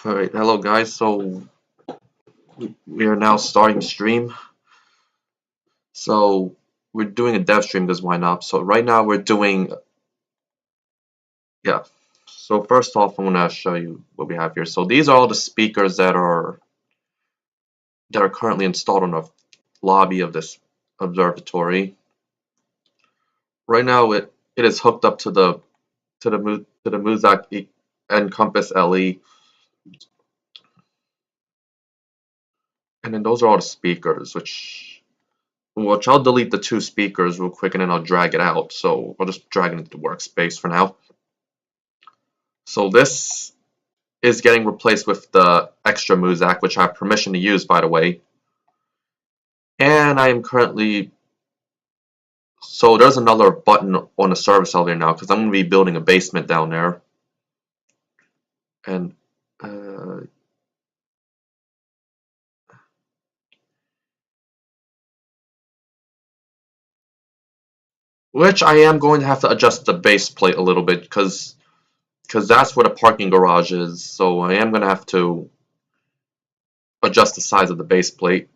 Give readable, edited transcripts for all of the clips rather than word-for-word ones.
Alright, hello guys. So we are now starting stream. So we're doing a dev stream because why not? So right now we're doing yeah. So first off, I'm gonna show you what we have here. So these are all the speakers that are currently installed on the lobby of this observatory. Right now it is hooked up to the Muzak Encompass LE, and then those are all the speakers, which I'll delete the two speakers real quick and then I'll drag it out. So I'll just drag it into the workspace for now. So this is getting replaced with the extra Muzak, which I have permission to use, by the way. And I am currently so there's another button on the service elevator now because I'm going to be building a basement down there. And uh, which I am going to have to adjust the base plate a little bit because that's where the parking garage is. So I am going to have to adjust the size of the base plate.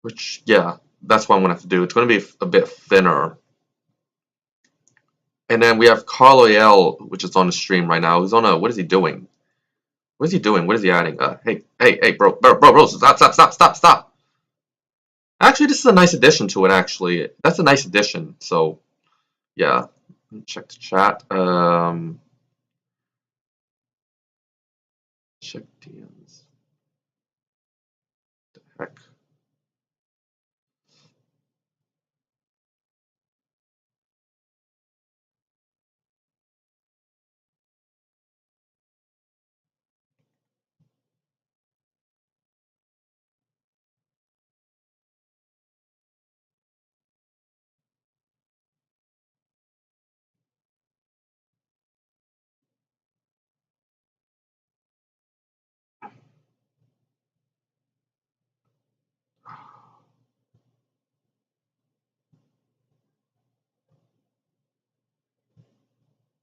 Which, yeah, that's what I'm going to have to do. It's going to be a bit thinner. And then we have Carlo, which is on the stream right now. Who's on a, what is he doing? What is he doing? What is he adding? Hey, bro, stop. Actually, this is a nice addition to it, actually. That's a nice addition. So, yeah. Check the chat. Check DMs. Heck.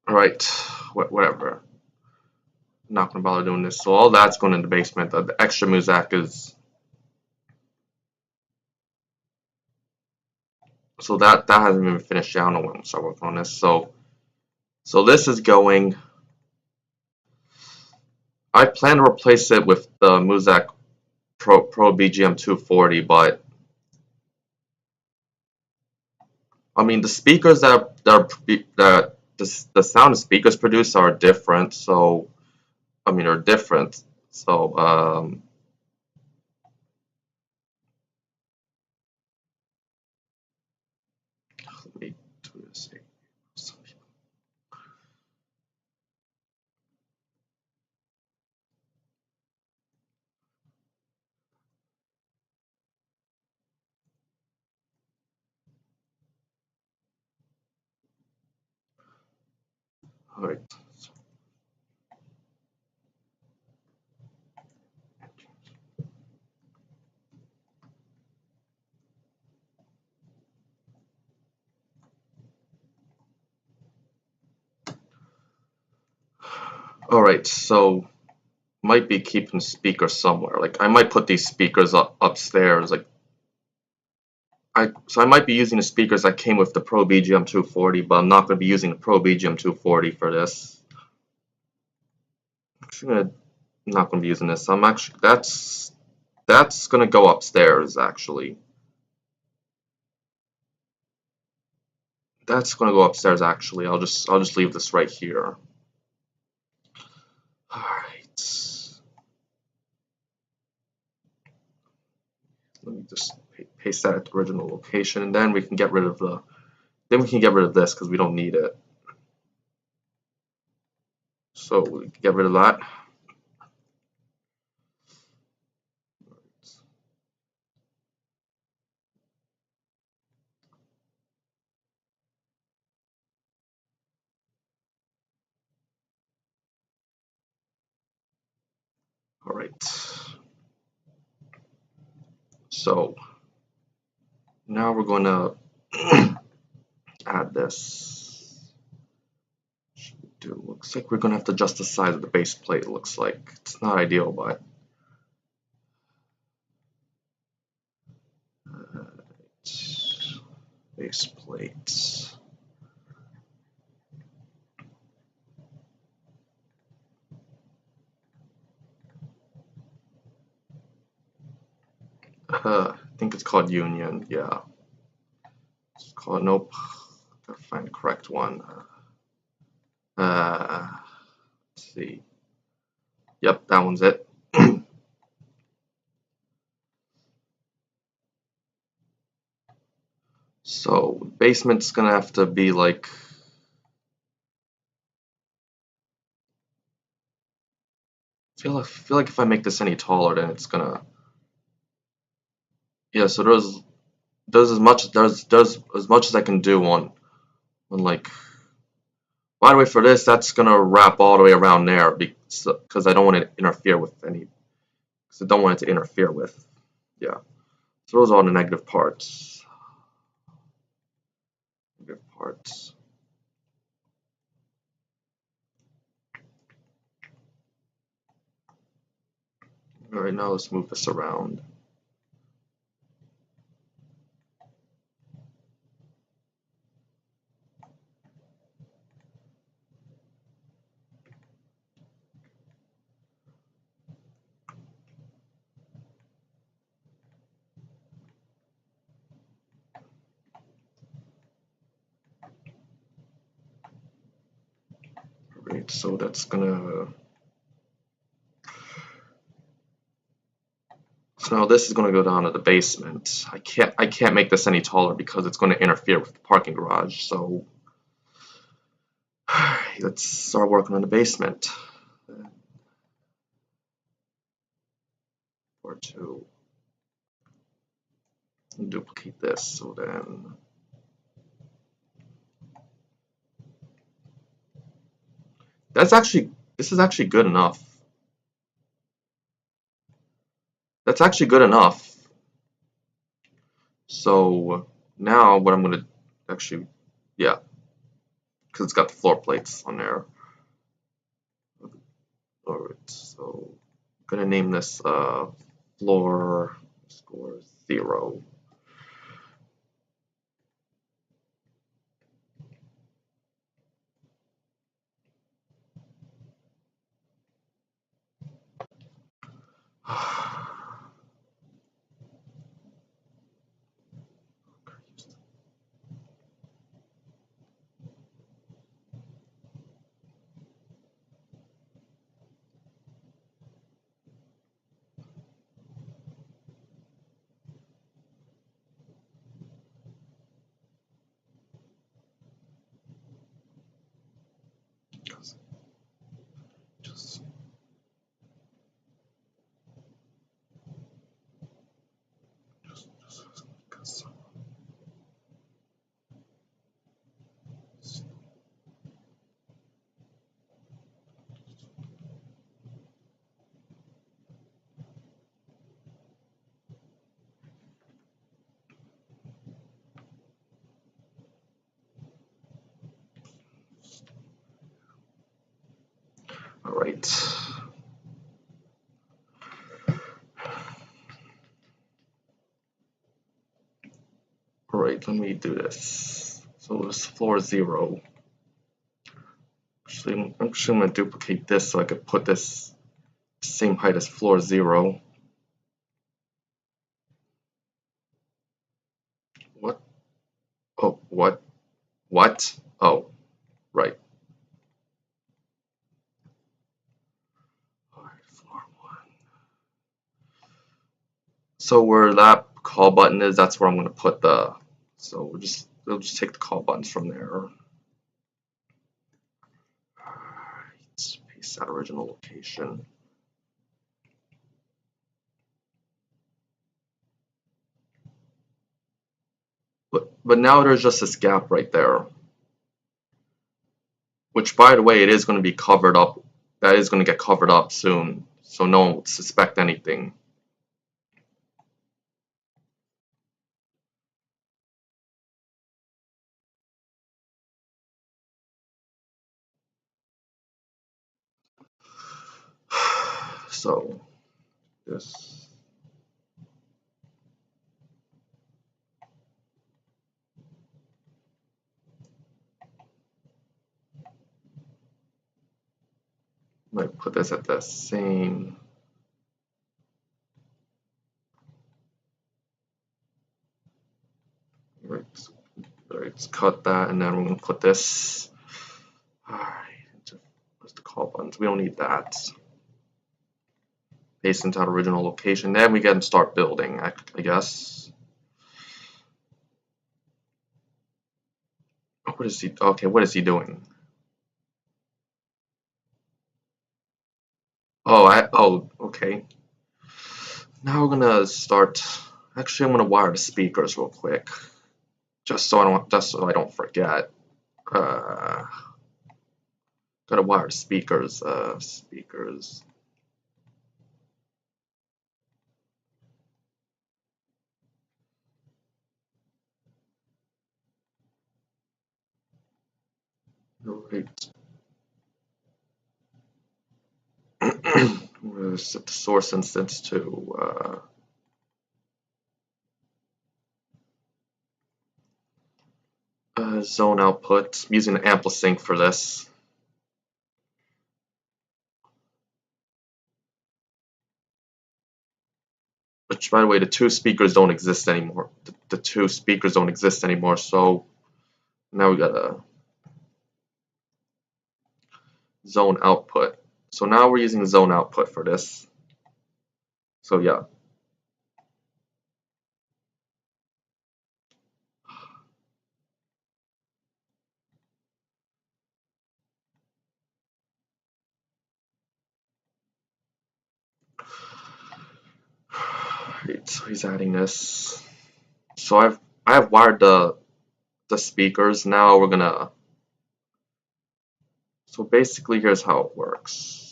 Alright. Whatever. Not gonna bother doing this. So all that's going in the basement. The extra Muzak is so that hasn't even finished yet. I don't know when I'm gonna start working on this. So this is going. I plan to replace it with the Muzak Pro BGM 240, but I mean the speakers that the sound the speakers produce are different. So I mean they're different. So let me do this. All right. All right. So might be keeping speakers somewhere. Like I might put these speakers upstairs. Like I might be using the speakers that came with the Pro BGM 240, but I'm not going to be using the Pro BGM 240 for this. I'm not going to be using this. I'm actually that's going to go upstairs actually. That's going to go upstairs actually. I'll just leave this right here. All right. Let me just paste that at the original location, and then we can get rid of this because we don't need it. So we can get rid of that. All right. So now we're going to add this. do? Looks like we're gonna have to adjust the size of the base plate. It looks like it's not ideal, but base plates. I think it's called Union. Yeah, it's called. Nope. Gotta find the correct one. Let's see. Yep, that one's it. So basement's gonna have to be like. Feel like if I make this any taller, then it's gonna. Yeah. So there's as much as I can do on like. By the way, for this, that's gonna wrap all the way around there because I don't want to interfere with any. Because I don't want it to interfere with. Yeah. So those are all the negative parts. Negative parts. All right, now let's move this around. All right, so that's gonna. So now this is gonna go down to the basement. I can't make this any taller because it's gonna interfere with the parking garage. So let's start working on the basement. Or two. Duplicate this. So then. This is actually good enough. That's actually good enough. So now what I'm gonna actually, yeah, because it's got the floor plates on there. Alright, so I'm gonna name this floor score 0. Just, just, just, Alright. Alright, let me do this. So this floor 0. Actually, I'm just gonna duplicate this so I could put this same height as floor 0. What? Oh, what? What? Oh, right. Alright, floor 1. So where that call button is, that's where I'm gonna put the. So we'll just take the call buttons from there. Alright, paste that original location. But now there's just this gap right there. Which, by the way, it is going to be covered up. That is going to get covered up soon, so no one would suspect anything. So this. Might put this at the same. Let's cut that, and then we're gonna put this. Alright, what's the call buttons? We don't need that. Paste into our original location. Then we can start building, I guess. What is he? Okay, what is he doing? Oh, okay. Now we're gonna start. Actually, I'm gonna wire the speakers real quick, just so I don't forget. Gotta wire the speakers. Speakers. Right. We're gonna set the source instance to zone output. I'm using AmpliSync for this. Which, by the way, the two speakers don't exist anymore. The two speakers don't exist anymore, so now we gotta zone output. So now we're using zone output for this. So yeah. Right, so he's adding this. So I have wired the speakers. Now we're gonna. So basically, here's how it works.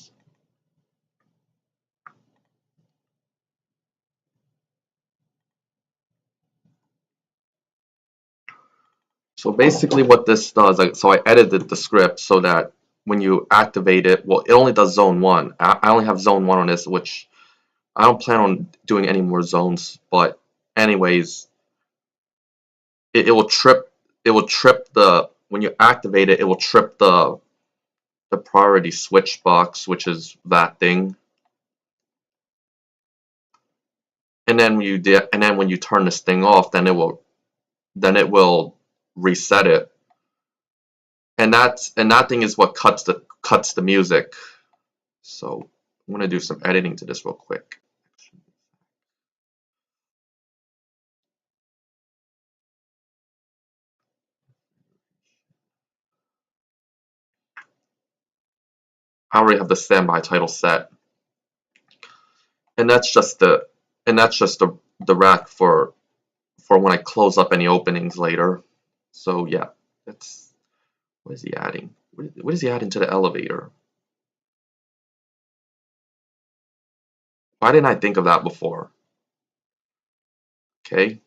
So basically, what this does, so I edited the script so that when you activate it, well, it only does zone one. I only have zone one on this, which I don't plan on doing any more zones. But anyways, it will trip. It will trip the when you activate it. It will trip the priority switch box, which is that thing. And then when you turn this thing off, then it will reset it. And that thing is what cuts the music. So I'm gonna do some editing to this real quick. I already have the standby title set, and that's just the rack for when I close up any openings later. So yeah, that's what is he adding? What is he adding to the elevator? Why didn't I think of that before? Okay.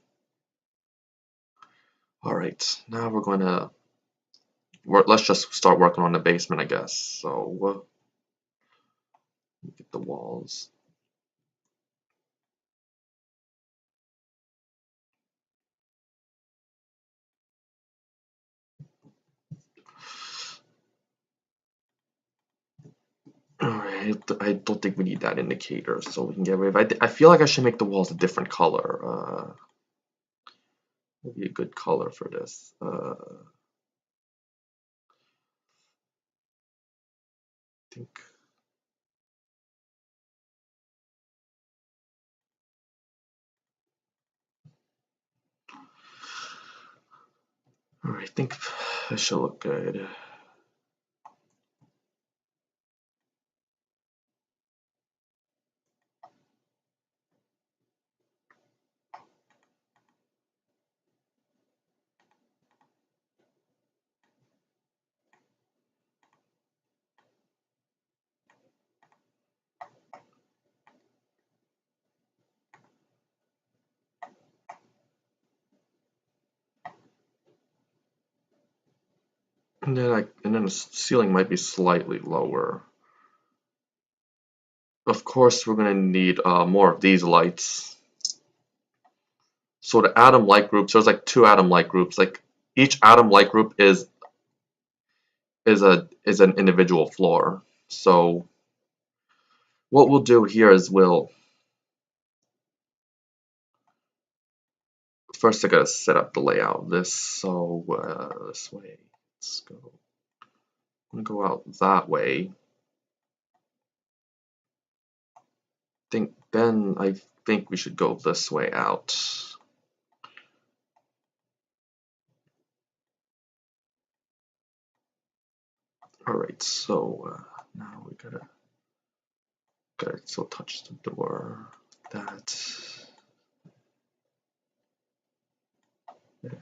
All right. Now we're going to let's just start working on the basement, I guess. So get the walls. Alright, I don't think we need that indicator, so we can get rid of it. I feel like I should make the walls a different color. What would be a good color for this? I think. Alright, I think this should look good. And then the ceiling might be slightly lower. Of course, we're going to need more of these lights. So the atom light groups, there's like two atom light groups. Like each atom light group is an individual floor. So what we'll do here is we'll first I gotta set up the layout of this. So this way, let's go. I'm gonna go out that way. I think we should go this way out. All right, so now we gotta still touch the door. That.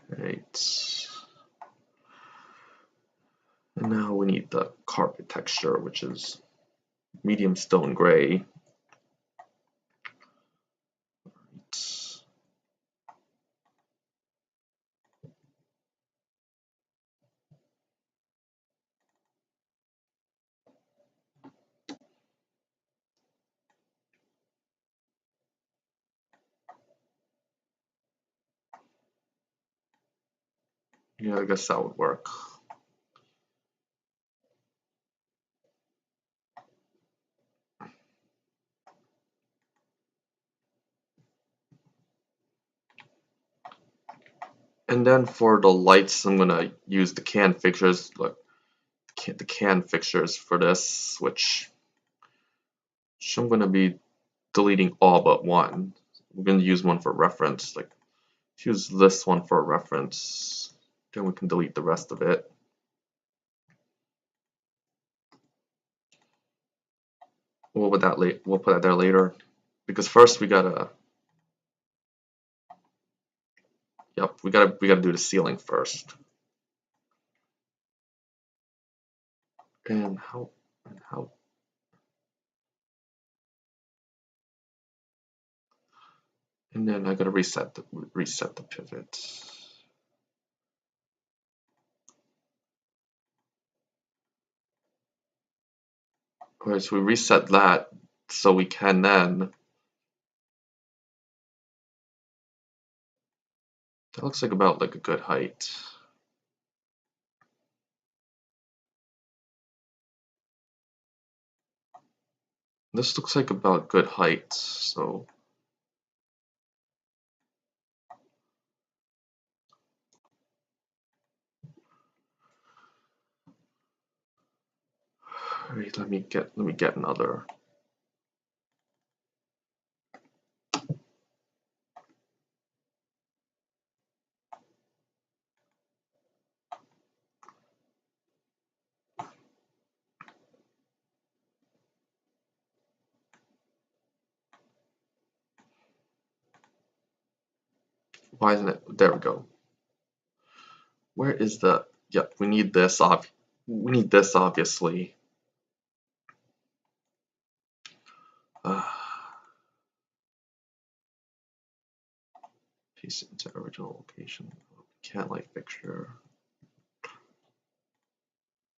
Right. And now we need the carpet texture, which is medium stone gray. Yeah, I guess that would work. And then for the lights, I'm gonna use the can fixtures, like the can fixtures for this, which I'm gonna be deleting all but one. We're gonna use one for reference. Like use this one for reference. Then we can delete the rest of it. We'll put that there later, because first we gotta. Yep, we gotta do the ceiling first. And how and then I gotta reset the pivot. Alright, so we reset that so we can then. That looks like about like a good height. This looks like about good height, so alright, let me get another. Why isn't it? There we go. Where is the? Yep, we need this off. We need this obviously. Uh, Paste it into original location. Cat light fixture.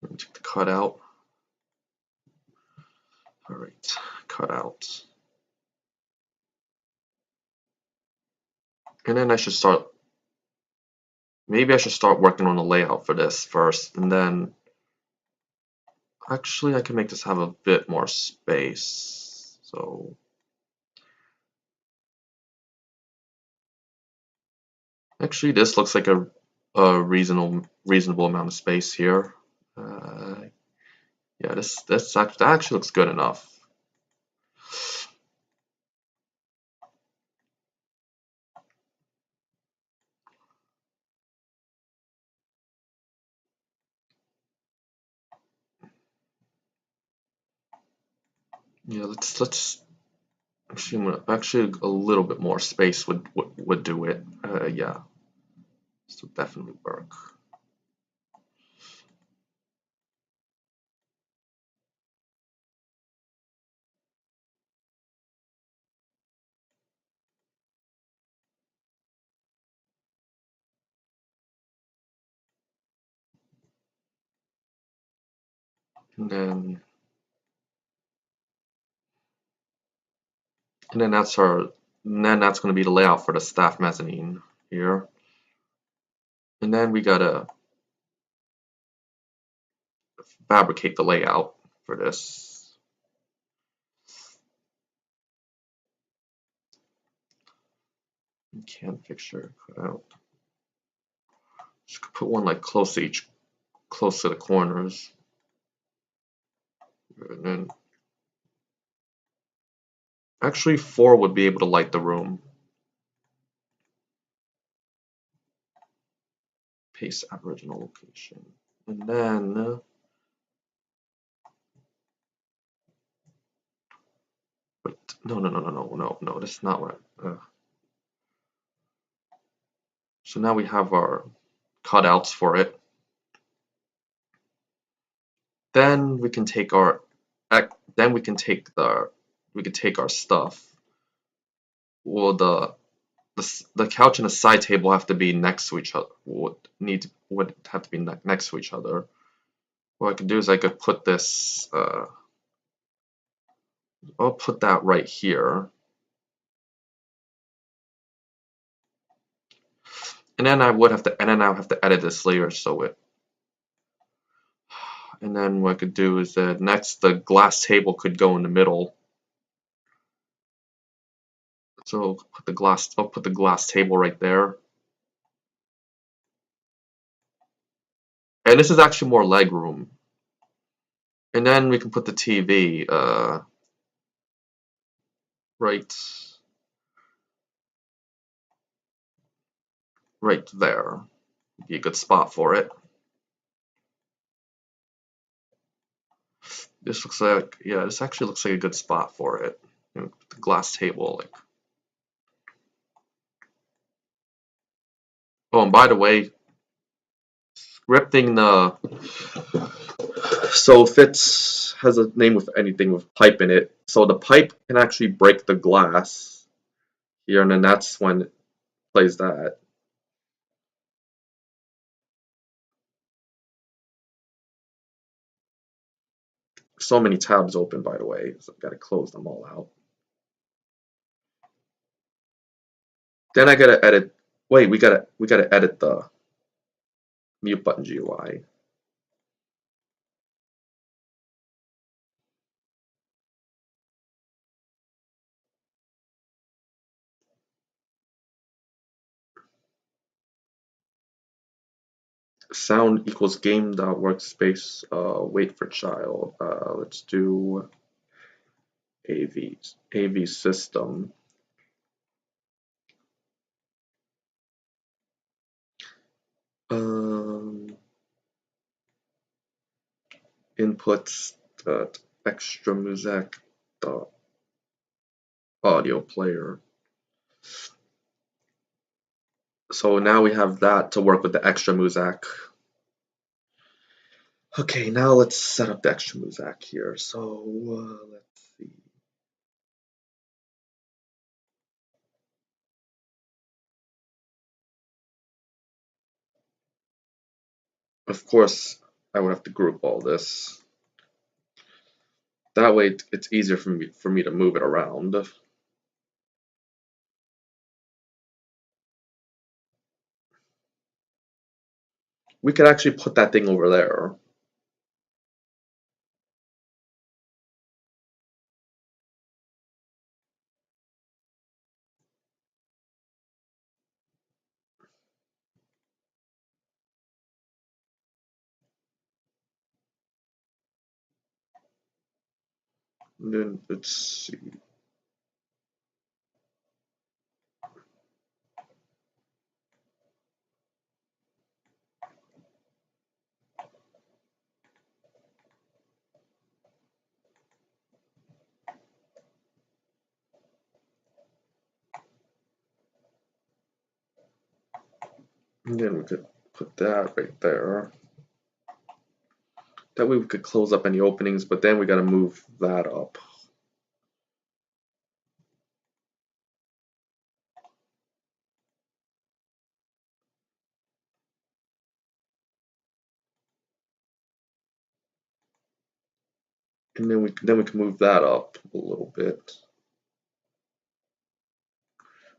Let me take the cutout. All right, cutout. And then maybe I should start working on the layout for this first, and then actually I can make this have a bit more space. So actually this looks like a reasonable amount of space here. Yeah, that actually looks good enough. Yeah, let's actually a little bit more space would do it. Yeah, this would definitely work. And then And then that's going to be the layout for the staff mezzanine here. And then we gotta fabricate the layout for this. Can picture cut out. Just put one like close to the corners. And then actually 4 would be able to light the room. Paste Aboriginal location. And then wait, no, that's not what. So now we have our cutouts for it. Then we can take our stuff. Well, the couch and the side table have to be next to each other. Would have to be next to each other. What I could do is I could put this. I'll put that right here, and then I would have to. And then I'll have to edit this later so it. And then what I could do is next the glass table could go in the middle. So I'll put the glass table right there. And this is actually more leg room. And then we can put the TV right there. Be a good spot for it. This actually looks like a good spot for it. The glass table, like. Oh, and by the way, scripting the so if it has a name with anything with pipe in it, so the pipe can actually break the glass here, and then that's when it plays that. So many tabs open, by the way, so I've got to close them all out. Then I gotta edit. Wait, we gotta edit the mute button GUI. Sound equals game.workspace. Wait for child. Let's do AV system. Inputs extra music audio player. So now we have that to work with the extra Muzak. Okay, now let's set up the extra Muzak here. So let's see. Of course, I would have to group all this. That way, it's easier for me to move it around. We could actually put that thing over there. And then let's see. And then we could put that right there. That way we could close up any openings, but then we got to move that up. And then we can move that up a little bit.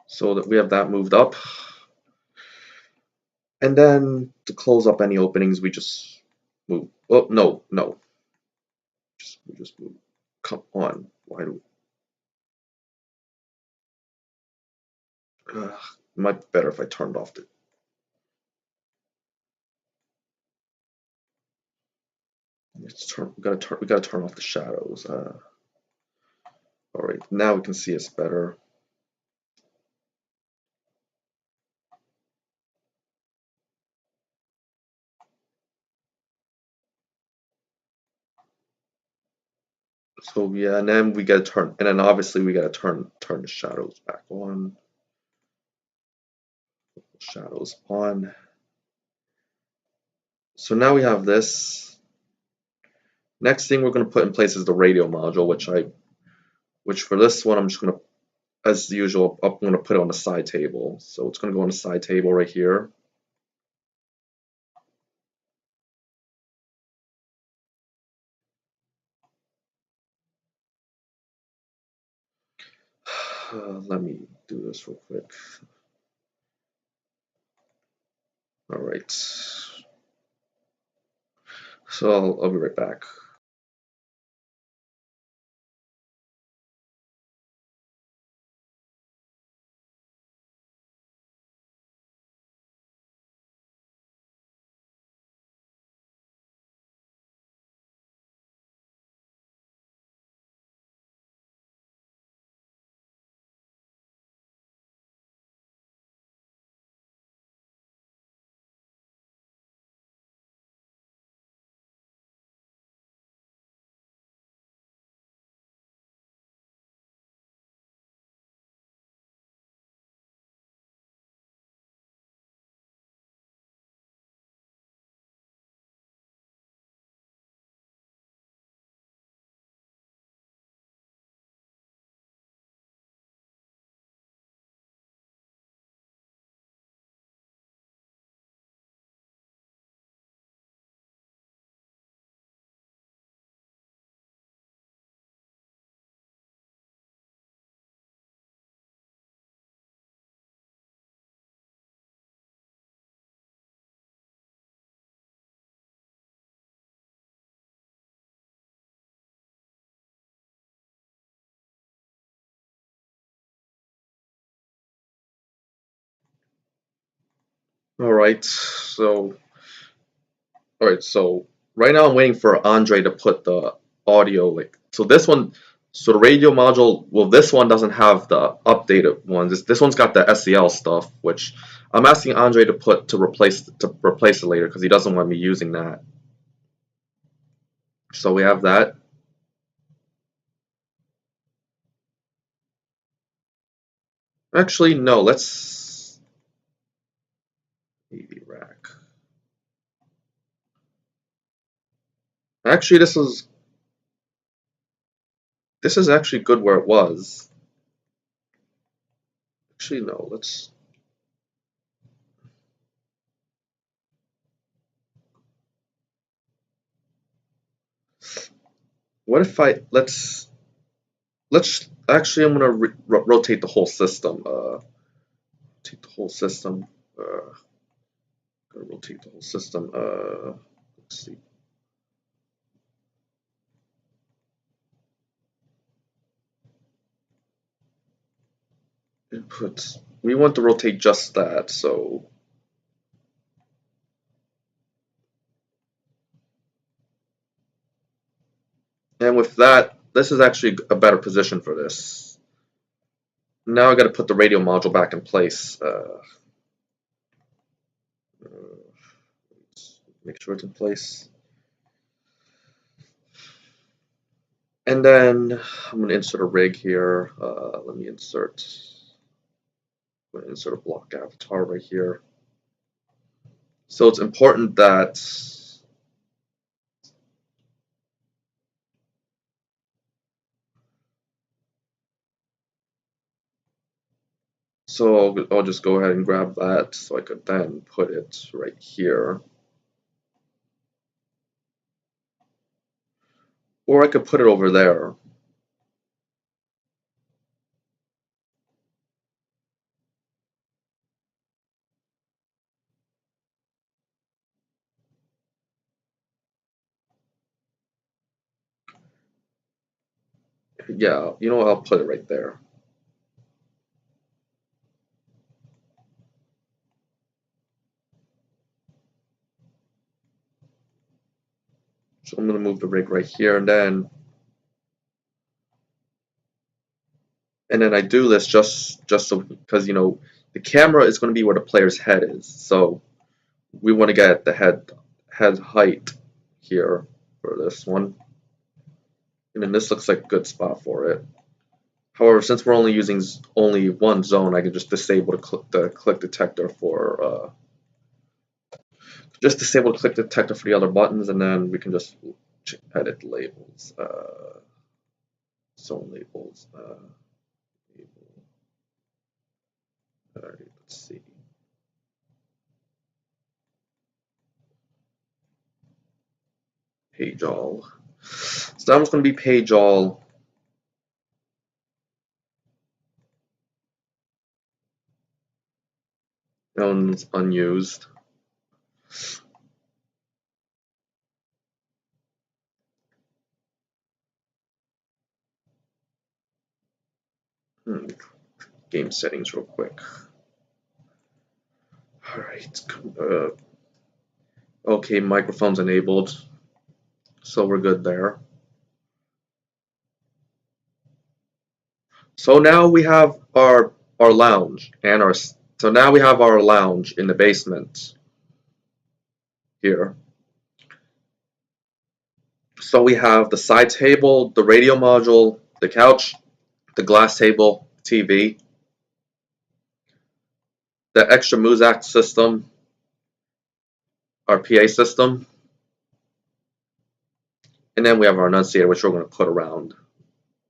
so that we have that moved up. And then to close up any openings, we just move. Oh, no, no. We just move. Come on. Why do it might be better if I turned off the. We gotta turn off the shadows. All right, now we can see us better. So yeah, and then we gotta turn, and then obviously we gotta turn the shadows back on. Shadows on. So now we have this. Next thing we're gonna put in place is the radio module, which for this one I'm just gonna, as usual, I'm gonna put it on the side table. So it's gonna go on the side table right here. Let me do this real quick. All right. So I'll be right back. All right. So right now I'm waiting for Andre to put the audio like so this one so the radio module this one doesn't have the updated ones. This one's got the SEL stuff, which I'm asking Andre to replace it later because he doesn't want me using that. So we have that. Actually, no, let's AV rack. Actually, this is actually good where it was. Actually, no, let's. What if I let's actually I'm gonna rotate the whole system. Rotate the whole system. Gonna rotate the whole system. Let's see. Inputs. We want to rotate just that, so. And with that, this is actually a better position for this. Now I got to put the radio module back in place. Make sure it's in place. And then I'm going to insert a rig here. Let me insert a block avatar right here. So it's important that I'll just go ahead and grab that so I could then put it right here. Or I could put it over there. Yeah, you know what, I'll put it right there. So I'm gonna move the rig right here, and then I do this just so, because you know the camera is going to be where the player's head is, so we want to get the head height here for this one, and then this looks like a good spot for it. However, since we're only using only one zone, I can just disable the click detector for the other buttons, and then we can just edit labels, zone labels. Label. All right, let's see. Page all. So that one's going to be page all. That one's unused. Game settings real quick. All right. Okay, microphone's enabled, so we're good there. So now we have our lounge and our so now we have our lounge in the basement here. So we have the side table, the radio module, the couch, the glass table, TV, the extra Muzak system, our PA system, and then we have our annunciator, which we're going to put around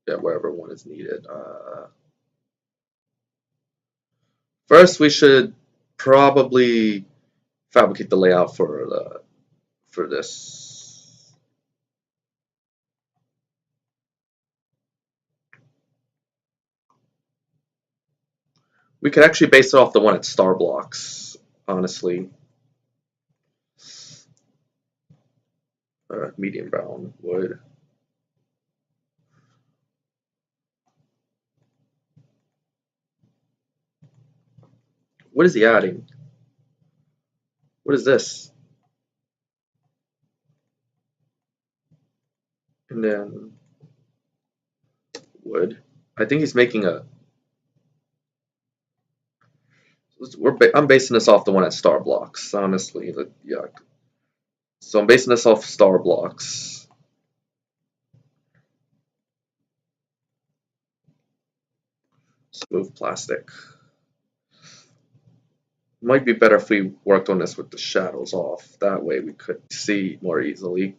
wherever one is needed. First, we should probably fabricate the layout for this. We could actually base it off the one at Starblocks, honestly. Medium brown wood. What is he adding? What is this? And then wood. I think he's making a. I'm basing this off the one at Starblocks, honestly. Yeah. So I'm basing this off Starblocks. Smooth plastic. Might be better if we worked on this with the shadows off. That way we could see more easily.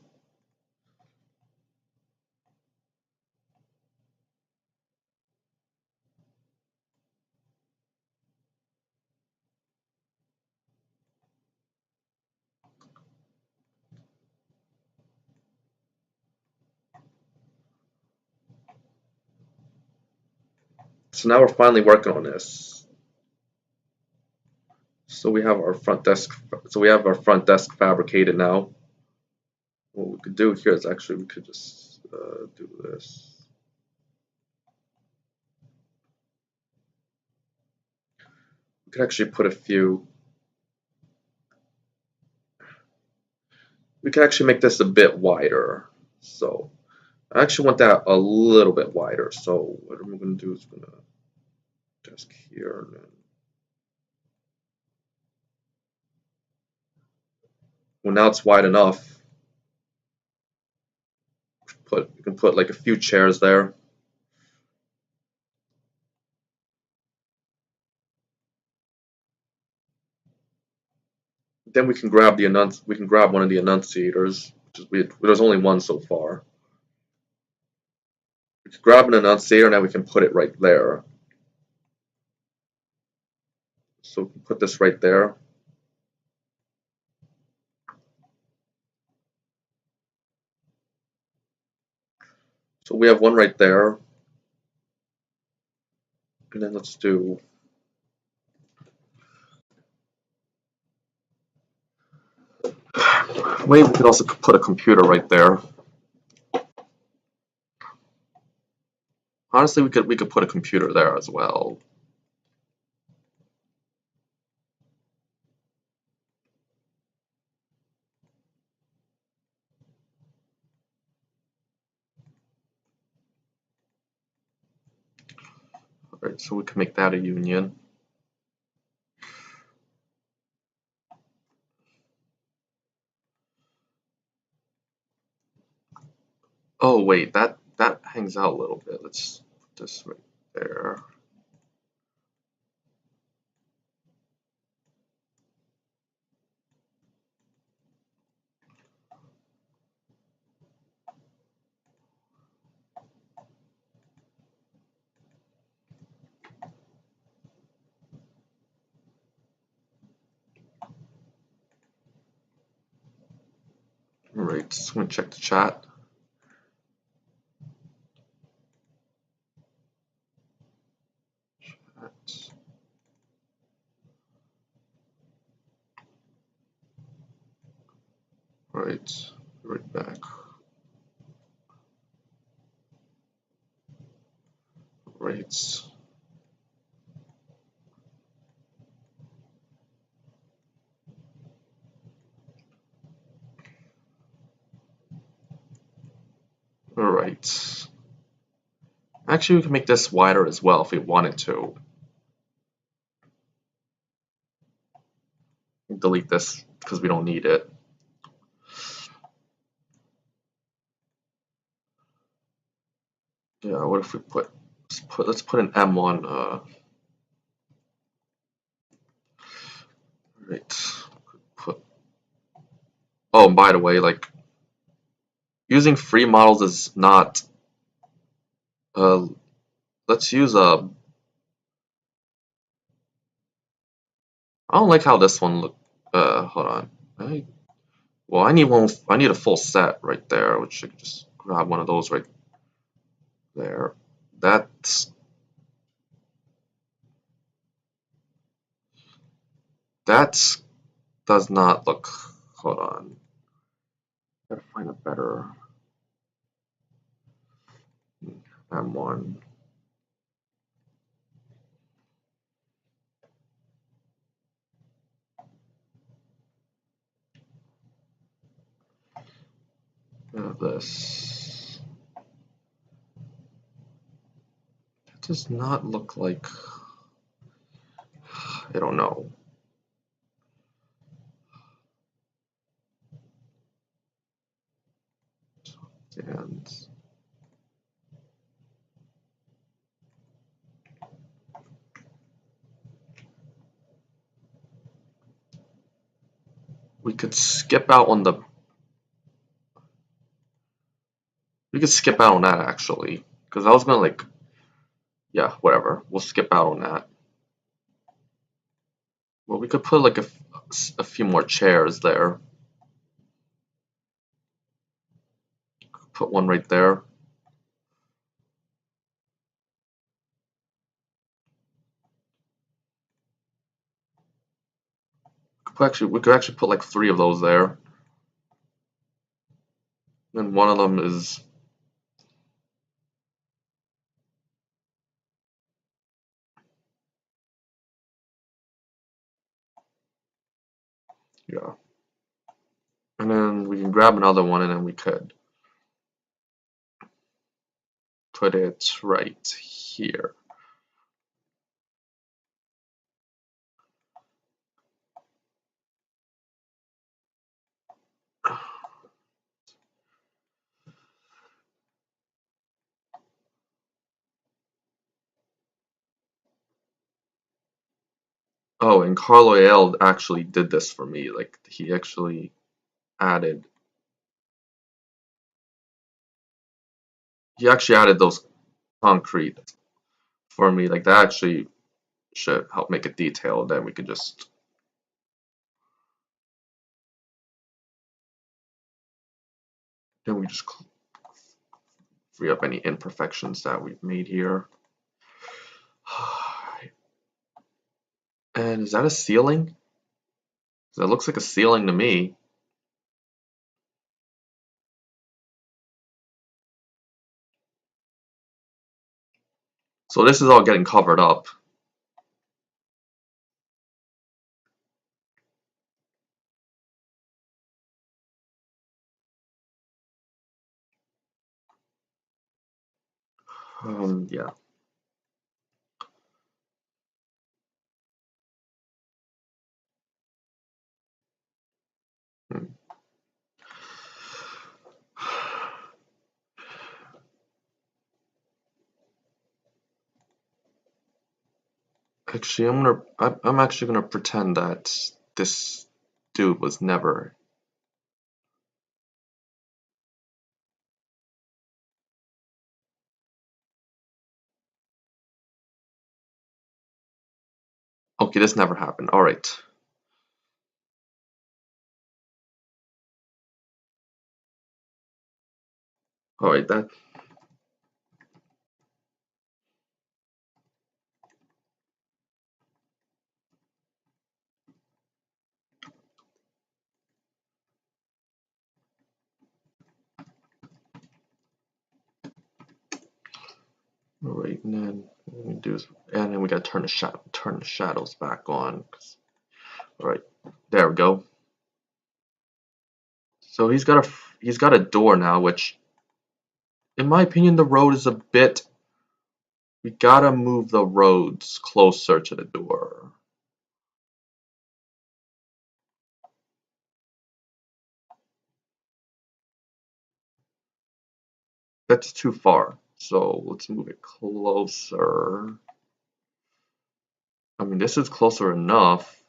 So now we're finally working on this. So we have our front desk. So we have our front desk fabricated now. What we could do here is actually we could just do this. We could actually put a few. We could actually make this a bit wider. So I actually want that a little bit wider. So what I'm going to do is going to desk here and then. Well, now it's wide enough. You can put like a few chairs there. Then we can grab one of the annunciators. There's only one so far. We can grab an annunciator, now we can put it right there. So we can put this right there. So we have one right there. And then let's do. Maybe we could also put a computer right there. Honestly, we could put a computer there as well. Right, so we can make that a union. Oh wait, that hangs out a little bit. Let's put this right there. All right, just gonna check the chat. Right, right back. Right. All right. Actually, we can make this wider as well if we wanted to. Delete this because we don't need it. Yeah, what if we let's put an M1 right. Put Oh, and by the way, like using free models is not let's use I don't like how this one look hold on. Well, I need a full set right there, which I could just grab one of those right there. That's that's does not look. Hold on. Gotta find a better M1. This. That does not look like. I don't know. And we could skip out on the. We could skip out on that actually, because I was gonna like. Yeah, whatever. We'll skip out on that. Well, we could put like a few more chairs there. Put one right there. We could actually put like 3 of those there. And one of them is. Yeah. And then we can grab another one and then we could put it right here. Oh, and Carlo Ayel actually did this for me. Like he actually added those concrete for me. Like that actually should help make it detailed. Then we can just then we just free up any imperfections that we've made here. And is that a ceiling? That looks like a ceiling to me. So this is all getting covered up. Yeah. Hmm. Actually, I'm actually gonna pretend that this dude was never. Okay, this never happened. All right. All right, that. All right, and then we do, and then we gotta turn the shadows back on. All right, there we go. So he's got a door now, which, in my opinion, the road is a bit. We gotta move the roads closer to the door. That's too far. So let's move it closer. I mean, this is closer enough.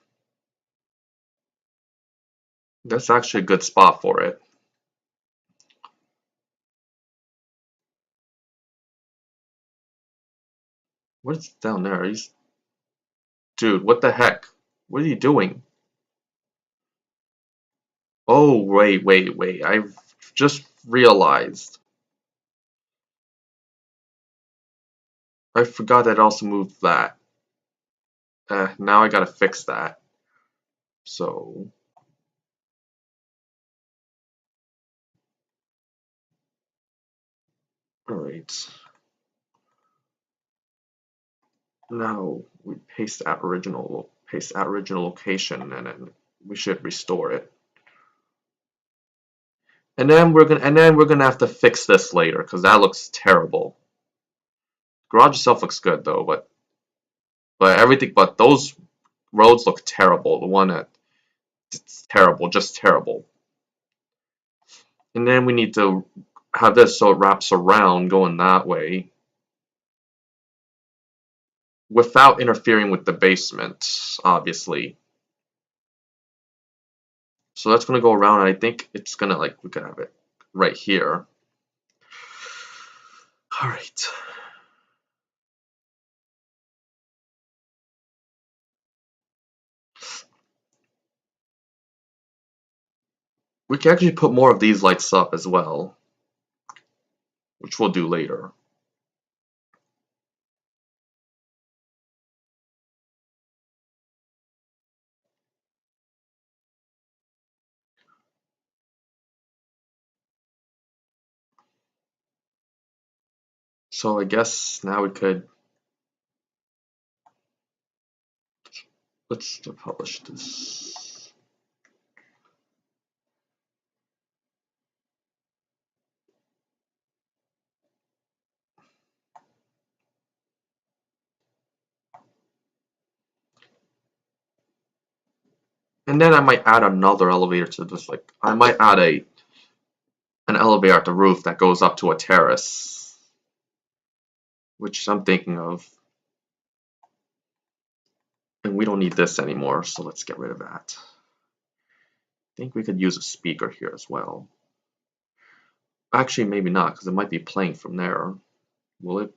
That's actually a good spot for it. What's down there? Dude, what the heck? What are you doing? Oh, wait. I've just realized. I forgot that it also moved that. Now I gotta fix that. So, alright. Now we paste that original location, and then we should restore it. And then we're gonna have to fix this later, because that looks terrible. Garage itself looks good though, but those roads look terrible. The one that it's terrible, just terrible. And then we need to have this so it wraps around going that way without interfering with the basement, obviously. So that's gonna go around, and I think it's gonna like we could have it right here. All right. We can actually put more of these lights up as well, which we'll do later. So I guess now we could let's publish this. And then I might add another elevator to this. Like I might add an elevator at the roof that goes up to a terrace, which I'm thinking of. And we don't need this anymore, so let's get rid of that. I think we could use a speaker here as well. Actually, maybe not, because it might be playing from there. Will it?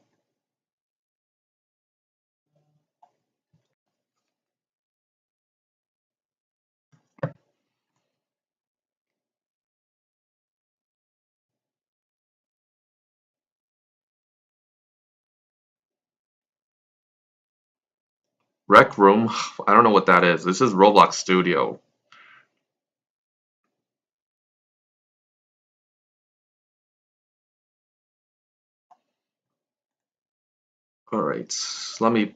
Rec Room? I don't know what that is. This is Roblox Studio. Alright, let me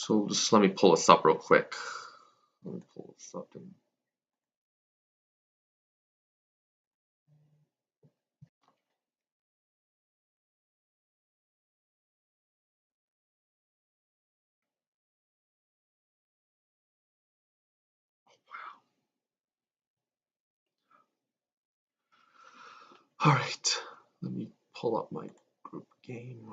pull this up real quick. Let me pull this up and alright, let me pull up my group game.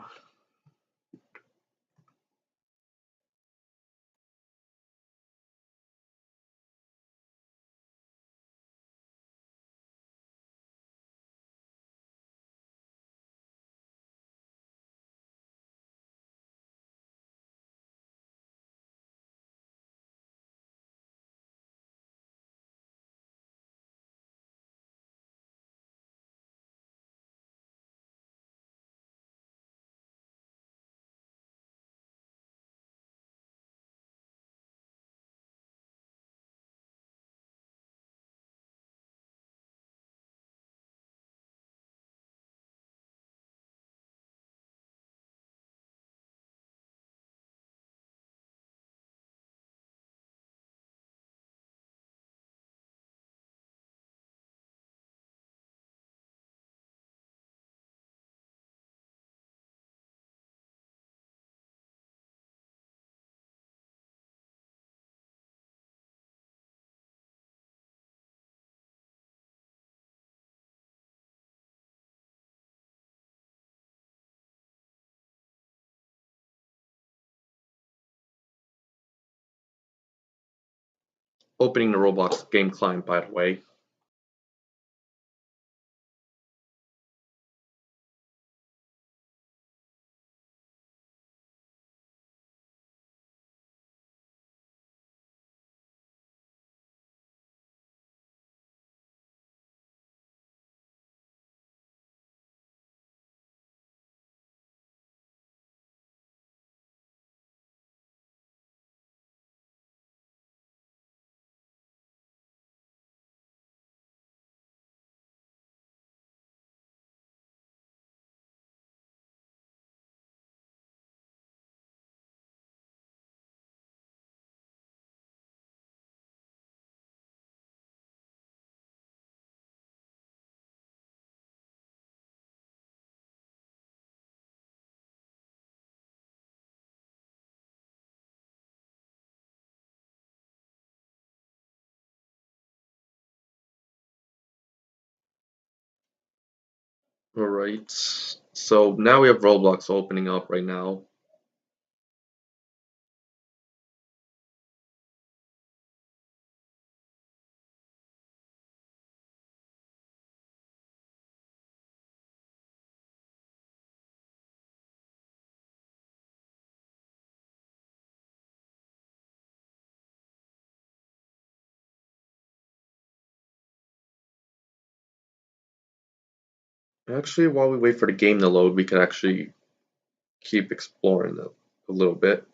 Opening the Roblox game client, by the way. Alright, so now we have Roblox opening up right now. Actually, while we wait for the game to load, we could actually keep exploring a little bit.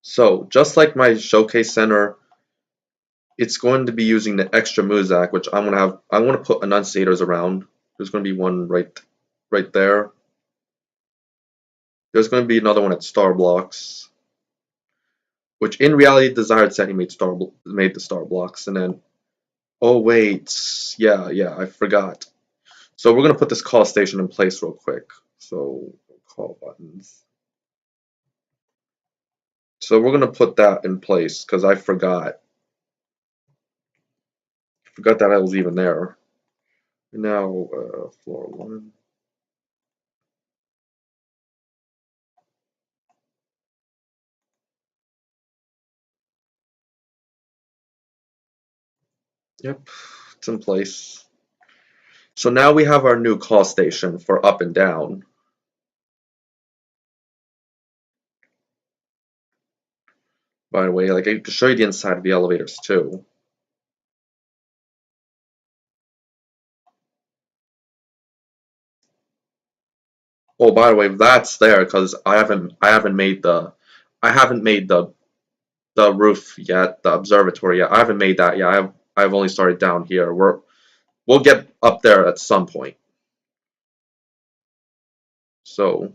So, just like my showcase center, it's going to be using the extra Muzak, which I'm gonna put enunciators around. There's gonna be one right there. There's gonna be another one at Star Blocks, which in reality Desired said he made the Star Blocks, and then oh wait, yeah, I forgot. So we're gonna put this call station in place real quick. So call buttons. So we're gonna put that in place because I forgot. Forgot that I was even there. Now floor 1. Yep, it's in place. So now we have our new call station for up and down. By the way, like I can show you the inside of the elevators too. Oh, by the way, that's there because I haven't made the roof yet, the observatory yet. I haven't made that yet. I've only started down here. We'll get up there at some point. So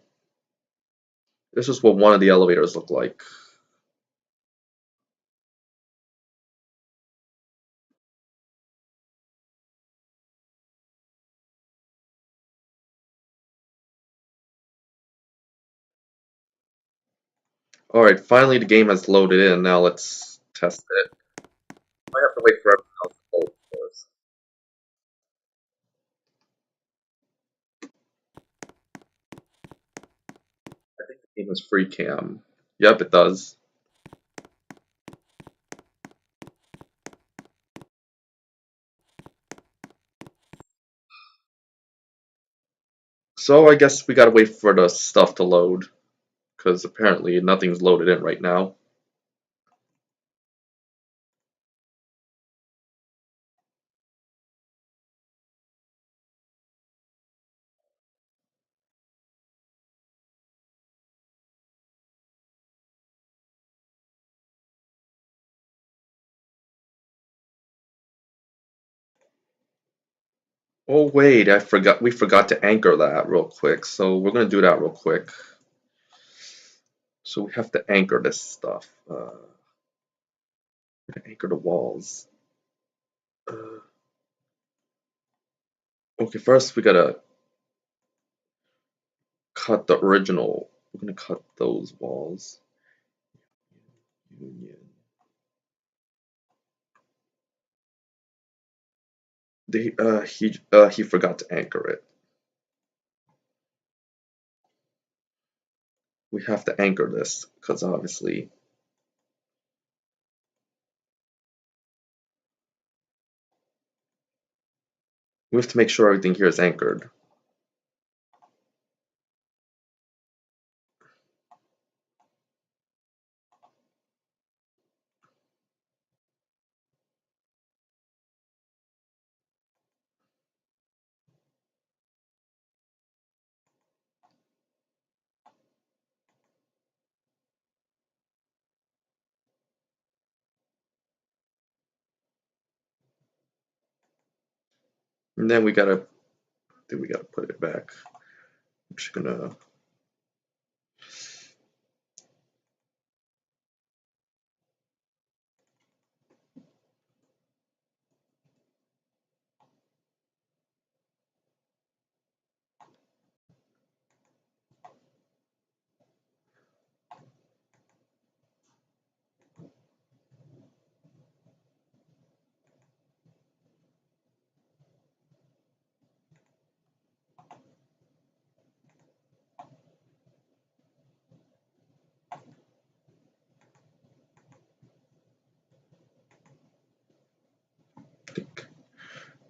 this is what one of the elevators look like. Alright, finally the game has loaded in. Now let's test it. I have to wait for everything else to load first. I think the game has free cam. Yep, it does. So I guess we gotta wait for the stuff to load, because apparently nothing's loaded in right now. Oh wait, we forgot to anchor that real quick, so we're gonna do that real quick. So we have to anchor this stuff. Anchor the walls. Uh, okay, first we gotta cut the original. We're gonna cut those walls. Union. He forgot to anchor it. We have to anchor this because obviously we have to make sure everything here is anchored. And then we gotta put it back. I'm just gonna think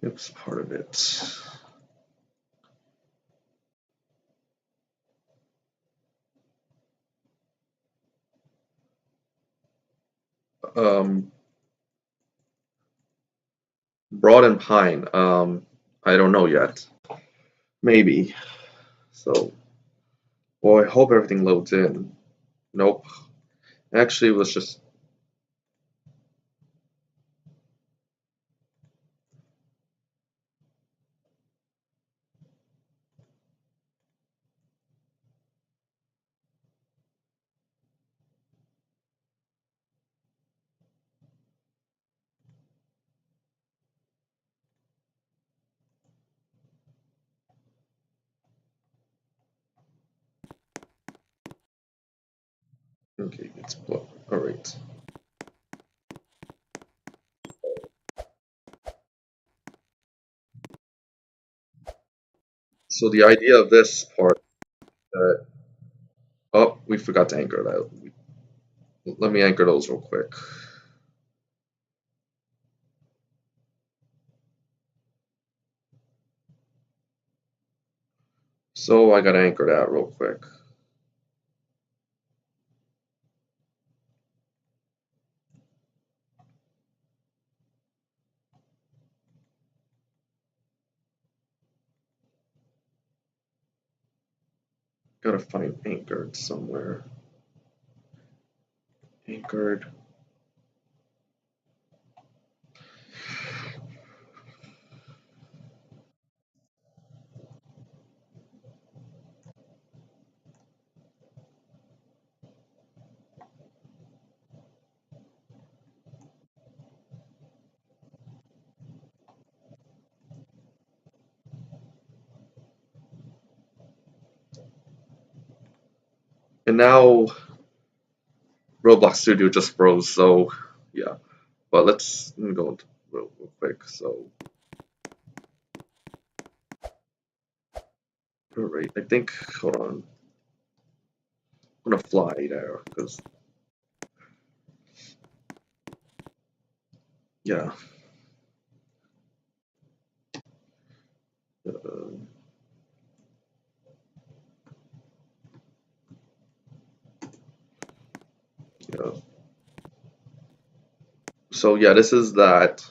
it was part of it. Um, Broad and Pine. I don't know yet. Maybe. So, well, I hope everything loads in. Nope. Actually, it was just. Okay, it's blocked. All right. So the idea of this part. Oh, we forgot to anchor that. Let me anchor those real quick. So I gotta anchor that real quick. Gotta find anchored somewhere. Anchored. And now Roblox Studio just froze, so yeah. But let me go into real quick. So, alright, I think, hold on. I'm gonna fly there, because, yeah. Uh, yeah. So, yeah, this is that.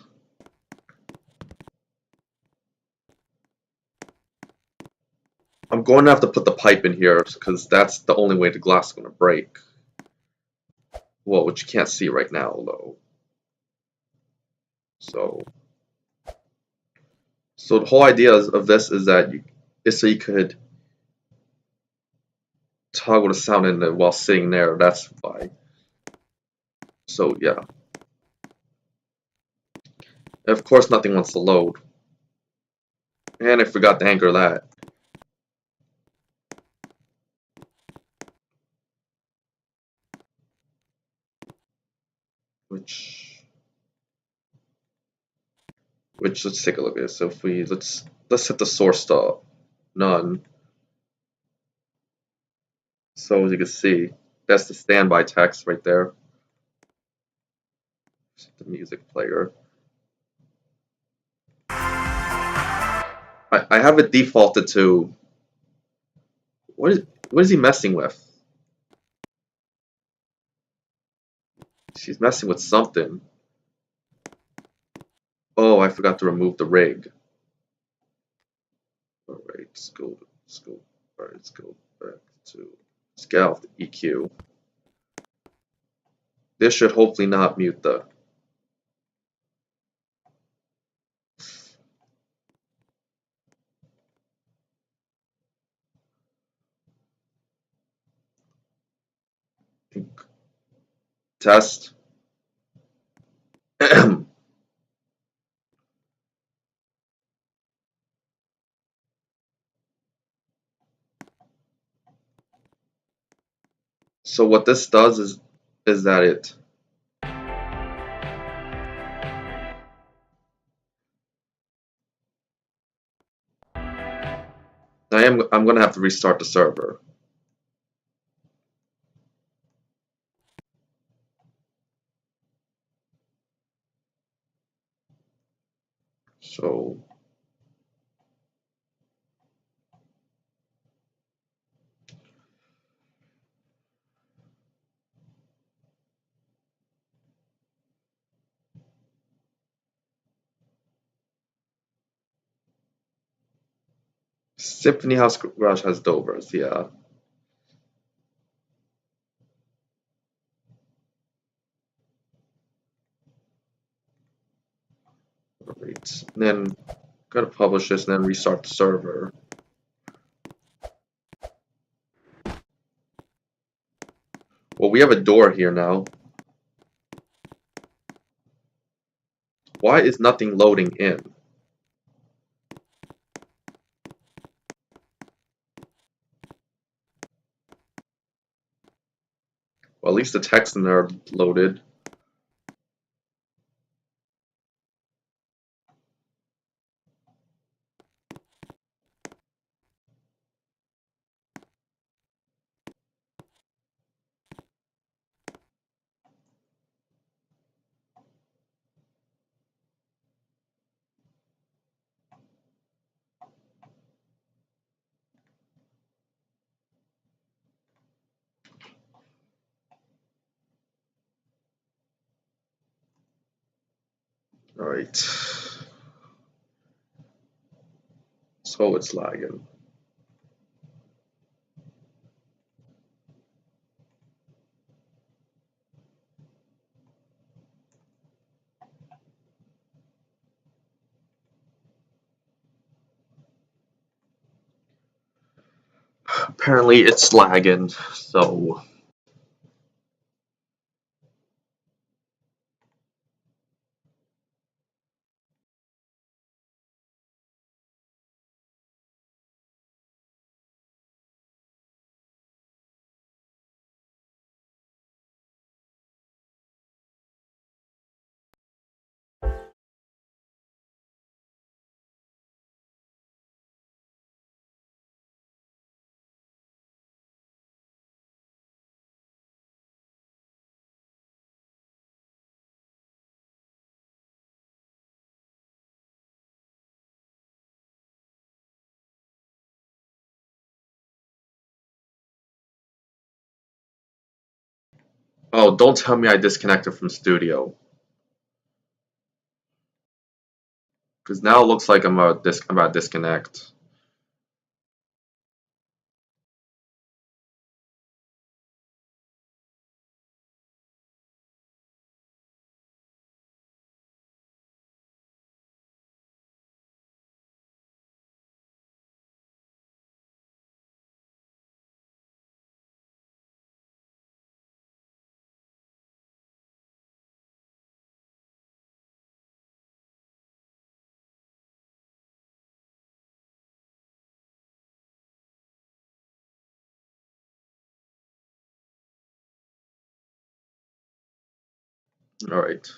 I'm going to have to put the pipe in here, because that's the only way the glass is going to break. Well, which you can't see right now, though. So, so the whole idea of this is that is so you could toggle the sound in while sitting there. That's why. So yeah, and of course nothing wants to load, and I forgot to anchor that. Which let's take a look at it. So if we let's set the source to none. So as you can see, that's the standby text right there. Set the music player. I have it defaulted to what is he messing with? She's messing with something. Oh, I forgot to remove the rig. Alright, let's go, alright, let's go back to, let's get off the EQ. This should hopefully not mute the, test. So what this does is that I'm gonna have to restart the server. So Symphony House Garage has Dovers, yeah. Right. Then gotta publish this and then restart the server. Well, we have a door here now. Why is nothing loading in? Well, at least the text in there loaded. Alright. So it's lagging. Apparently it's lagging, so Oh, don't tell me I disconnected from studio. Because now it looks like I'm about to disconnect. Alright.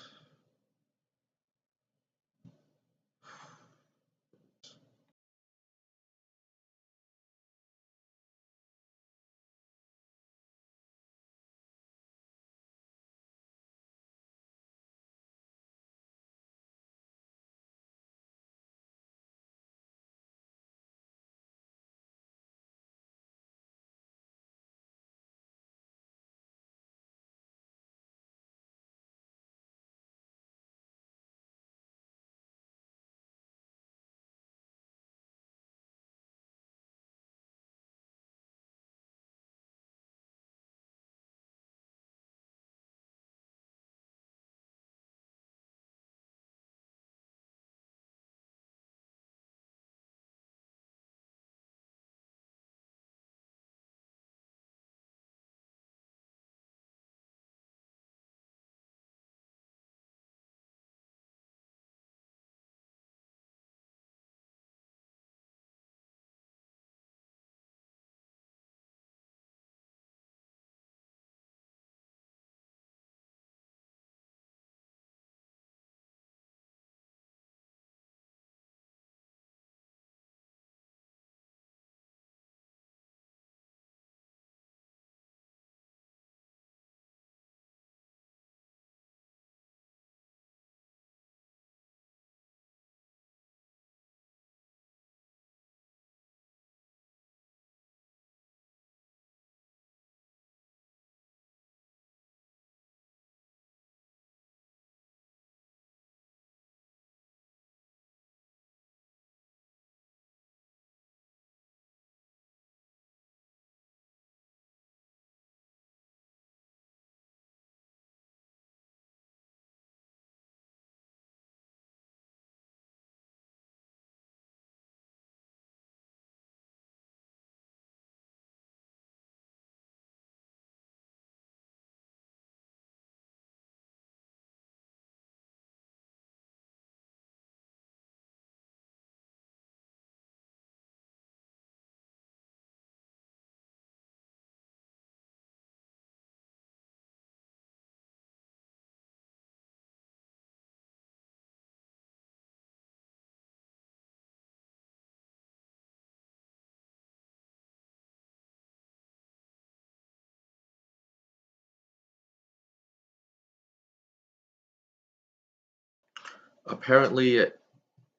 Apparently,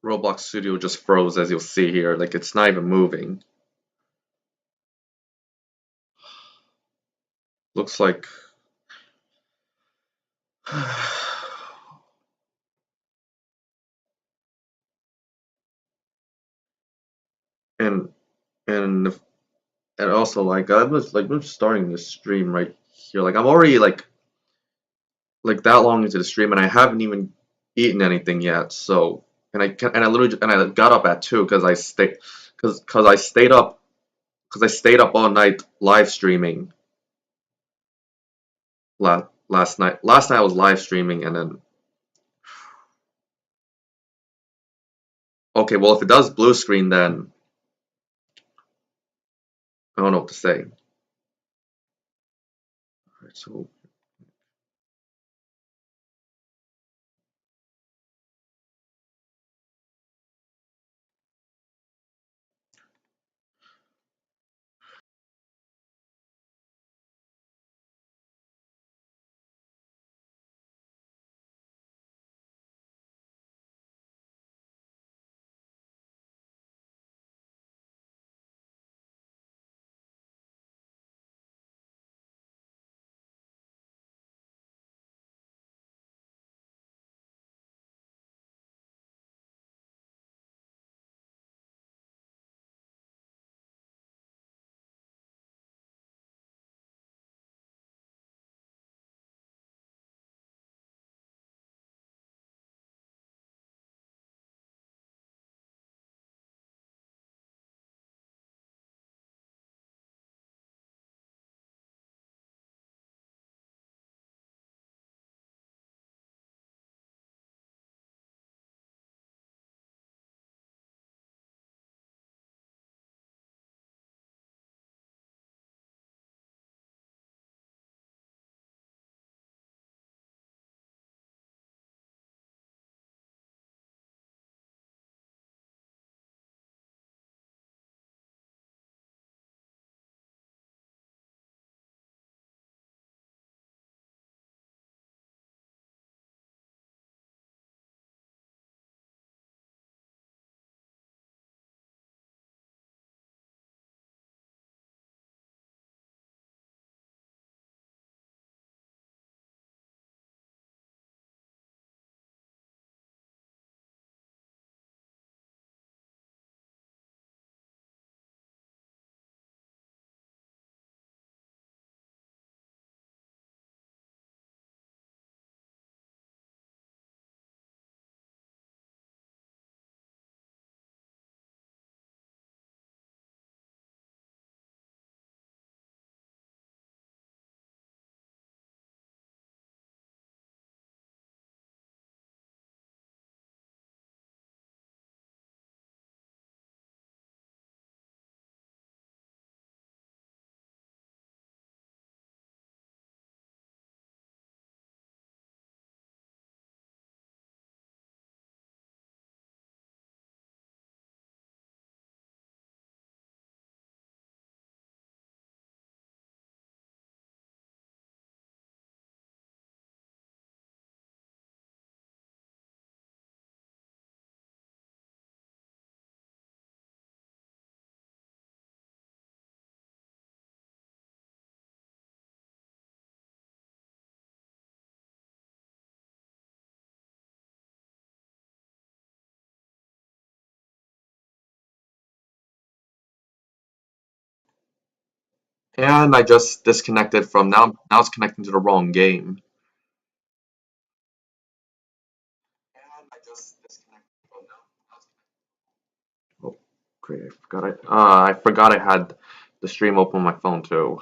Roblox Studio just froze, as you'll see here. Like, it's not even moving. Looks like. and and and also like I'm starting this stream right here. Like I'm already like that long into the stream and I haven't even eaten anything yet. So and I literally and I got up at 2 because I stayed up all night live streaming last night. Last night I was live streaming and then okay, well if it does blue screen then I don't know what to say. Alright, so And I just disconnected from now it's connecting to the wrong game. Oh, great! I forgot I had the stream open on my phone too.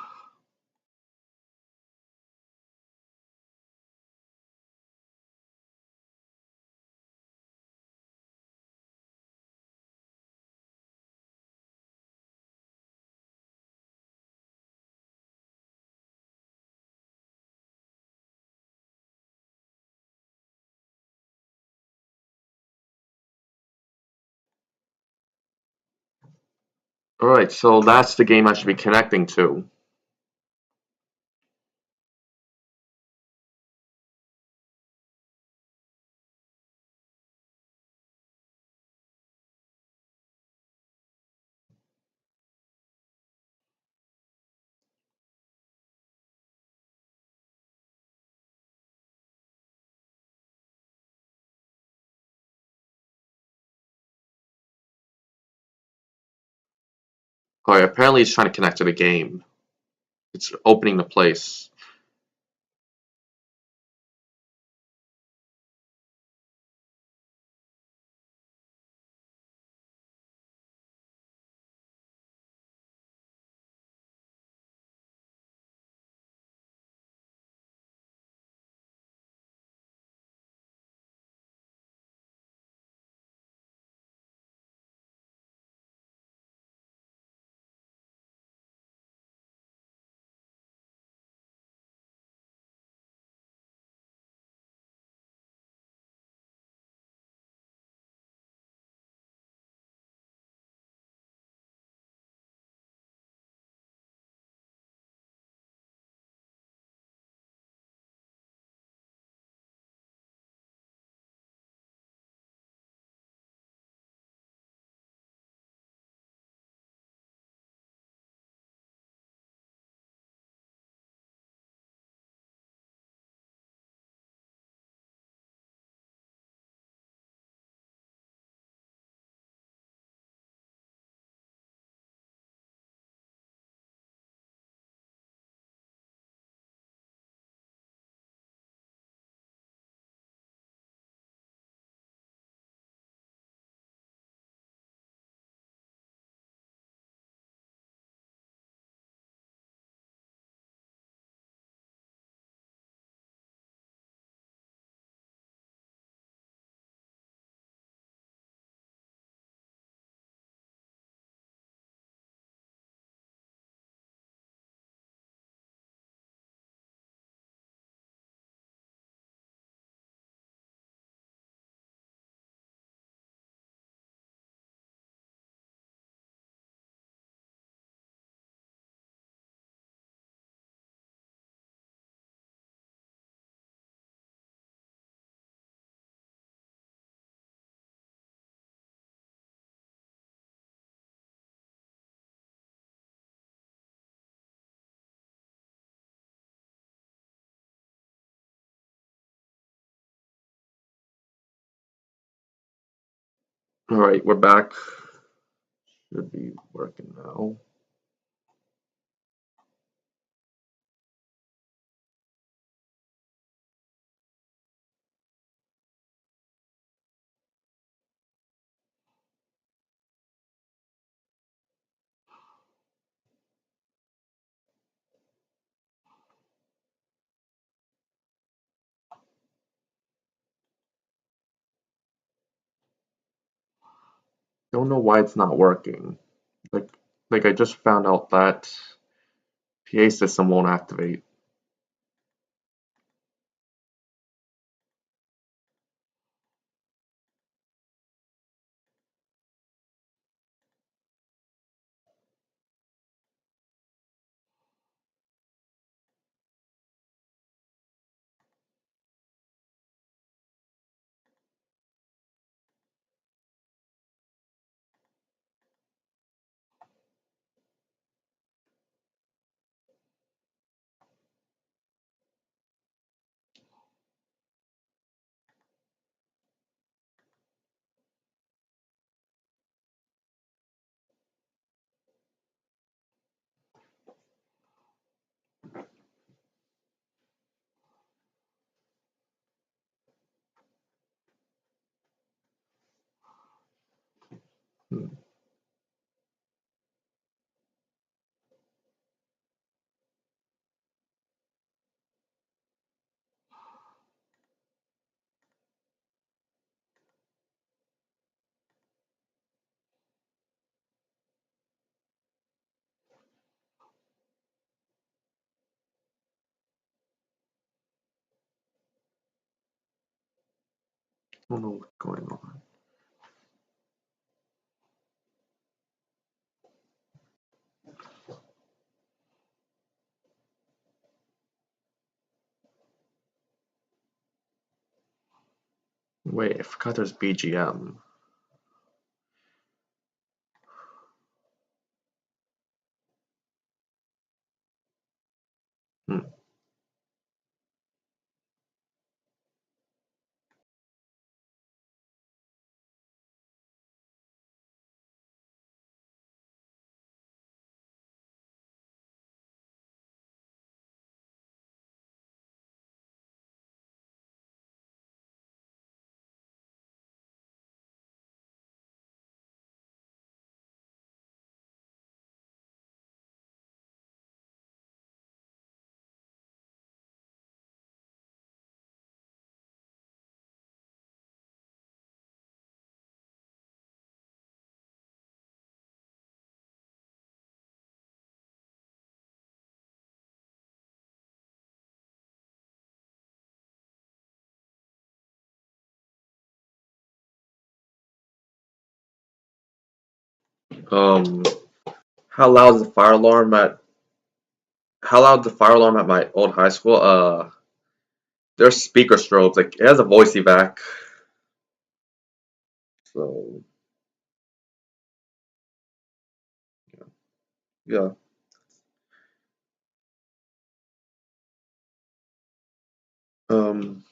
All right, so that's the game I should be connecting to. All right, apparently it's trying to connect to the game. It's opening the place. All right, we're back. Should be working now. Don't know why it's not working. Like, like I just found out that PA system won't activate. I don't know what's going on. Wait, I forgot there's BGM. Hmm. Um, how loud is the fire alarm at how loud is the fire alarm at my old high school? There's speaker strobes. Like it has a voice evac. So yeah. Um.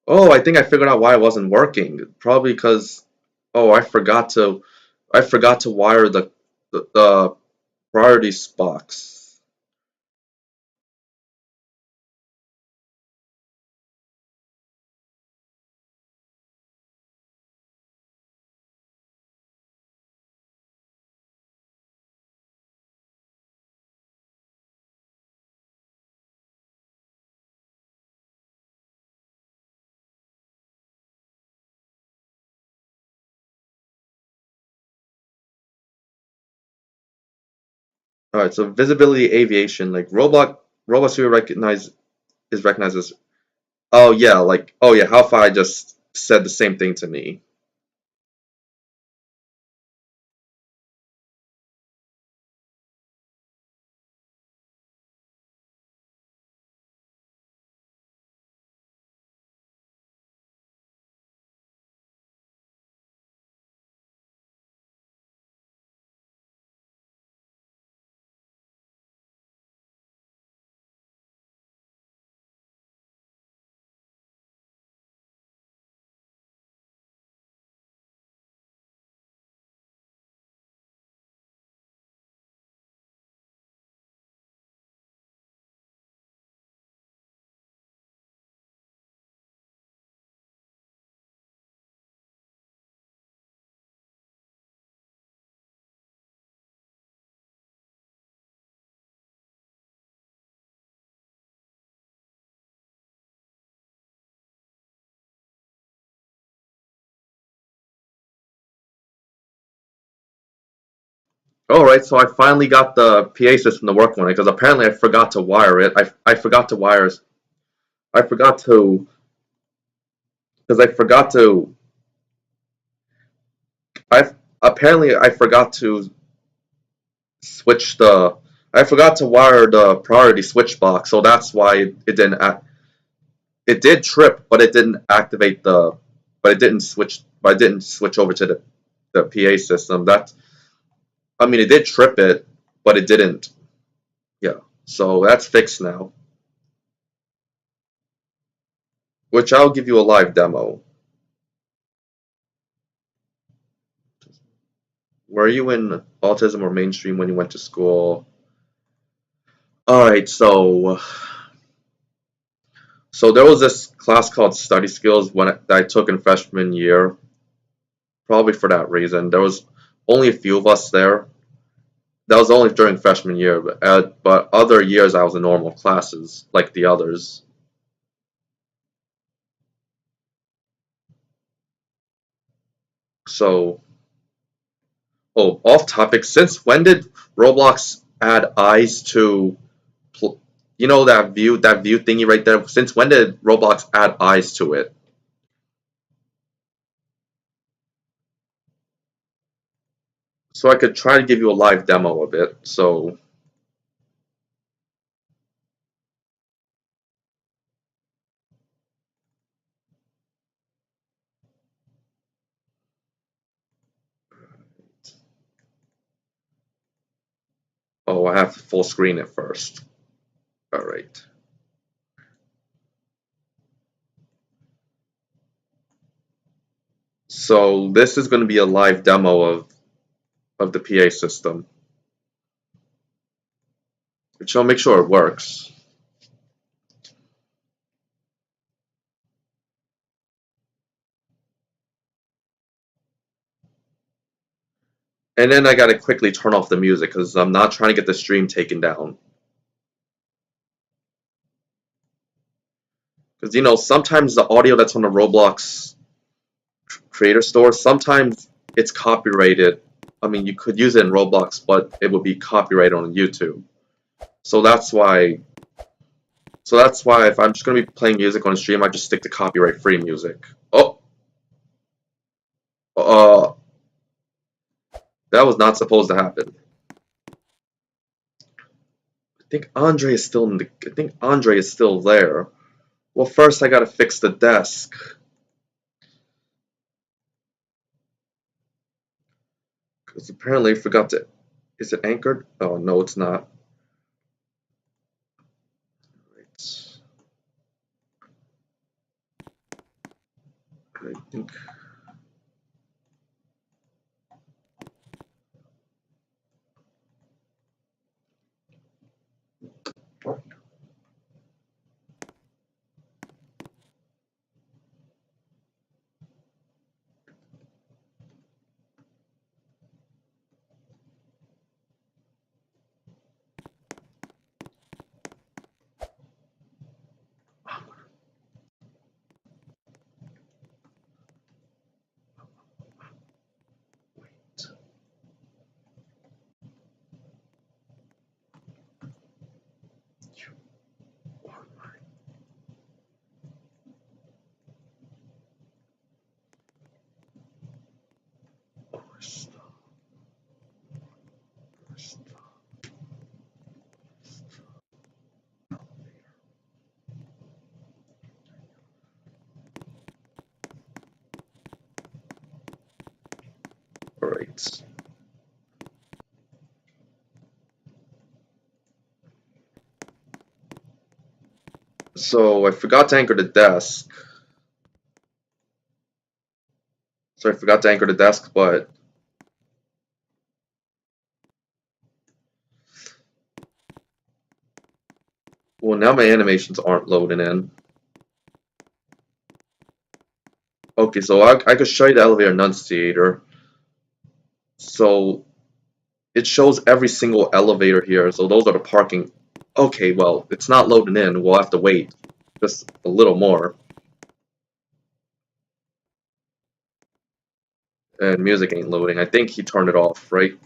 Oh, I think I figured out why it wasn't working. Probably because oh, I forgot to wire the priorities box. All right, so visibility aviation, like robots who recognize is recognized as oh yeah, like oh yeah, how far I just said the same thing to me. Alright, so I finally got the PA system to work on it, because apparently I forgot to wire it. I forgot to wire... I forgot to... Because I forgot to... Apparently I forgot to switch the... I forgot to wire the priority switch box, so that's why it didn't... It did trip, but it didn't activate the... But it didn't switch... But it didn't switch over to the PA system. That's... I mean, it did trip it, but it didn't. Yeah, so that's fixed now. Which I'll give you a live demo. Were you in autism or mainstream when you went to school? Alright, so there was this class called Study Skills that I took in freshman year. Probably for that reason. There was only a few of us there. That was only during freshman year, but other years I was in normal classes, like the others. So, oh, off topic. Since when did Roblox add eyes to, you know, that view thingy right there? Since when did Roblox add eyes to it? So I could try to give you a live demo of it. So, oh, I have to full screen it first. All right. So this is going to be a live demo of the PA system, which I'll make sure it works. And then I gotta quickly turn off the music because I'm not trying to get the stream taken down. Because, you know, sometimes the audio that's on the Roblox creator store, sometimes it's copyrighted. I mean, you could use it in Roblox, but it would be copyrighted on YouTube. So that's why if I'm just gonna be playing music on a stream, I just stick to copyright-free music. Oh, that was not supposed to happen. I think Andre is still there. Well, first I gotta fix the desk. Because apparently I forgot to... Is it anchored? Oh, no, it's not. I think... Alright. So I forgot to anchor the desk. But well, now my animations aren't loading in. Okay, so I could show you the elevator enunciator. So it shows every single elevator here. So those are the parking. Okay, well, it's not loading in. We'll have to wait just a little more. And music ain't loading. I think he turned it off, right?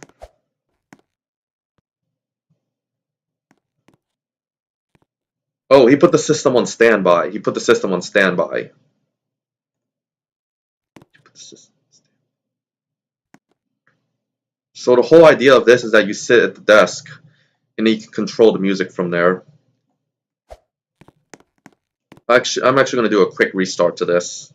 Oh, he put the system on standby. He put the system on standby. So the whole idea of this is that you sit at the desk and you can control the music from there. Actually, I'm actually going to do a quick restart to this.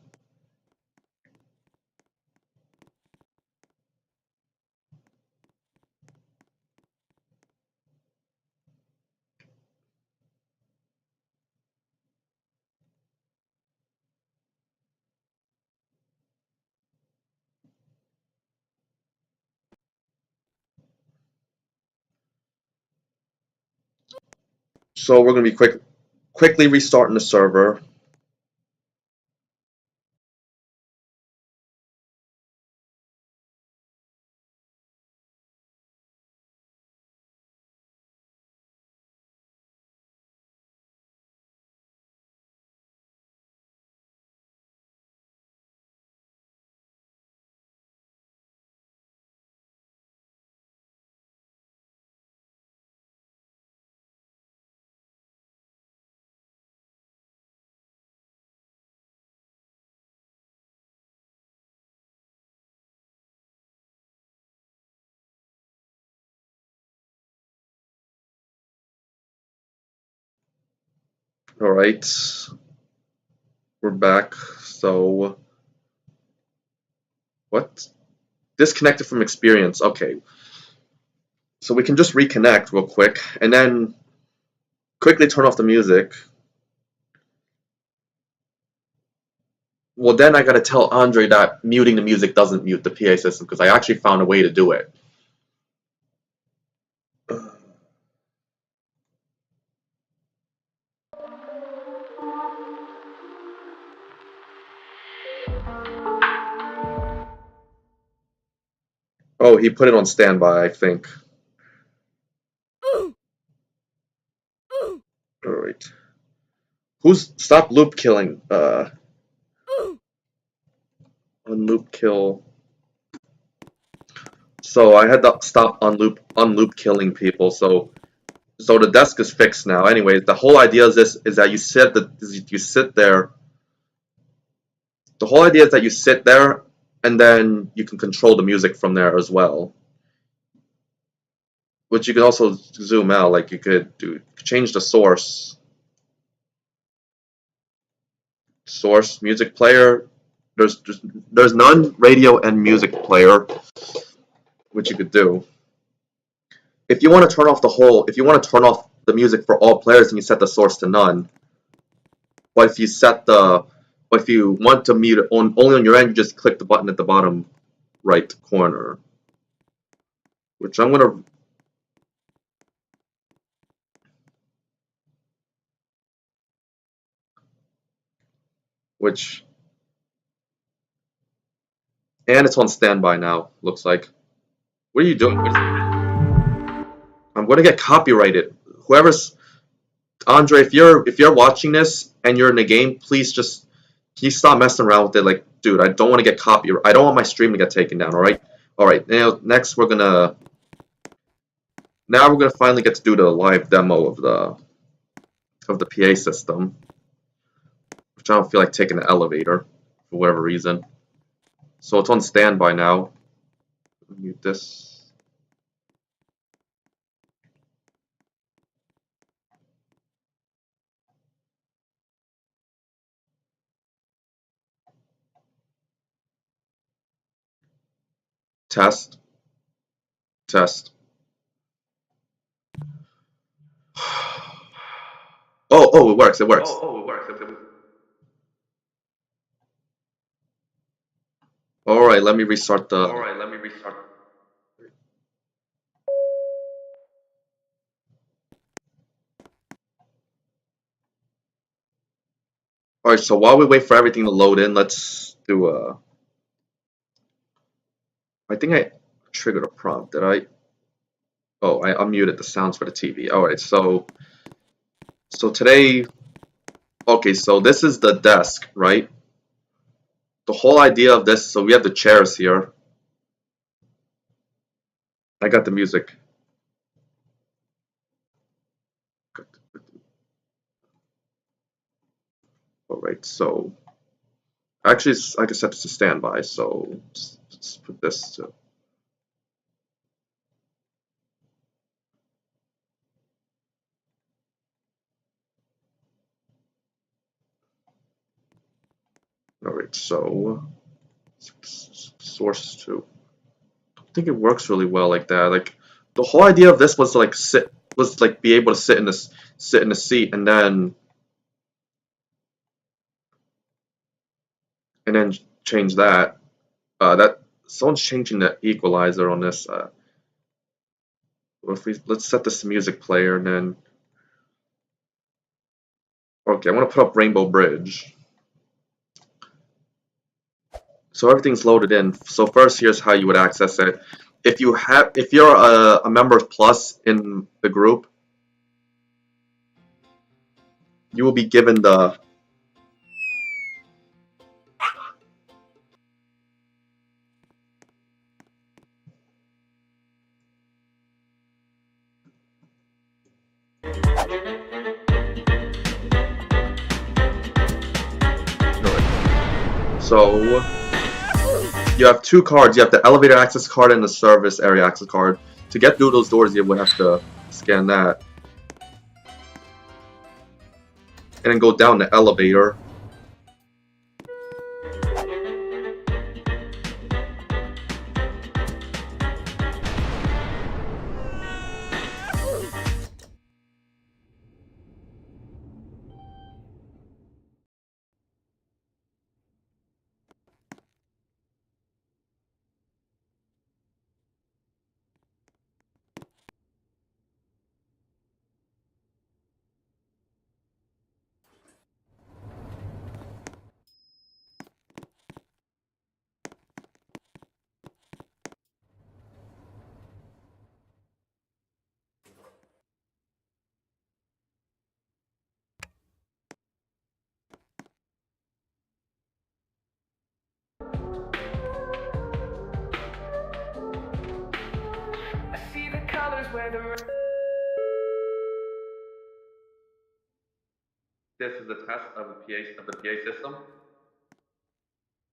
So we're going to be quickly restarting the server. All right, we're back. So what? Disconnected from experience. Okay, so we can just reconnect real quick and then quickly turn off the music. Well, then I gotta tell Andre that muting the music doesn't mute the PA system because I actually found a way to do it. Oh, he put it on standby, I think. All right. Who's stop loop killing? On loop kill. So I had to stop on loop killing people. So the desk is fixed now. Anyways, the whole idea is that you sit there. The whole idea is that you sit there and then you can control the music from there as well. Which you can also zoom out, like you could change the source music player. There's none radio and music player, which you could do. If you want to turn off if you want to turn off the music for all players, then you set the source to none. But if you want to mute it only on your end, you just click the button at the bottom right corner. Which I'm gonna. Which and it's on standby now. Looks like. What are you doing? I'm gonna get copyrighted. Whoever's Andre, if you're watching this and you're in the game, please just can you stop messing around with it? Like, dude, I don't want to get copyright. I don't want my stream to get taken down. All right. Next we're gonna finally get to do the live demo of the PA system, which I don't feel like taking the elevator for whatever reason. So it's on standby now. Mute this. Test. Test. Oh, it works. It works. All right, let me restart the. All right, so while we wait for everything to load in, let's do a. I think I triggered a prompt. Did I? Oh, I unmuted the sounds for the TV. All right, so today. Okay, so this is the desk, right? The whole idea of this. So we have the chairs here. I got the music. Alright, so actually I can set this to standby, so let's put this to. Alright, so source 2. I think it works really well like that. Like the whole idea of this was to be able to sit in the seat and then change that. That someone's changing the equalizer on this. If let's set this to music player and then okay, I'm gonna put up Rainbow Bridge. So everything's loaded in. So first, here's how you would access it. If you're a member of Plus in the group, you will be given the. So you have two cards. You have the elevator access card and the service area access card. To get through those doors, you would have to scan that. And then go down the elevator. This is a test of the PA system.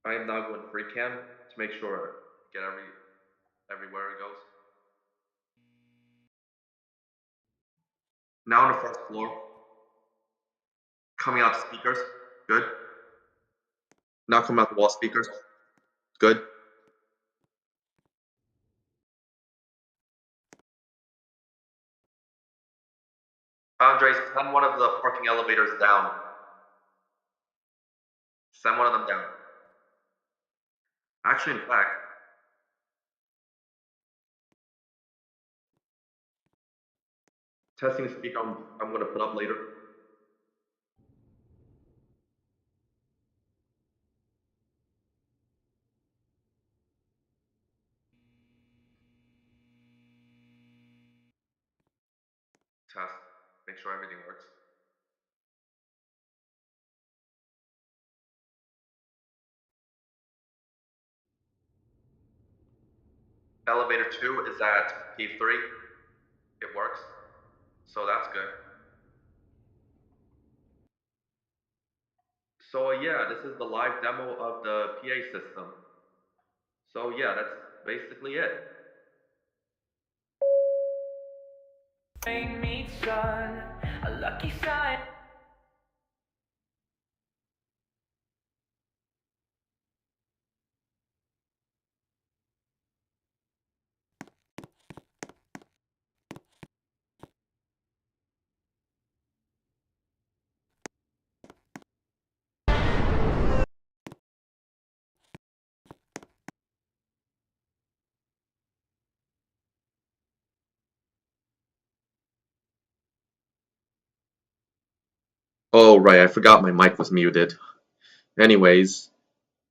I am now going free cam to make sure get everywhere it goes. Now on the first floor. Coming out the speakers. Good. Now coming out the wall speakers. Good. Andres, send one of the parking elevators down. Send one of them down. Actually, in fact, testing speaker I'm going to put up later. Test. Make sure everything works. Elevator 2 is at P3. It works. So that's good. So yeah, this is the live demo of the PA system. So yeah, that's basically it. Rain meets sun, a lucky sign. Oh right, I forgot my mic was muted. Anyways,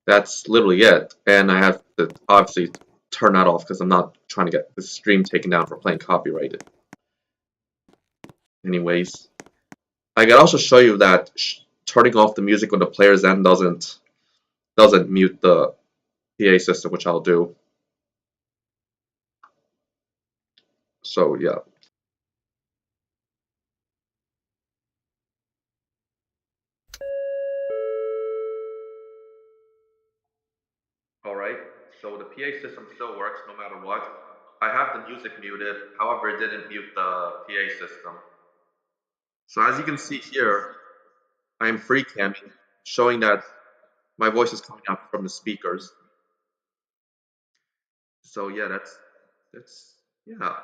that's literally it. And I have to obviously turn that off because I'm not trying to get the stream taken down for playing copyrighted. Anyways, I can also show you that turning off the music on the player's end doesn't mute the PA system, which I'll do. So yeah. So the PA system still works no matter what. I have the music muted, however, it didn't mute the PA system. So as you can see here, I am free camming, showing that my voice is coming out from the speakers. So yeah, that's yeah.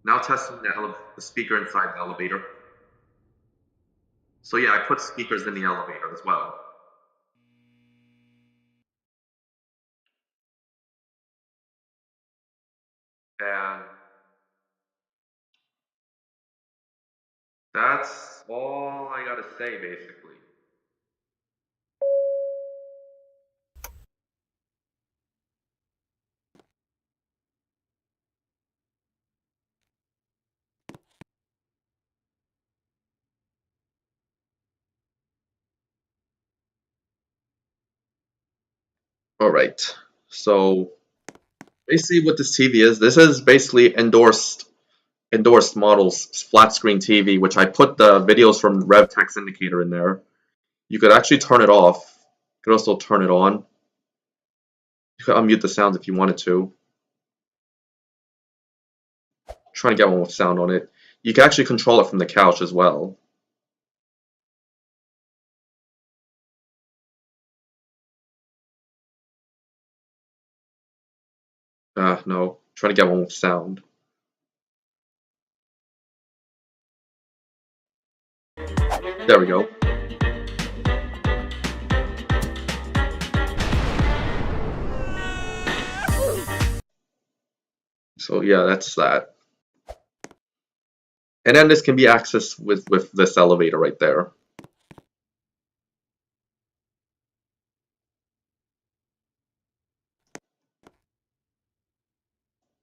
Now testing the speaker inside the elevator. So yeah, I put speakers in the elevator as well. And that's all I gotta say basically. All right. So basically what this TV is, this is basically endorsed models flat screen TV, which I put the videos from RevTech's indicator in there. You could actually turn it off. You could also turn it on. You could unmute the sounds if you wanted to. Trying to get one with sound on it. You can actually control it from the couch as well. No. Trying to get one with sound. There we go. So yeah, that's that. And then this can be accessed with this elevator right there.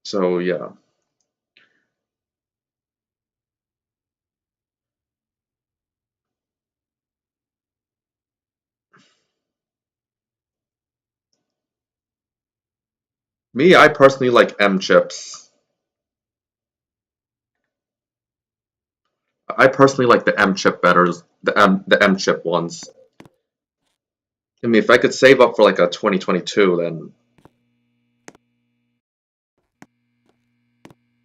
So yeah. Me, I personally like M chips. I personally like the M chip better, the M chip ones. I mean, if I could save up for like a 2022, then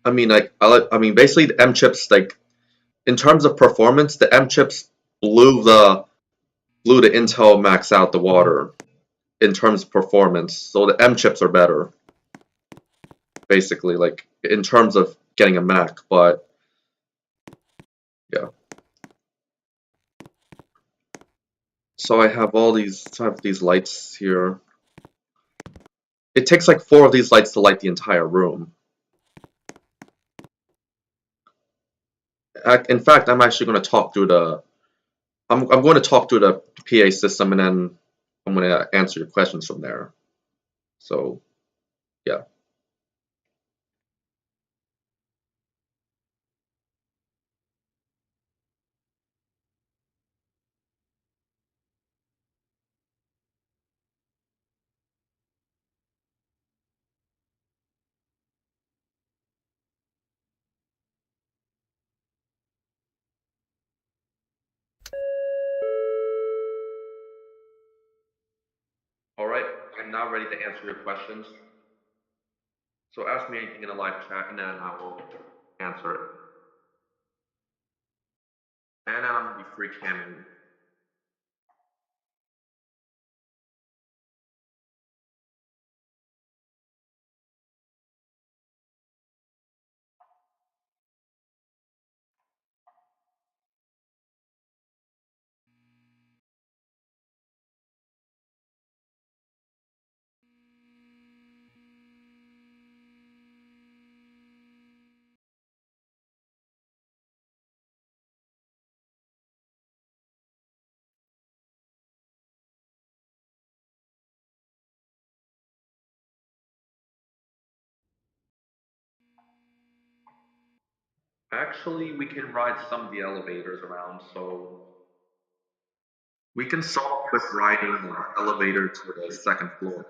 I mean, I mean, basically the M chips, like in terms of performance, the M chips blew the Intel Max out the water in terms of performance. So the M chips are better, basically, like in terms of getting a Mac. But yeah, so I have these lights here. It takes like 4 of these lights to light the entire room. In fact, I'm actually going to talk through the. I'm going to talk through the PA system and then I'm going to answer your questions from there. So yeah. All right, I'm now ready to answer your questions. So ask me anything in the live chat and then I will answer it. And then I'm gonna be free camming. Actually, we can ride some of the elevators around, so we can start with riding the elevator to the second floor.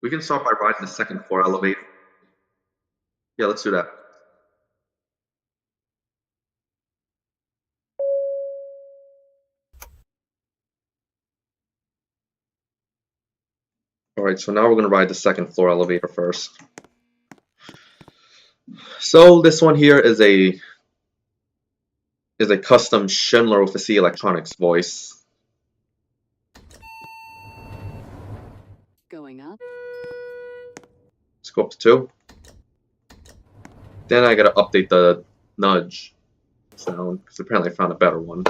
We can start by riding the second floor elevator. Yeah, let's do that. Alright, so now we're going to ride the second floor elevator first. So this one here is a custom Schindler with a C Electronics voice. Going up. Let's go up to 2. Then I gotta update the nudge sound, because apparently I found a better one.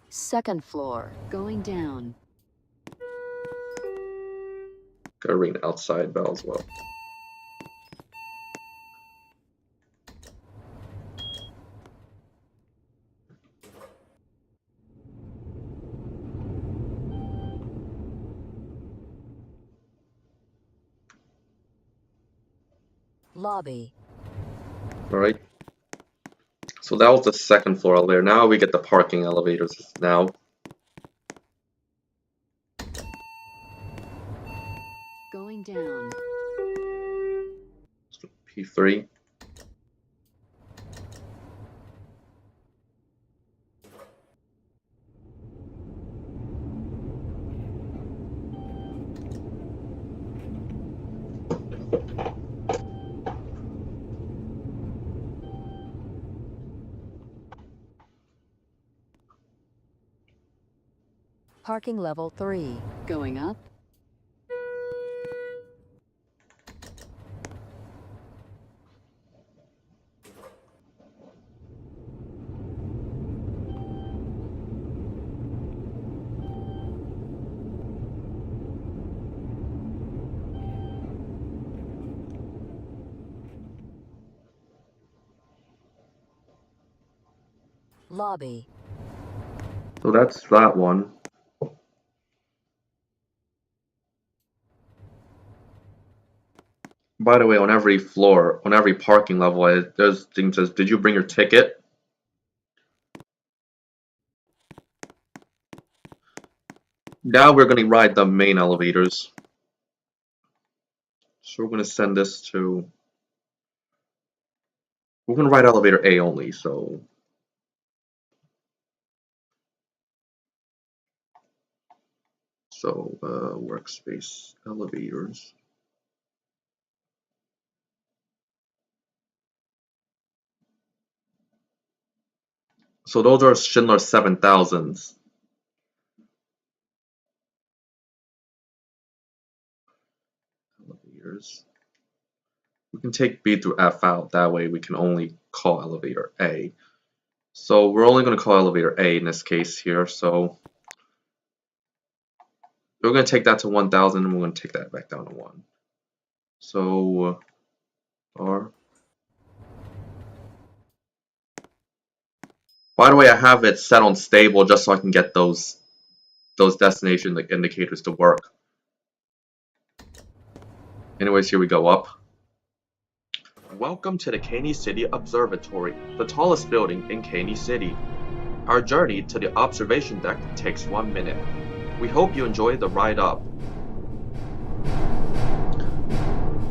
Second floor. Going down. Gotta ring the outside bell as well. Lobby. Alright. So that was the second floor elevator. Now we get the parking elevators now. Going down. P3. Parking level 3. Going up. Lobby. So that's that one. By the way, on every floor, on every parking level, there's thing that says, "Did you bring your ticket?" Now we're gonna ride the main elevators. So we're gonna send this to. We're gonna ride elevator A only. So. Workspace elevators. So those are Schindler 7000s. Elevators. We can take B through F out. That way we can only call elevator A. So we're only going to call elevator A in this case here. So we're going to take that to 1000 and we're going to take that back down to 1. So R. By the way, I have it set on stable just so I can get those destination indicators to work. Anyways, here we go up. Welcome to the Caney City Observatory, the tallest building in Caney City. Our journey to the observation deck takes 1 minute. We hope you enjoy the ride up.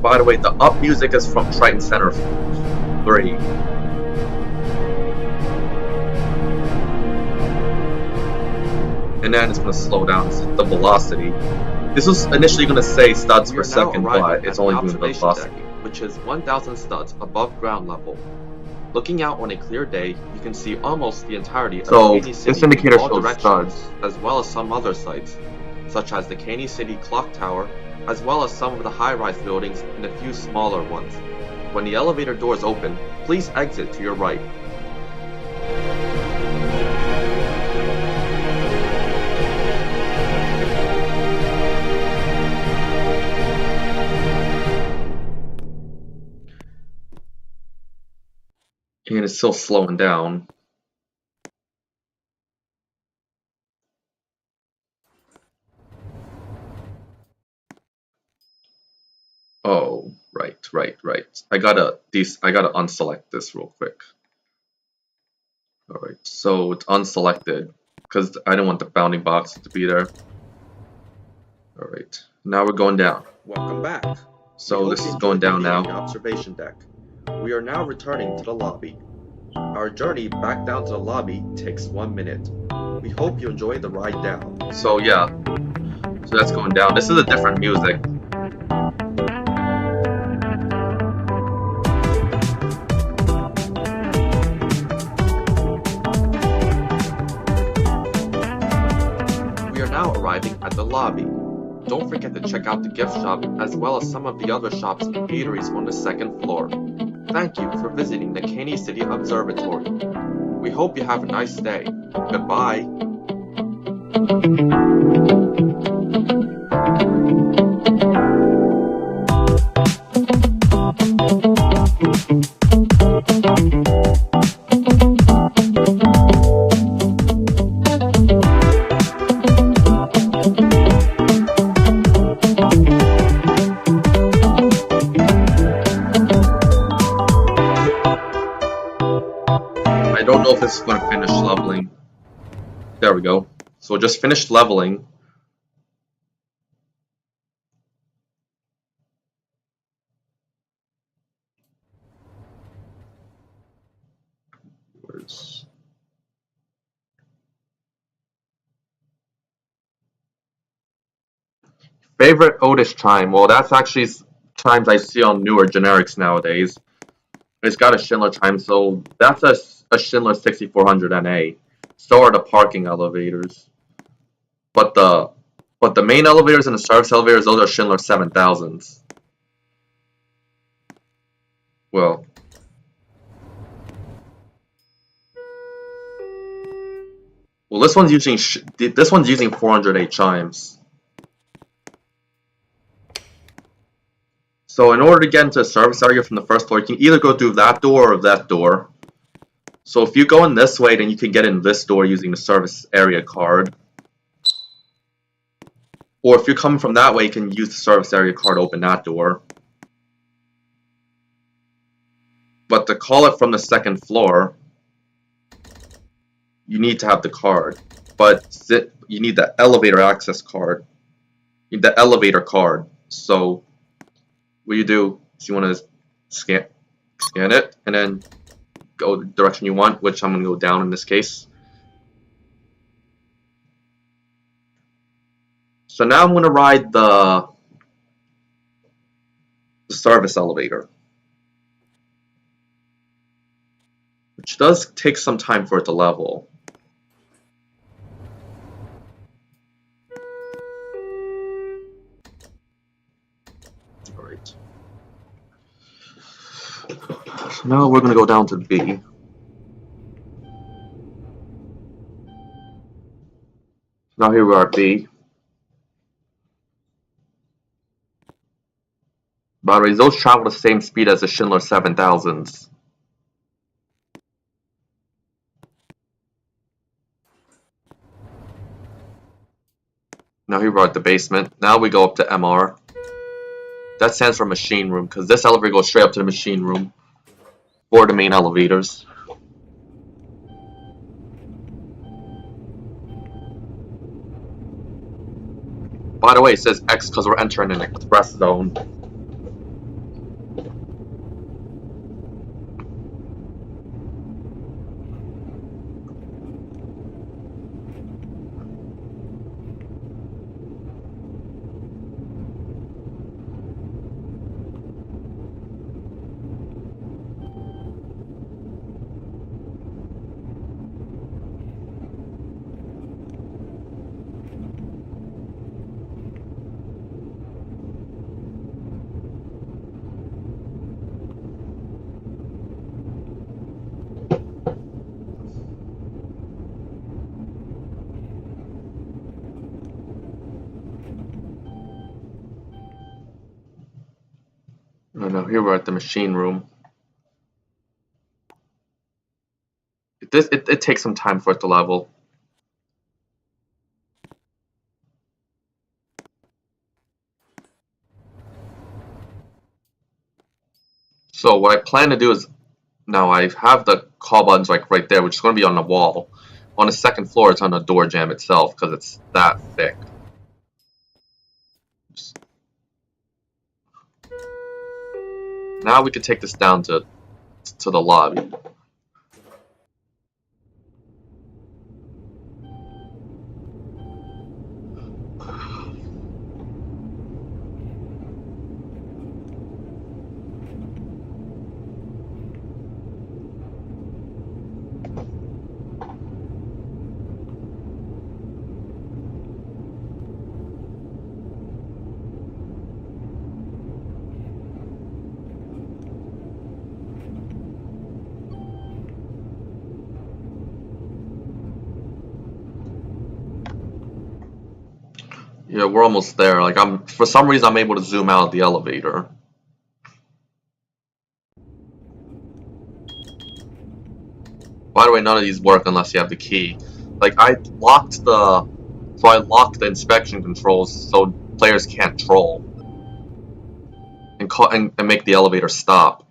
By the way, the up music is from Triton Center 3. And then it's going to slow down the velocity. This was initially going to say studs per second, but it's only doing the velocity. Which is 1000 studs above ground level. Looking out on a clear day, you can see almost the entirety of Caney City this indicator in all shows directions, studs. as well as some other sites, such as the Caney City Clock Tower, as well as some of the high-rise buildings and a few smaller ones. When the elevator doors open, please exit to your right. And it's still slowing down. Oh, right. I gotta unselect this real quick. Alright, so it's unselected because I don't want the bounding box to be there. Alright, now we're going down. Welcome back. So this is going down now. Observation deck. We are now returning to the lobby. Our journey back down to the lobby takes 1 minute. We hope you enjoy the ride down. So yeah, so that's going down. This is a different music. We are now arriving at the lobby. Don't forget to check out the gift shop as well as some of the other shops and eateries on the second floor. Thank you for visiting the Caney City Observatory. We hope you have a nice day. Goodbye. I don't know if this is going to finish leveling. There we go. So just finished leveling. Where's... Favorite Otis chime? Well, that's actually chimes I see on newer generics nowadays. It's got a Schindler chime, so that's a Schindler 6400 NA. So are the parking elevators. But the main elevators and the service elevators, those are Schindler 7000s. Well, this one's using 408 chimes. So in order to get into the service area from the first floor, you can either go through that door or that door. So if you go in this way, then you can get in this door using the service area card. Or if you're coming from that way, you can use the service area card to open that door. But to call it from the second floor, you need to have the card. But you need the elevator access card. You need the elevator card. So what you do is you want to scan it and then go the direction you want, which I'm going to go down in this case. So now I'm going to ride the service elevator, which does take some time for it to level. Alright. So now we're going to go down to B. Now here we are at B. By the way, those travel the same speed as the Schindler 7000s. Now here we are at the basement. Now we go up to MR. That stands for machine room, because this elevator goes straight up to the machine room for the main elevators. By the way, it says X because we're entering an express zone. No, here we're at the machine room. It takes some time for it to level. So what I plan to do is, now I have the call buttons like right there, which is going to be on the wall. On the second floor, it's on the door jamb itself because it's that thick. Now we can take this down to the lobby. Yeah, we're almost there. Like for some reason I'm able to zoom out of the elevator. By the way, none of these work unless you have the key. Like I locked the inspection controls so players can't troll and make the elevator stop.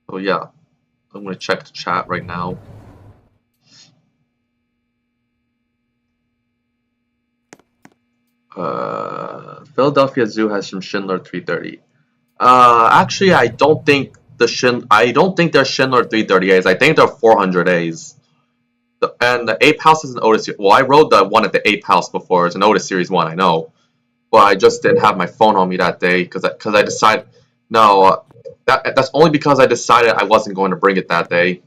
So yeah, I'm gonna check the chat right now. Philadelphia Zoo has some Schindler 330. Actually, I don't think they're Schindler 330As. I think they're 400As. And the Ape House is an Otis. Well, I rode the one at the Ape House before. It's an Otis Series 1, I know. But I just didn't have my phone on me that day because I decided. No, that's only because I decided I wasn't going to bring it that day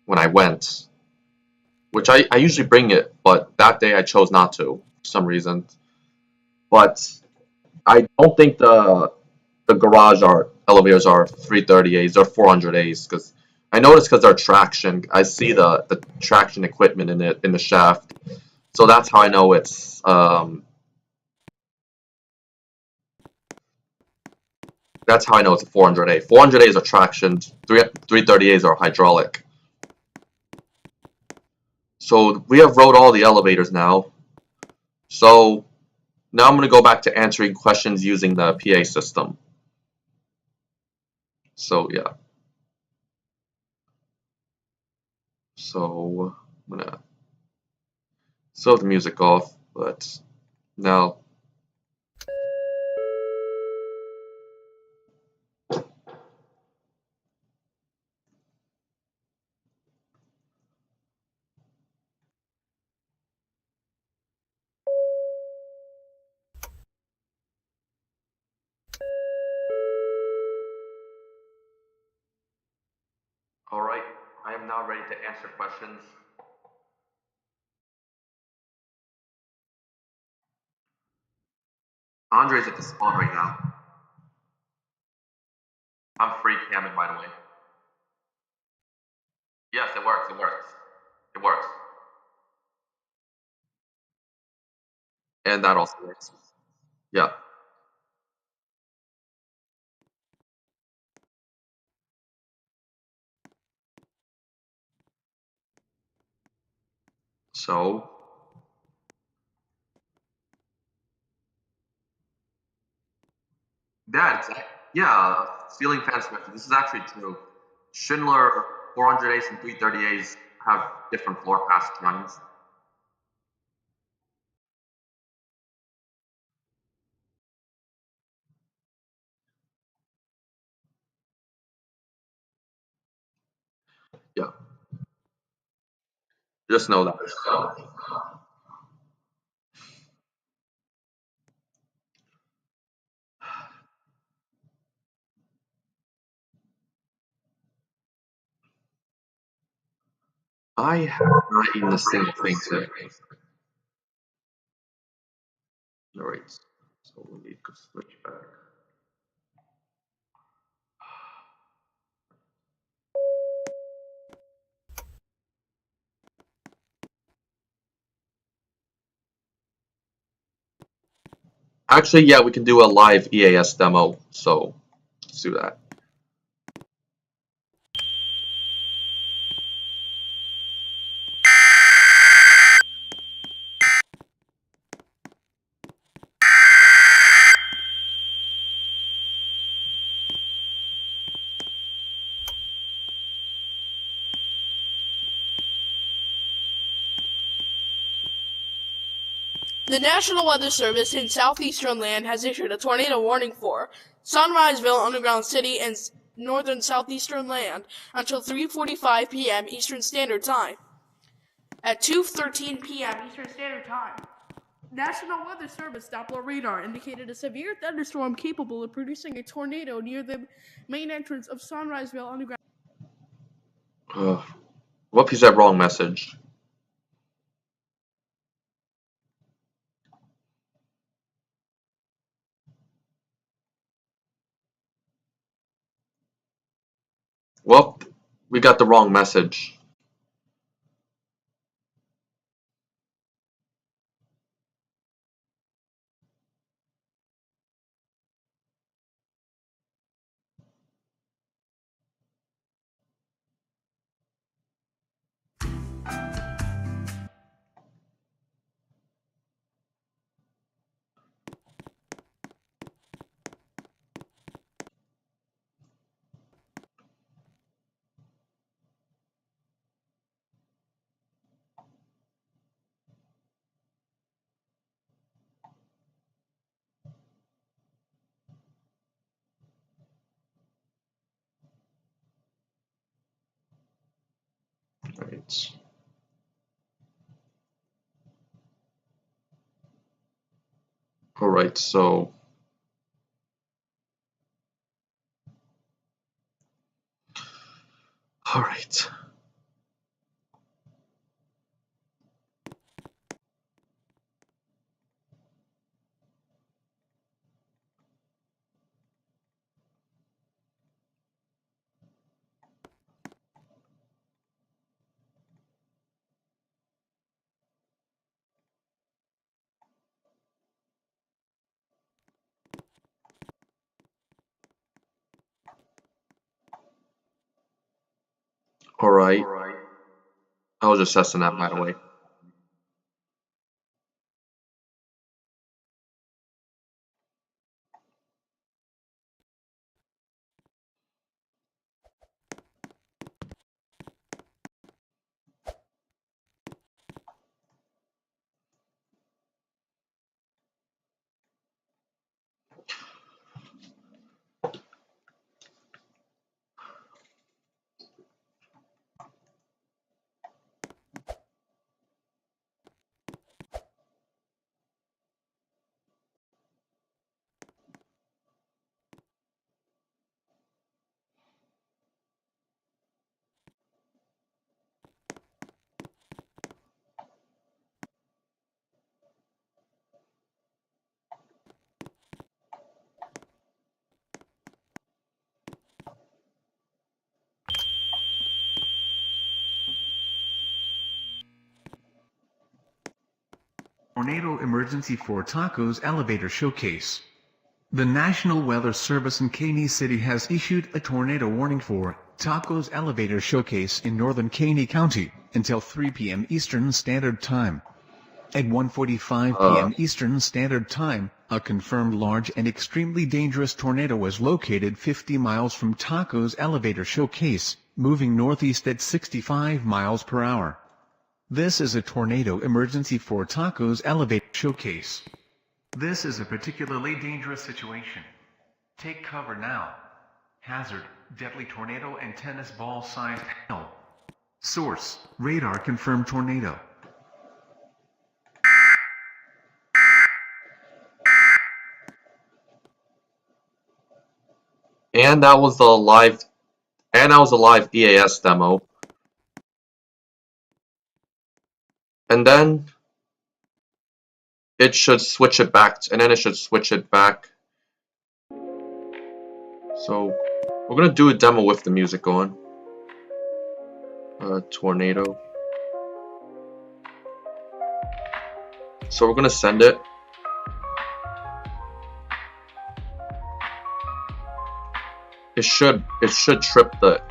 when I went. Which I usually bring it, but that day I chose not to for some reason. But I don't think the garage elevators are 330As or 400As because I noticed because they're traction. I see the traction equipment in the shaft, so that's how I know it's that's how I know it's a 400A. 400As are traction. 330As are hydraulic. So we have rode all the elevators now. So now I'm going to go back to answering questions using the PA system. So yeah. So I'm gonna still have the music off, but now. All right, I am now ready to answer questions. Andre's at the spawn right now. I'm free camming, by the way. Yes, it works. It works. It works. And that also works. Yeah. So, yeah, yeah, ceiling fan switches. This is actually true. Schindler 400As and 330As have different floor pass times. Yeah, just know that. So, I have not eaten a single thing today. Alright, so we need to switch back. Actually, yeah, we can do a live EAS demo, so let's do that. The National Weather Service in southeastern land has issued a tornado warning for Sunriseville, Underground City, and northern southeastern land until 3:45 p.m. Eastern Standard Time. At 2:13 p.m. Eastern Standard Time, National Weather Service Doppler radar indicated a severe thunderstorm capable of producing a tornado near the main entrance of Sunriseville Underground. Whoop, he said wrong message. Well, we got the wrong message. Right. All right. So, all right. All right. I was just testing that, by the way. Tornado Emergency for Tacos Elevator Showcase. The National Weather Service in Caney City has issued a tornado warning for Tacos Elevator Showcase in northern Caney County until 3 p.m. Eastern Standard Time. At 1:45 p.m. Eastern Standard Time, a confirmed large and extremely dangerous tornado was located 50 miles from Tacos Elevator Showcase, moving northeast at 65 miles per hour. This is a tornado emergency for Tacos Elevator Showcase. This is a particularly dangerous situation. Take cover now. Hazard, deadly tornado and tennis ball sized hail. Source, radar confirmed tornado. And that was the live, EAS demo. And then it should switch it back, and then it should switch it back. So we're gonna do a demo with the music on. Tornado. So we're gonna send it. It should trip the.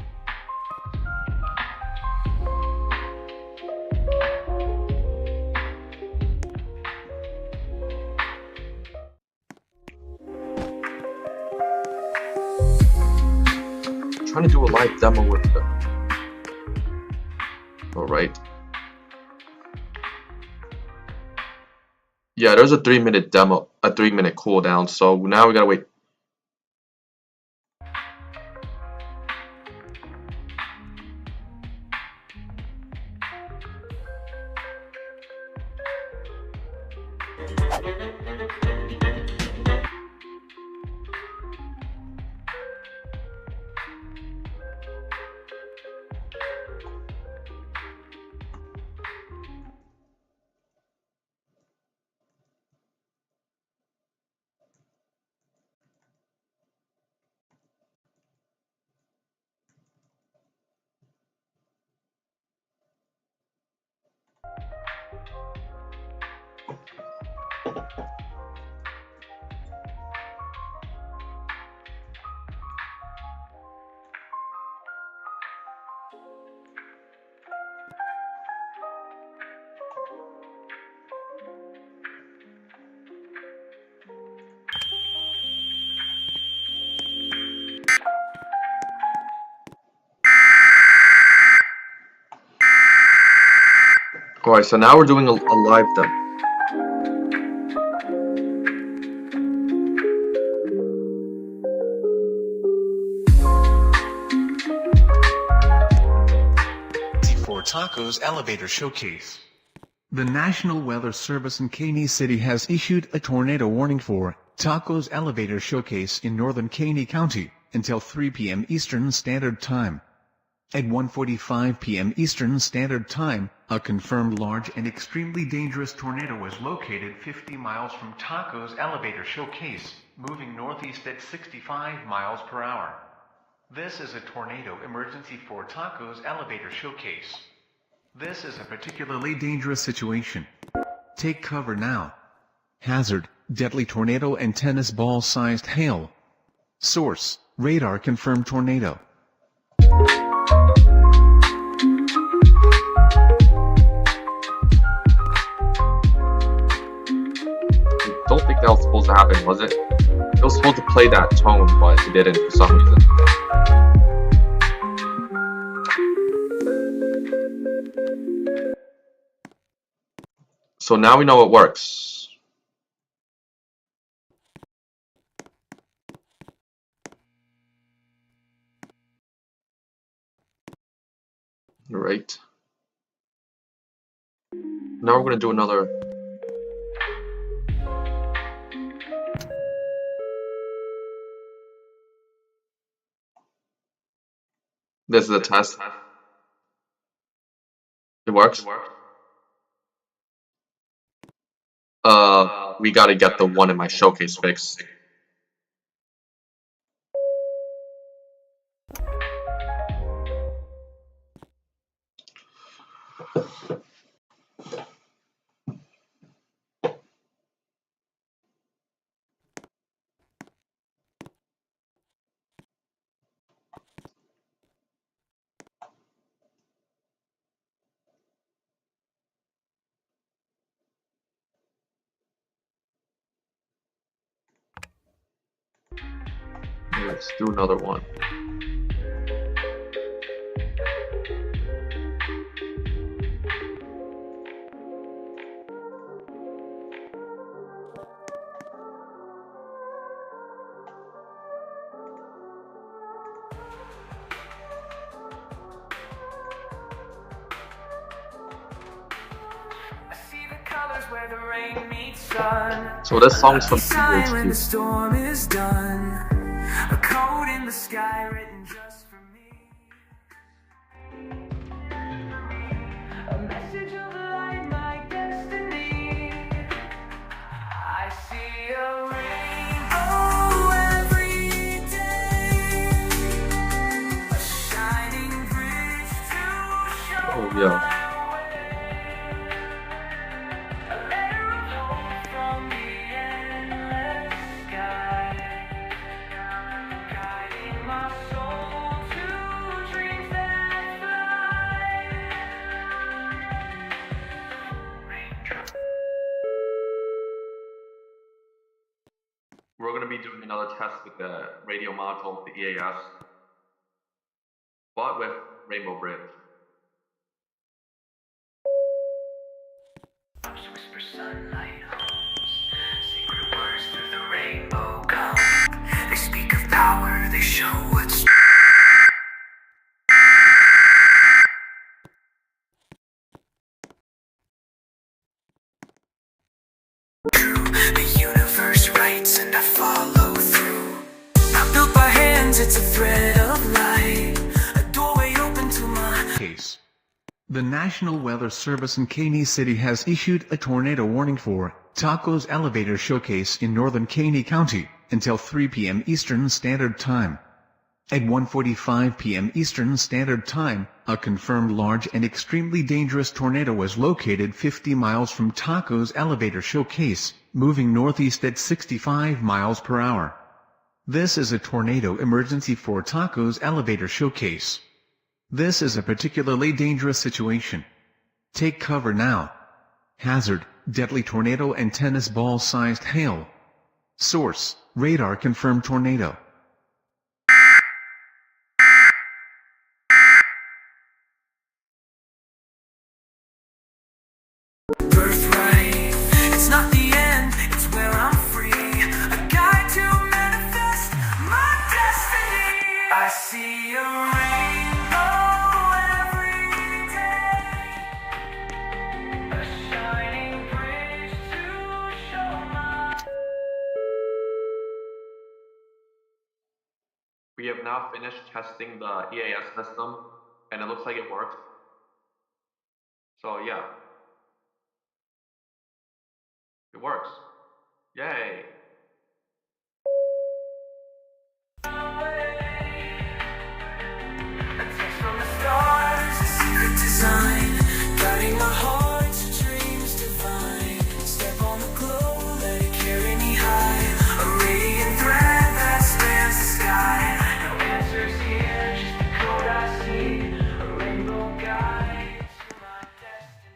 Trying to do a live demo with the. All right. Yeah, there's a 3-minute demo, a 3-minute cooldown. So now we gotta wait. Alright, so now we're doing a live demo. For Tacos Elevator Showcase. The National Weather Service in Caney City has issued a tornado warning for Tacos Elevator Showcase in northern Caney County until 3 p.m. Eastern Standard Time. At 1:45 p.m. Eastern Standard Time, a confirmed large and extremely dangerous tornado was located 50 miles from Tacos Elevator Showcase, moving northeast at 65 miles per hour. This is a tornado emergency for Tacos Elevator Showcase. This is a particularly dangerous situation. Take cover now. Hazard, deadly tornado and tennis ball-sized hail. Source, radar confirmed tornado. I don't think that was supposed to happen, was it? It was supposed to play that tone, but it didn't for some reason. So now we know it works. Right. Now we're going to do another. This is a test. It works. We gotta get the one in my showcase fixed. Let's do another one. Where the rain meets sun. So this song's from When the PhD. storm is done, a code in the sky written just for me. A message of light, my destiny. I see a rainbow every day, a shining bridge to show. Oh yeah. We're going to be doing another test with the radio module, the EAS, but with Rainbow Bridge. Whisper sunlight homes, secret words through the rainbow come. They speak of power, they show what's true. The universe writes and I follow through. I'm built by hands, it's a thread of light, a doorway open to my Case. The National Weather Service in Caney City has issued a tornado warning for Tacos Elevator Showcase in northern Caney County until 3 p.m. Eastern Standard Time. At 1:45 p.m. Eastern Standard Time, a confirmed large and extremely dangerous tornado was located 50 miles from Tacos Elevator Showcase, moving northeast at 65 miles per hour. This is a tornado emergency for Tacos Elevator Showcase. This is a particularly dangerous situation. Take cover now. Hazard, deadly tornado and tennis ball-sized hail. Source, radar confirmed tornado. I see a rainbow every day, a shining bridge to show my. We have now finished testing the EAS system, and it looks like it works. So yeah, it works. Yay! From the stars, a secret design, guiding my heart to dreams divine. Step on the glow, let it carry me high. A radiant thread that spans the sky. No answers here, just the code I see. A rainbow guide to my destiny.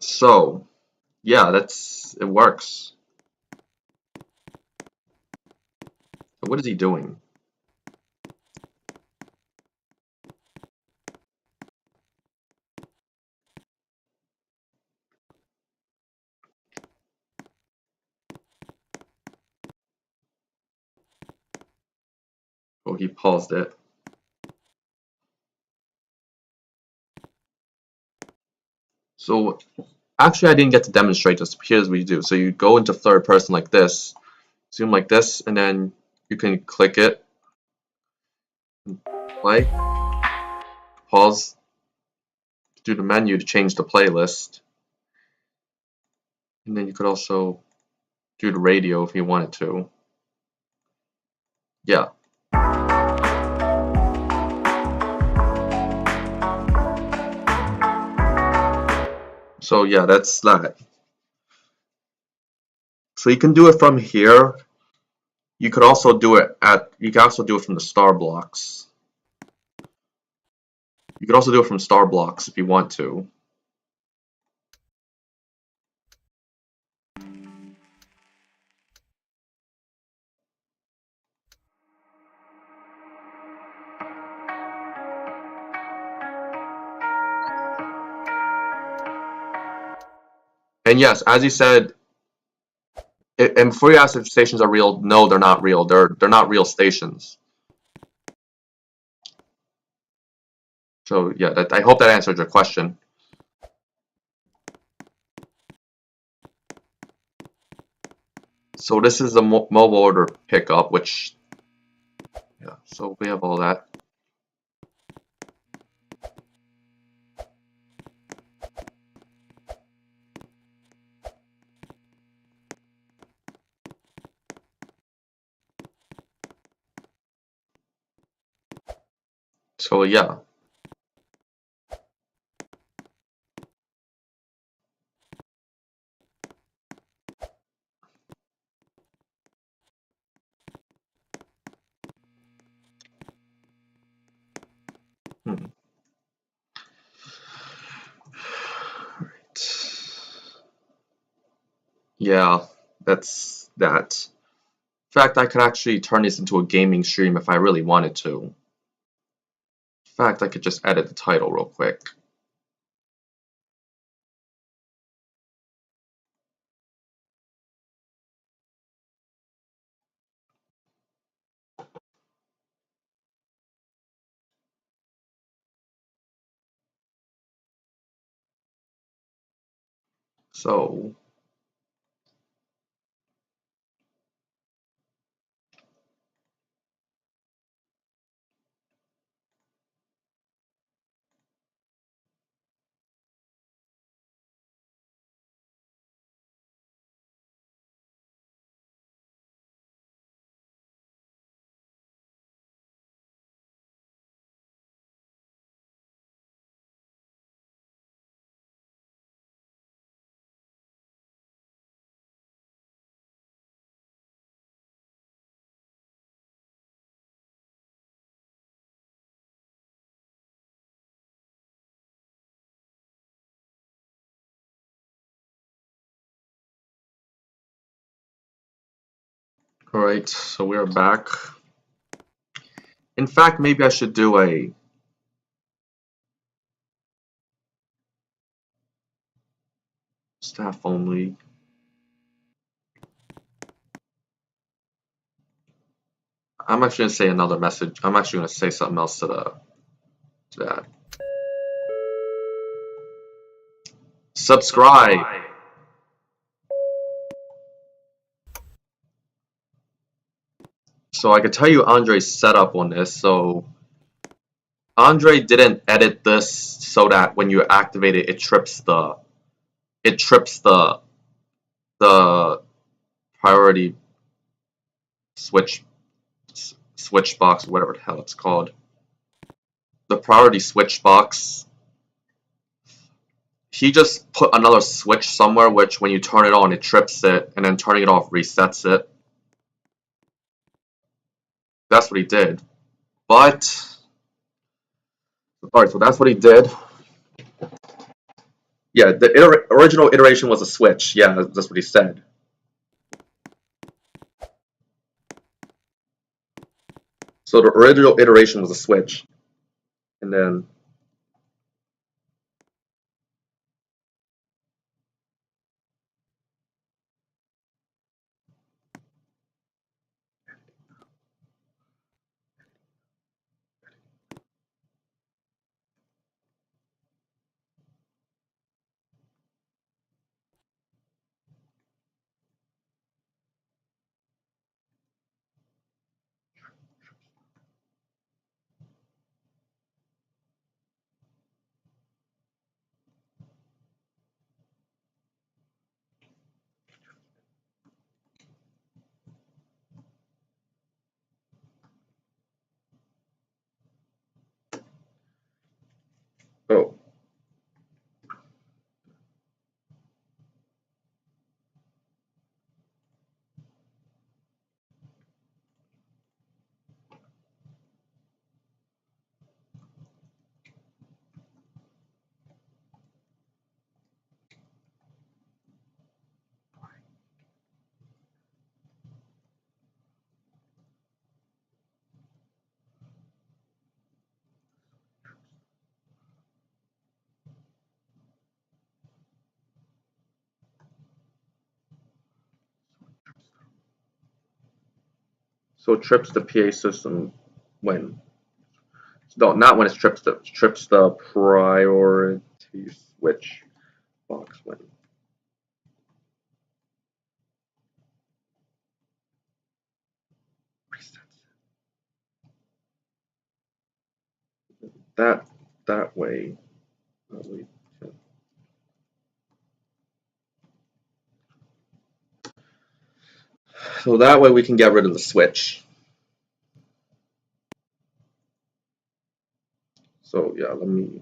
So yeah, it works. So what is he doing? Oh, he paused it. So actually, I didn't get to demonstrate this. Here's what you do. So you go into third person like this, zoom like this, and then you can click it, play, pause, do the menu to change the playlist, and then you could also do the radio if you wanted to. Yeah. So yeah, that's that. So you can do it from here. You could also do it from the star blocks. You could also do it from star blocks if you want to. And yes, as you said, and before you ask if stations are real, no, they're not real. They're not real stations. So yeah, I hope that answered your question. So this is the mobile order pickup, which yeah. So we have all that. So yeah. Hmm. Yeah, that's that. In fact, I could actually turn this into a gaming stream if I really wanted to. In fact, I could just edit the title real quick. So Alright, so we are back. In fact, maybe I should do a staff only. I'm actually gonna say another message. I'm actually gonna say something else to that. Subscribe. So I can tell you Andre's setup on this. So Andre didn't edit this so that when you activate it, it trips the the priority switch box, whatever the hell it's called. The priority switch box. He just put another switch somewhere, which when you turn it on, it trips it, and then turning it off resets it. That's what he did. But alright, so that's what he did. Yeah, the original iteration was a switch. Yeah, that's what he said. So the original iteration was a switch. And then oh. So it trips the PA system when no, not when it trips the priority switch box when resets that way. So that way we can get rid of the switch. So yeah, let me.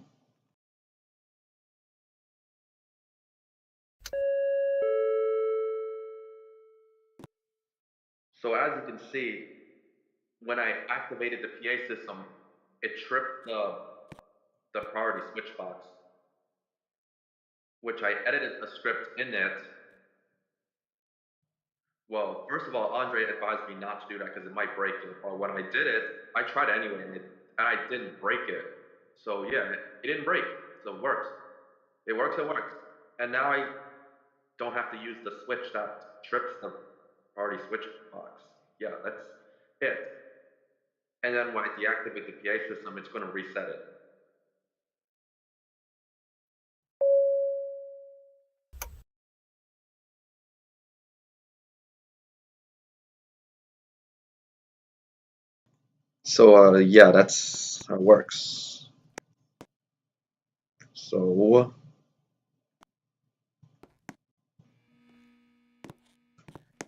So as you can see, when I activated the PA system, it tripped the priority switch box, which I edited a script in it. Well, first of all, Andre advised me not to do that because it might break it. But when I did it, I tried it anyway, and I didn't break it. So yeah, it didn't break. So it works. It works. It works. And now I don't have to use the switch that trips the priority switch box. Yeah, that's it. And then when I deactivate the PA system, it's going to reset it. So yeah, that's how it works. So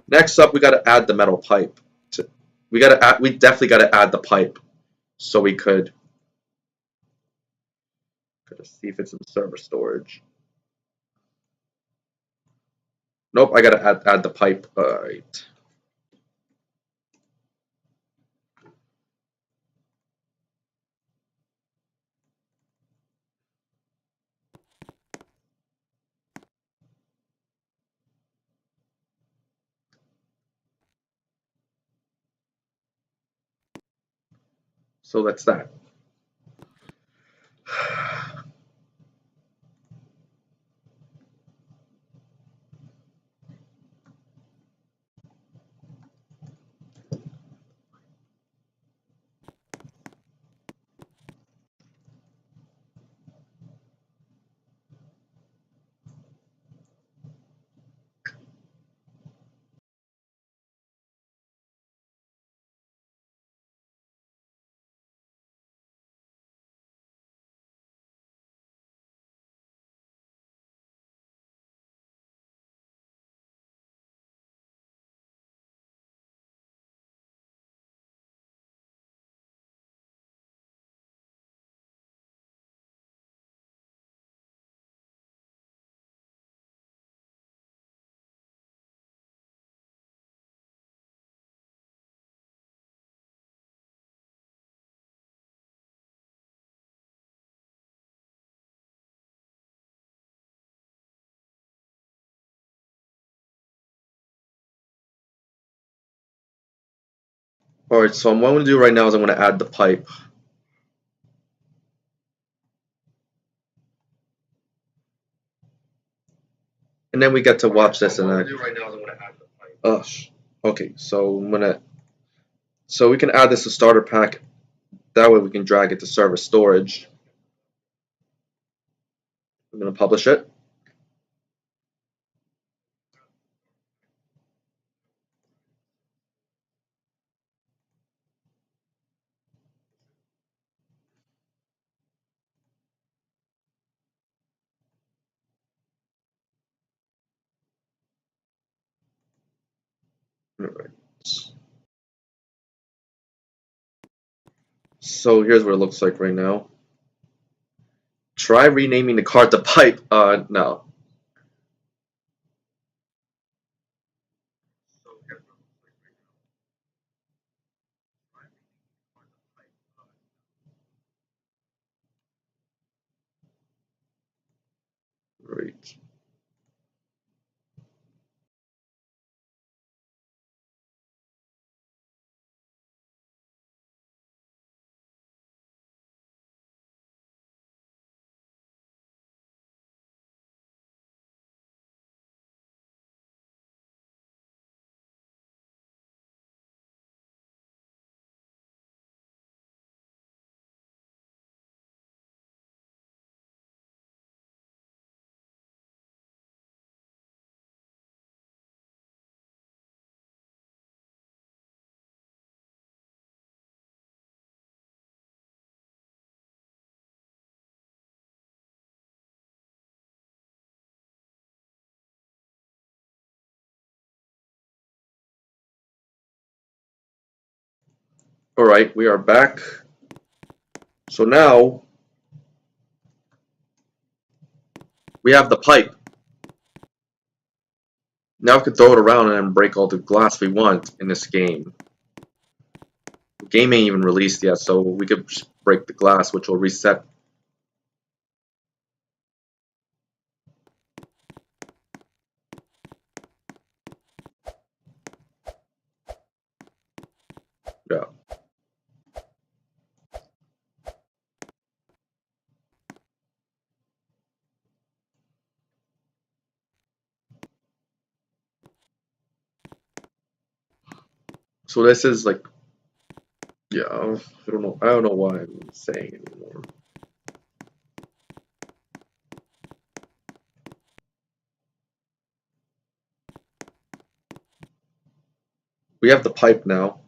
next up, we got to add the metal pipe. We definitely got to add the pipe so we could see if it's in server storage. Nope, I gotta add the pipe. Alright. So that's that. Alright, so what I'm going to do right now is I'm going to add the pipe. And then we get to watch this and okay, so so we can add this to starter pack. That way we can drag it to server storage. I'm going to publish it. Alright. So here's what it looks like right now. Try renaming the card to pipe. No. Right. Alright, we are back. So now we have the pipe. Now we can throw it around and break all the glass we want in this game. The game ain't even released yet, so we could just break the glass, which will reset. Yeah. So this is like, yeah, I don't know why I'm saying anymore. We have the pipe now.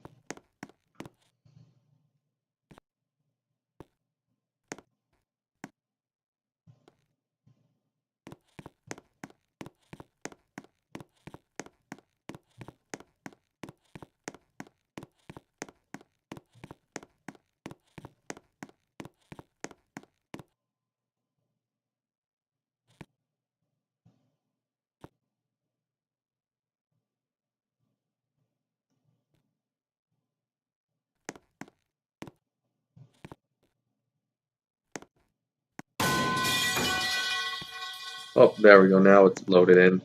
Oh, there we go. Now it's loaded in.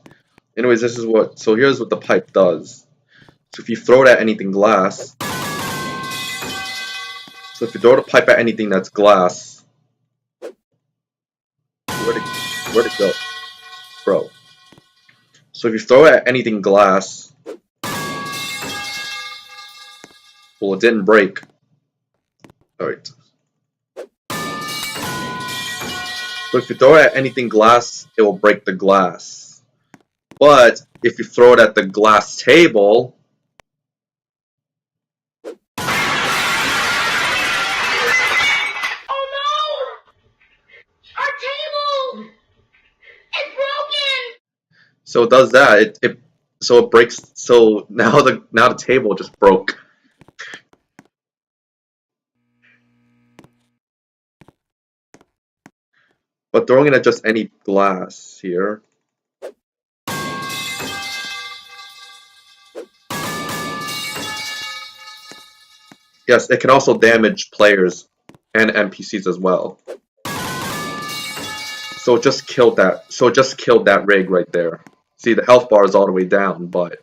Anyways, this is what. So here's what the pipe does. So if you throw it at anything glass, So if you throw the pipe at anything that's glass, where'd it go? Bro. So if you throw it at anything glass, well, it didn't break. Alright. So if you throw it at anything glass, it will break the glass. But if you throw it at the glass table, Oh no! Our table! It's broken! so it does that. So it breaks. So now the table just broke. But throwing it at just any glass here. Yes, it can also damage players and NPCs as well. So it just killed that. So it just killed that rig right there. See, the health bar is all the way down, but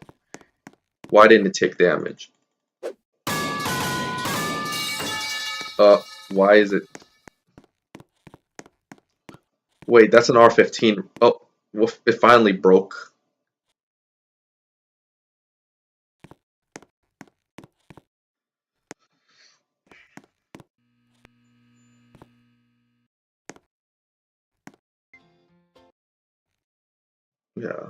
why didn't it take damage? Why is it? Wait, that's an R15. Oh, well, it finally broke. Yeah.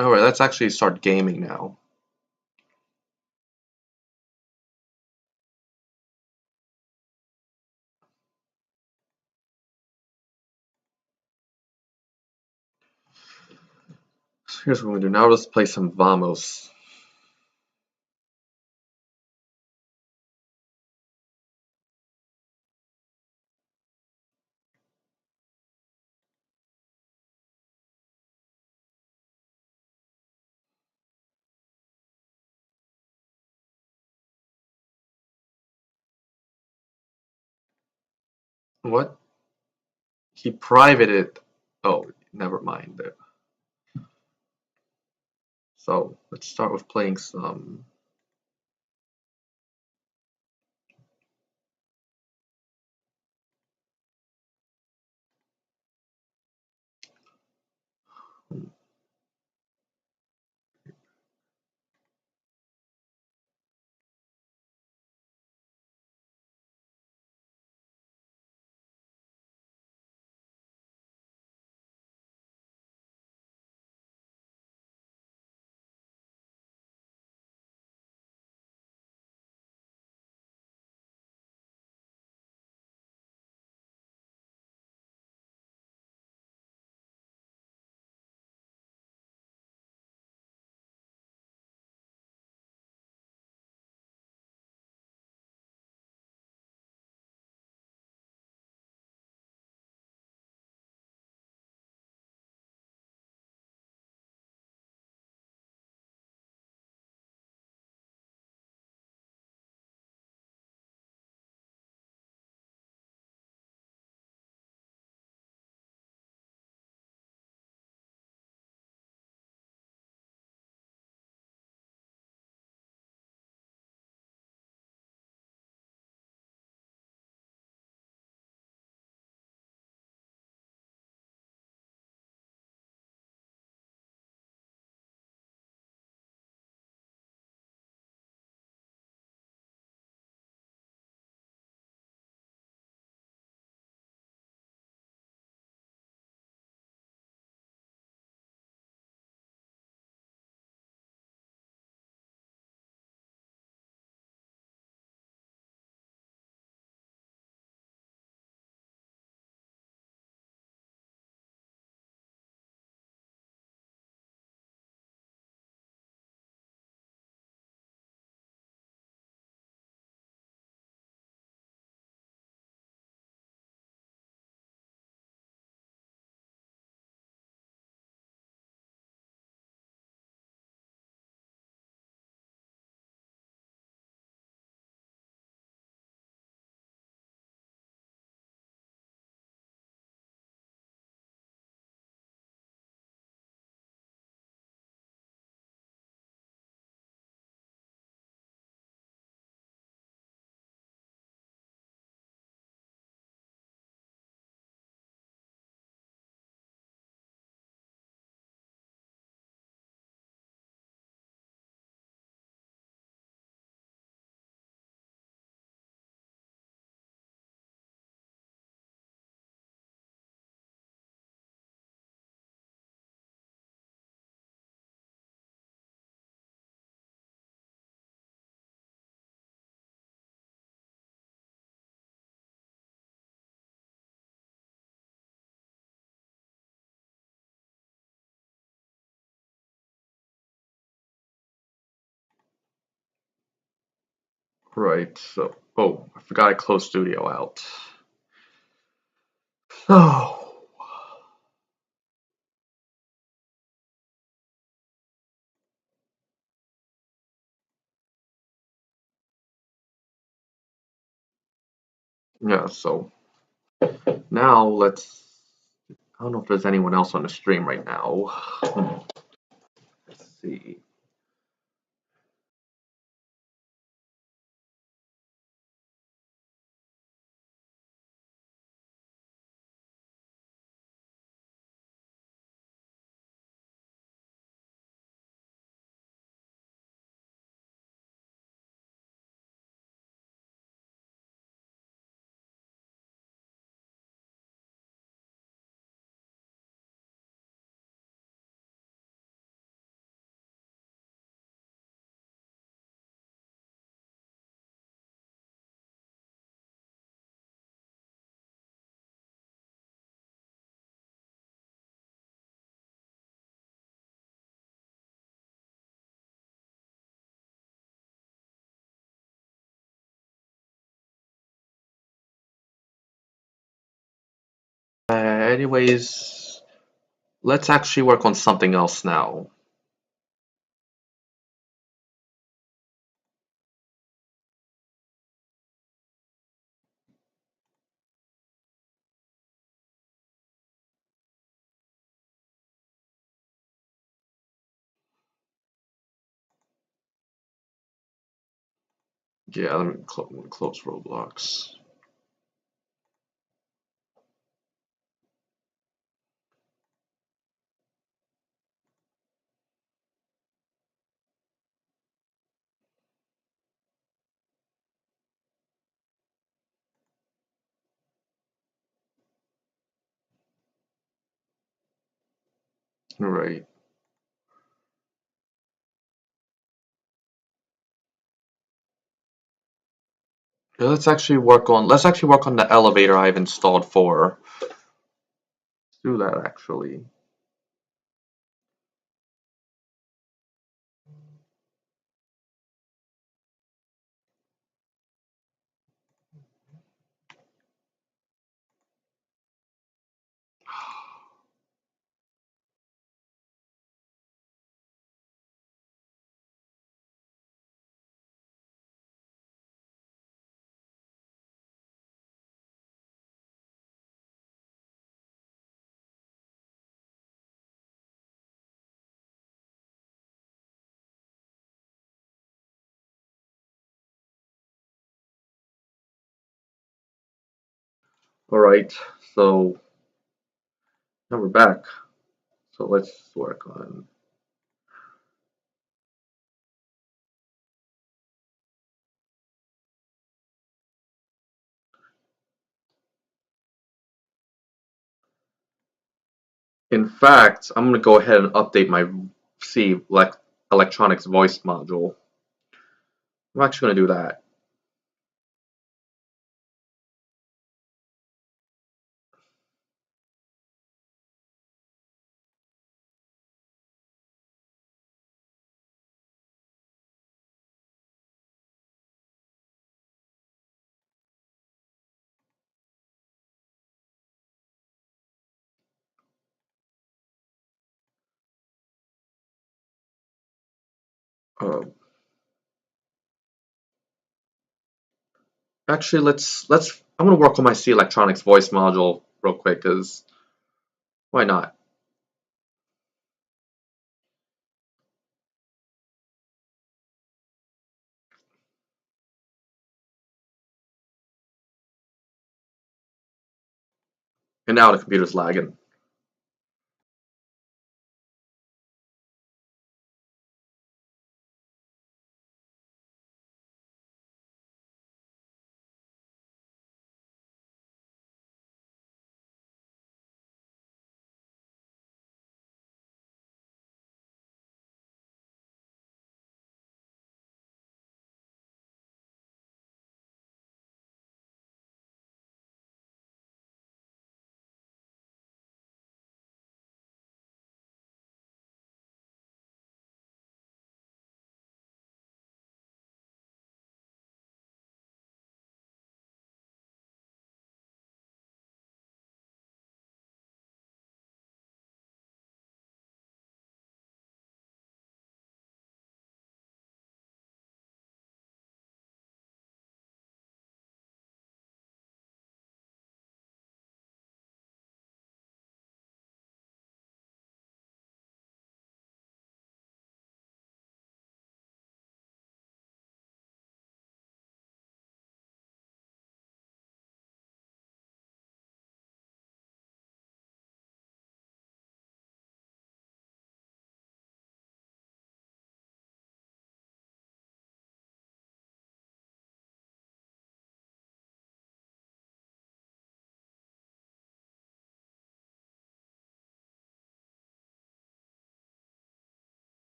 Alright, let's actually start gaming now. So here's what we do. Now let's play some Vamos. What? He privated. Oh, never mind. So let's start with playing some. Right, so, oh, I forgot I closed Studio out. So, yeah, so now I don't know if there's anyone else on the stream right now. Let's see. Anyways, let's actually work on something else now. Yeah, let me close Roblox. Right. Yeah, let's actually work on the elevator I've installed for. Let's do that actually. Alright, so now we're back. So let's work on. In fact, I'm gonna go ahead and update my C electronics voice module. I'm actually gonna do that. Uh, Actually, let's. I'm gonna work on my C electronics voice module real quick, cause why not? And now the computer's lagging.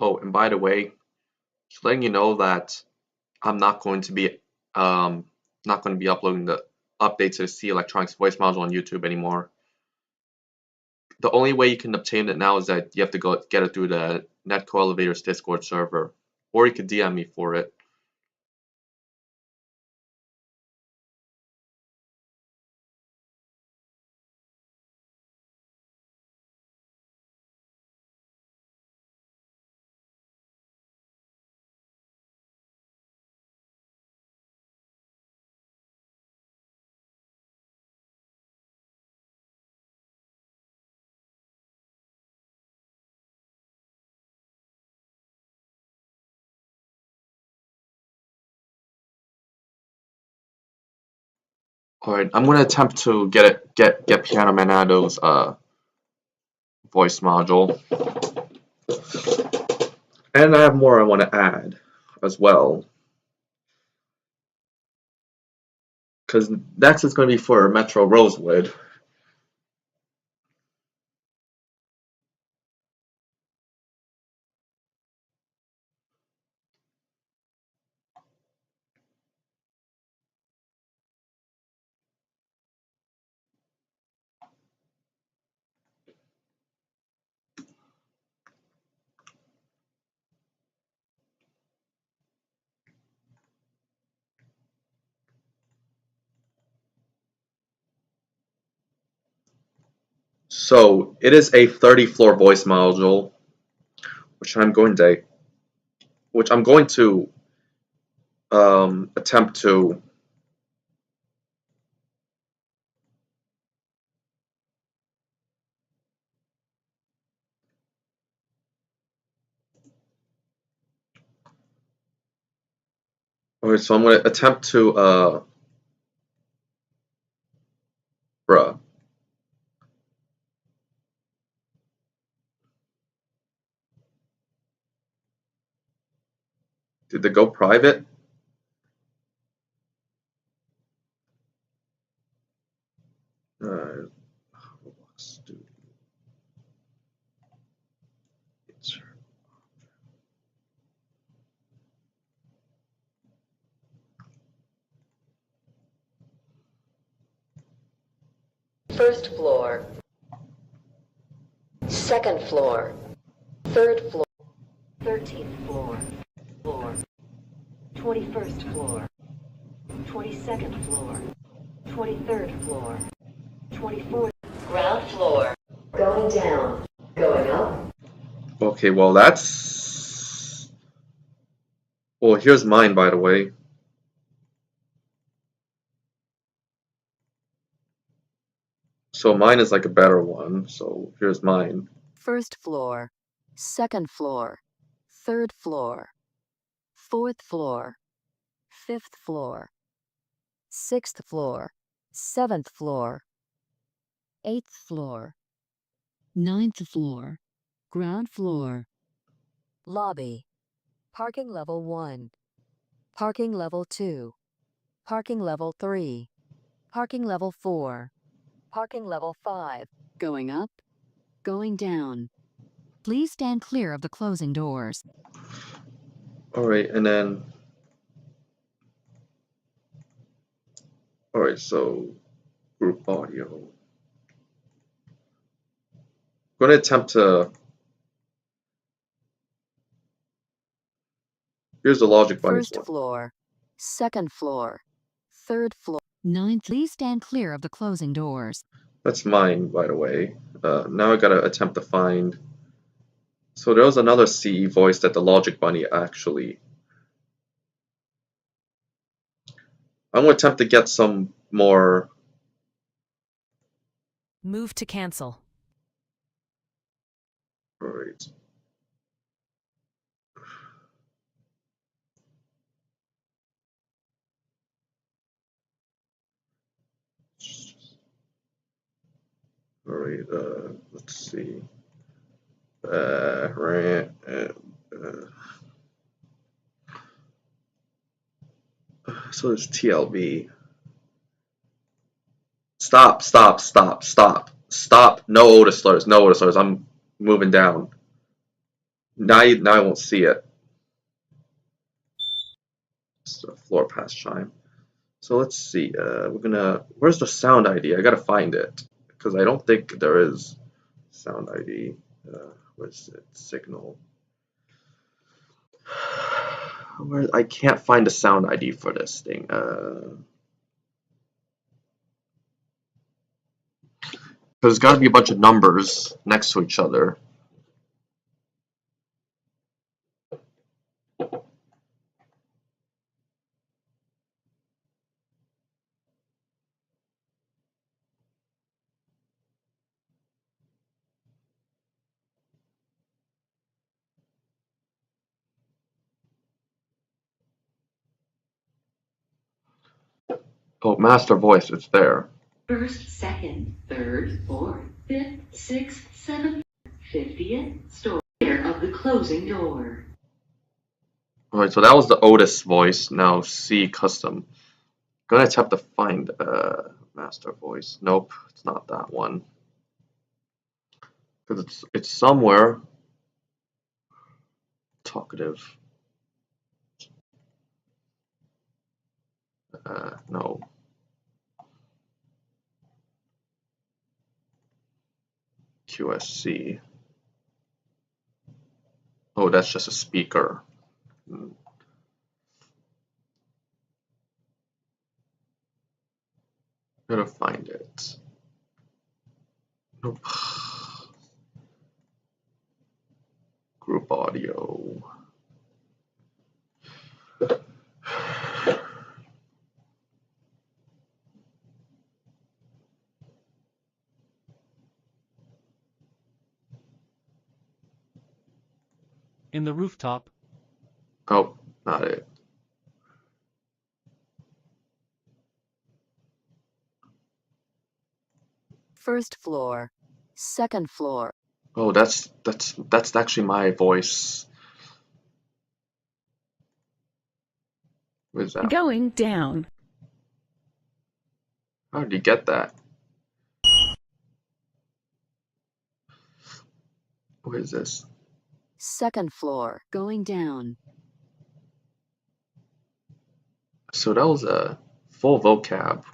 Oh, and by the way, just letting you know that I'm not going to be uploading the updates to the C Electronics voice module on YouTube anymore. The only way you can obtain it now is that you have to go get it through the Netco Elevators Discord server, or you could DM me for it. Alright, I'm gonna attempt to get Piano Manado's voice module. And I have more I want to add as well. Because next is going to be for Metro Rosewood. So it is a 30-floor voice module, which I'm going to attempt to Alright, so I'm going to attempt to bruh. Did they go private? First floor. Second floor. Third floor. 13th floor. 21st floor. 22nd floor. 23rd floor. 24th. Ground floor. Going down. Going up. Okay, well that's... Well, here's mine, by the way. So mine is like a better one, so here's mine. First floor. Second floor. Third floor. Fourth floor. Fifth floor. Sixth floor. Seventh floor. Eighth floor. Ninth floor. Ground floor. Lobby. Parking level 1. Parking level 2. Parking level 3. Parking level 4. Parking level 5. Going up. Going down. Please stand clear of the closing doors. Alright, and then... Alright, so... Group audio. I'm going to attempt to... Here's the Logic Bunny First one. floor. Second floor. Third floor. Ninth. Please stand clear of the closing doors. That's mine, by the way. Now I gotta attempt to find... So there was another CE voice that the Logic Bunny actually... I'm gonna attempt to get some more... Move to cancel. Alright. Alright, let's see. So there's TLB. Stop. No Otis slurs. I'm moving down. Now I won't see it. It's the floor pass chime. So let's see. Where's the sound ID? I gotta find it because I don't think there is sound ID. Where's it? Signal. I can't find a sound ID for this thing. There's got to be a bunch of numbers next to each other. Oh, master voice, it's there. First, second, third, fourth, fifth, sixth, seventh, 50th store of the closing door. Alright, so that was the Otis voice. Now C custom. Gonna attempt to find master voice. Nope, it's not that one. Because it's somewhere. Talkative. No. QSC. Oh, that's just a speaker. Gotta find it. Nope. Group audio. In the rooftop. Oh, not it. First floor. Second floor. Oh, that's actually my voice. What is that? Going down. How did you get that? What is this? Second floor. Going down. So that was a full vocab.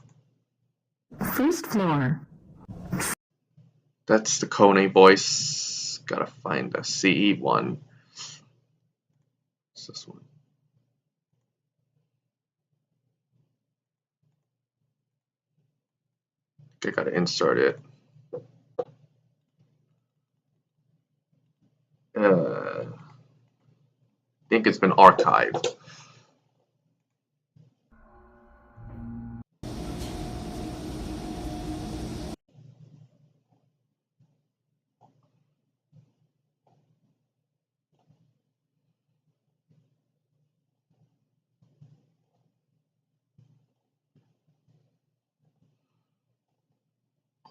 First floor. That's the Kone voice. Gotta find the CE one. What's this one? I gotta insert it. I think it's been archived.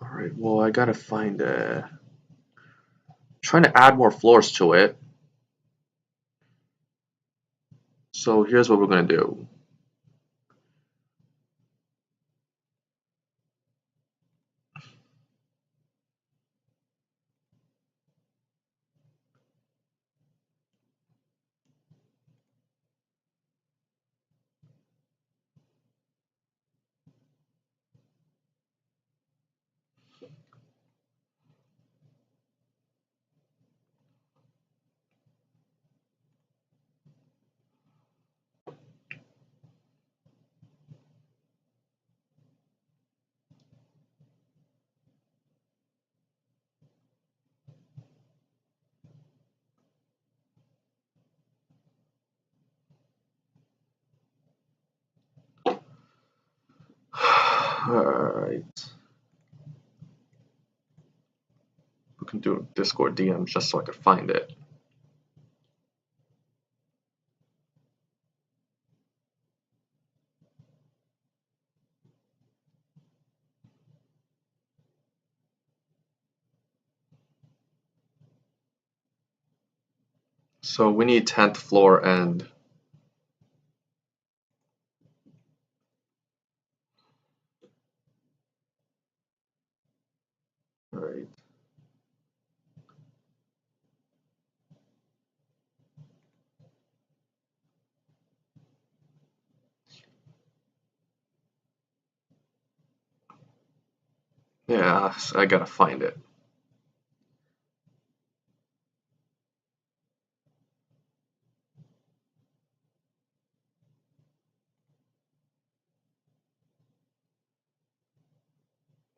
Alright, well I gotta find trying to add more floors to it. So here's what we're gonna do. Alright. We can do Discord DMs just so I could find it. So we need 10th floor and alright. Yeah, I gotta find it.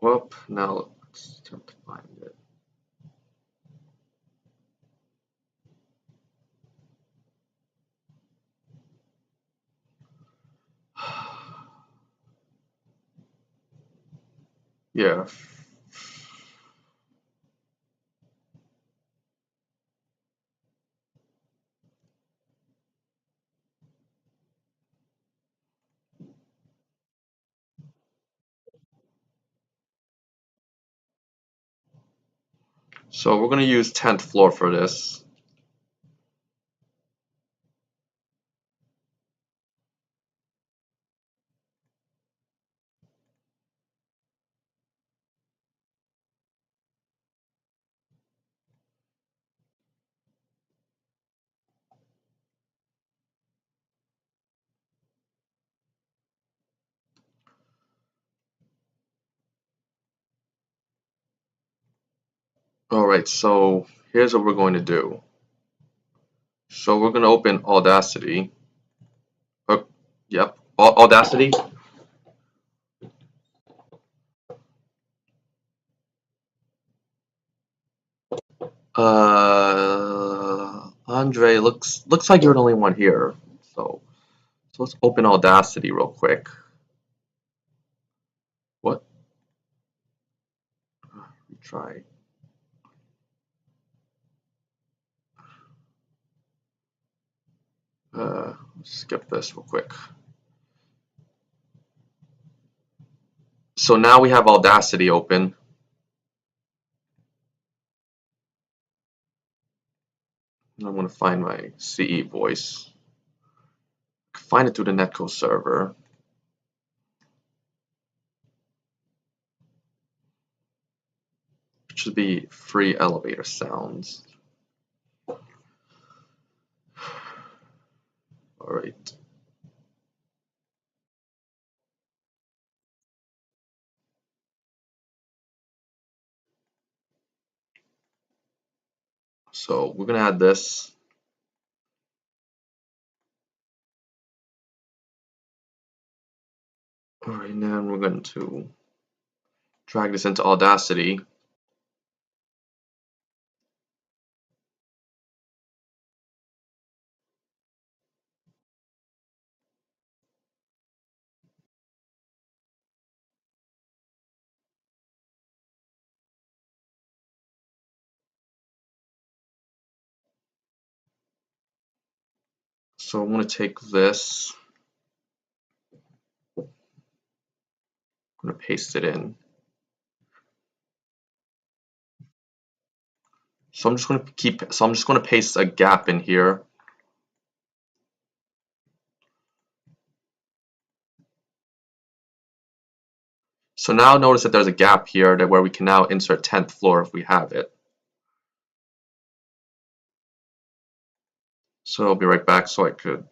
Well, now let's attempt to find it. Yeah. So we're gonna use 10th floor for this. Alright, so here's what we're going to do. So we're gonna open Audacity. Yep, Audacity. Andre, looks like you're the only one here. So let's open Audacity real quick. What? Try. Skip this real quick. So now we have Audacity open. I'm going to find my CE voice. Find it through the Netco server. It should be free elevator sounds. Alright. So we're going to add this. Alright, and then we're going to drag this into Audacity. So I'm going to take this. I'm going to paste it in. So I'm just going to paste a gap in here. So now notice that there's a gap here where we can now insert 10th floor if we have it. So I'll be right back so I could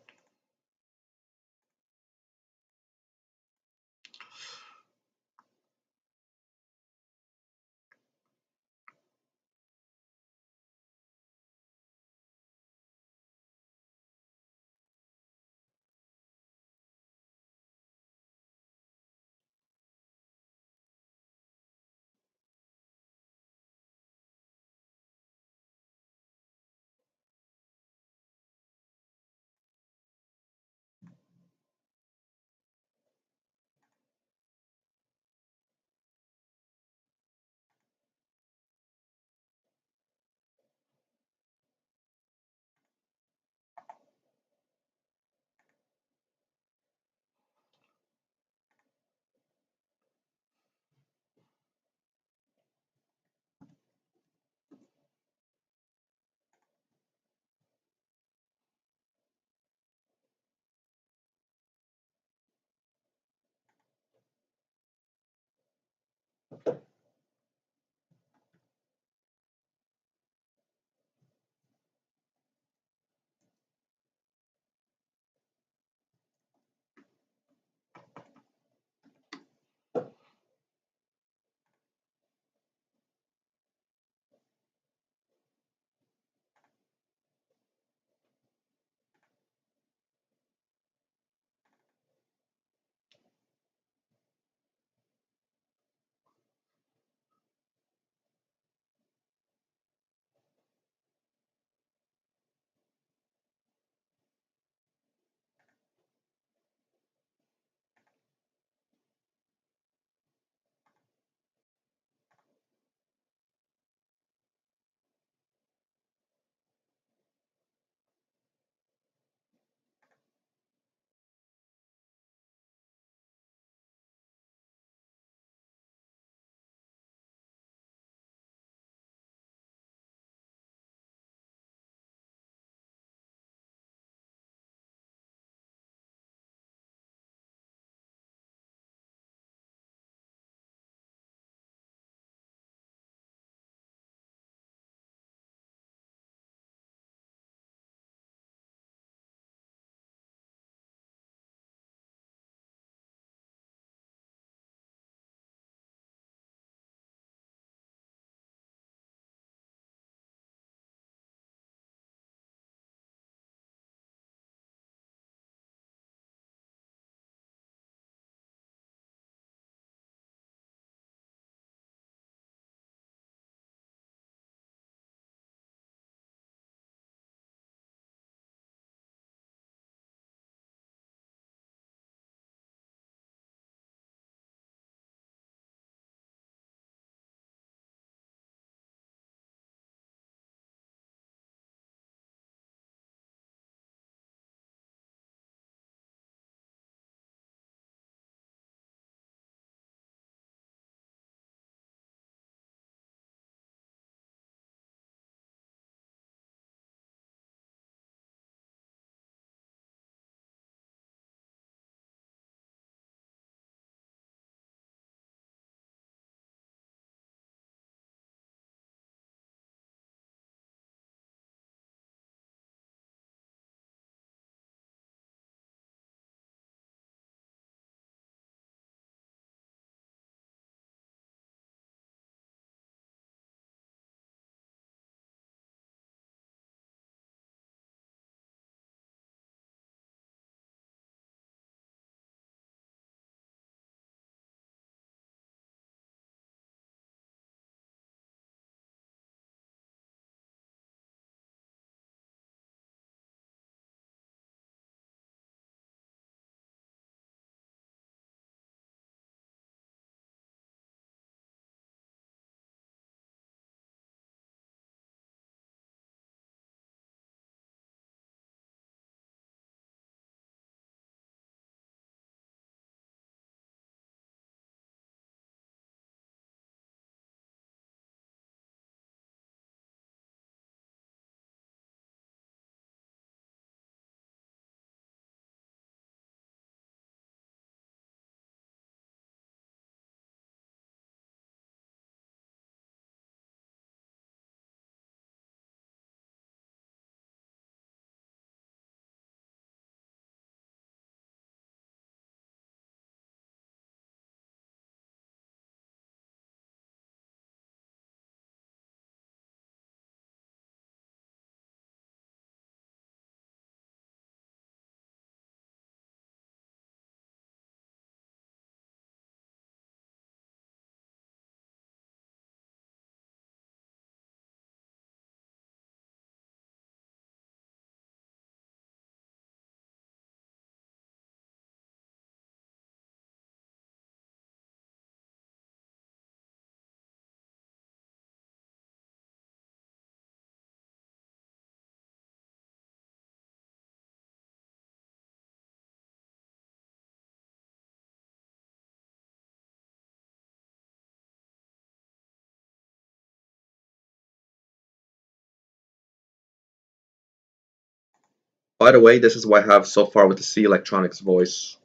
By the way, this is what I have so far with the C Electronics voice.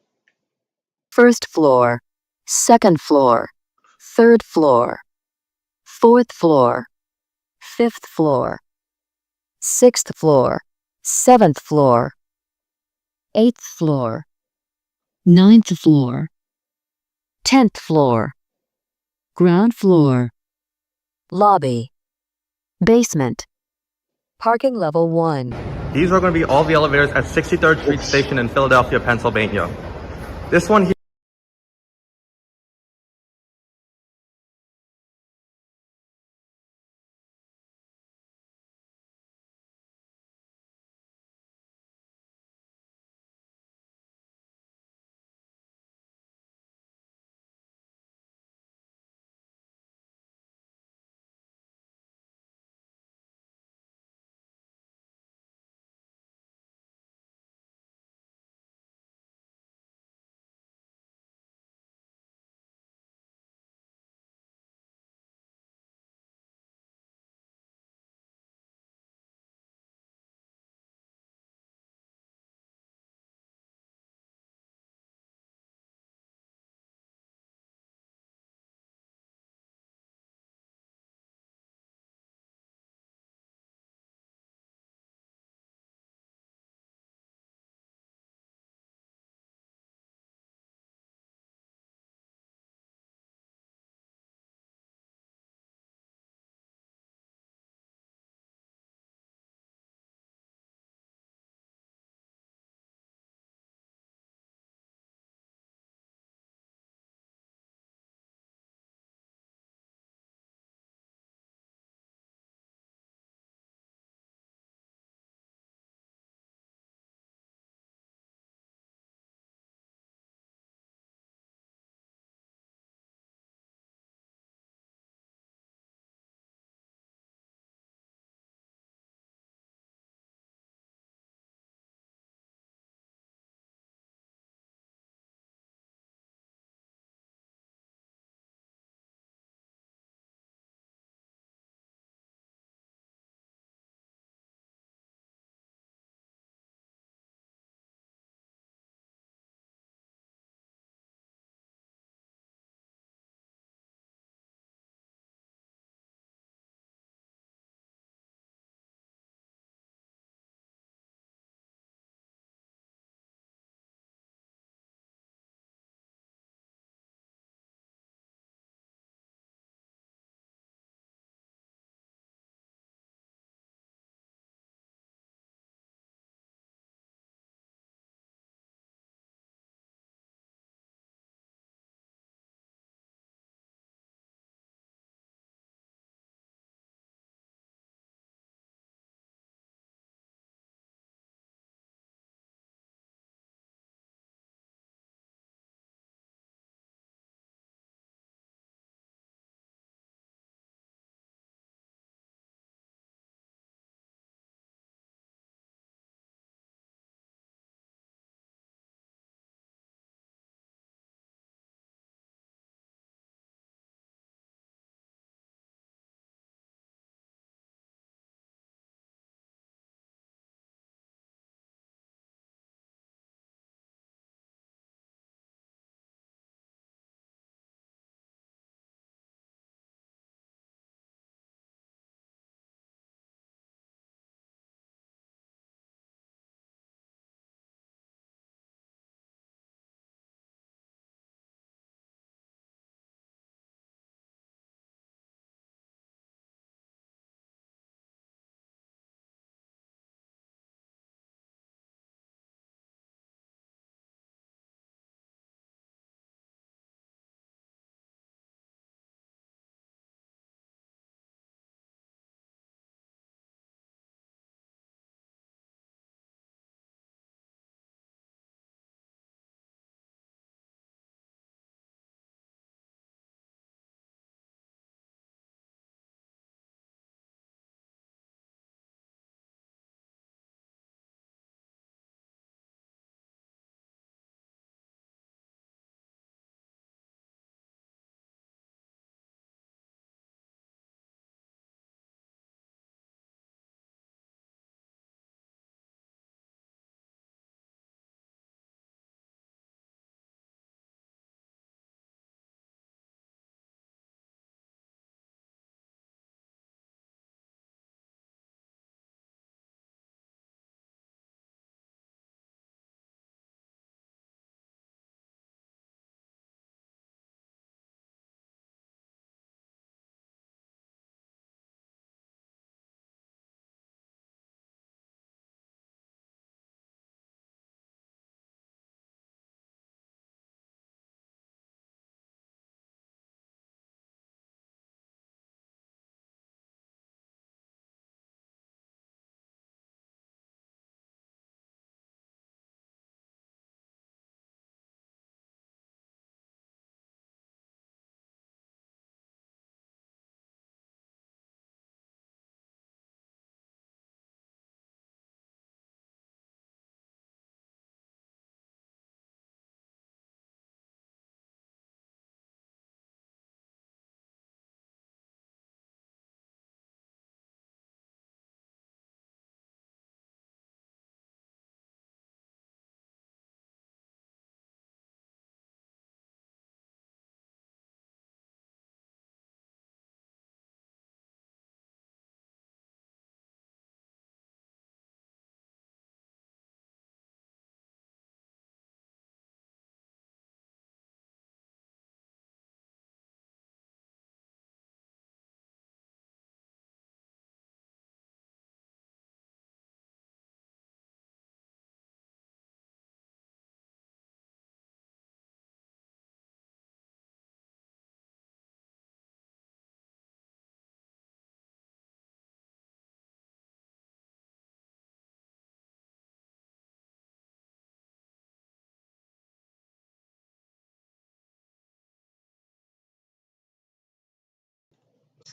First floor, second floor, third floor, fourth floor, fifth floor, sixth floor, seventh floor, eighth floor, ninth floor, 10th floor, ground floor, lobby, basement, parking level 1. These are going to be all the elevators at 63rd Street Station in Philadelphia, Pennsylvania. This one here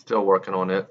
Still working on it.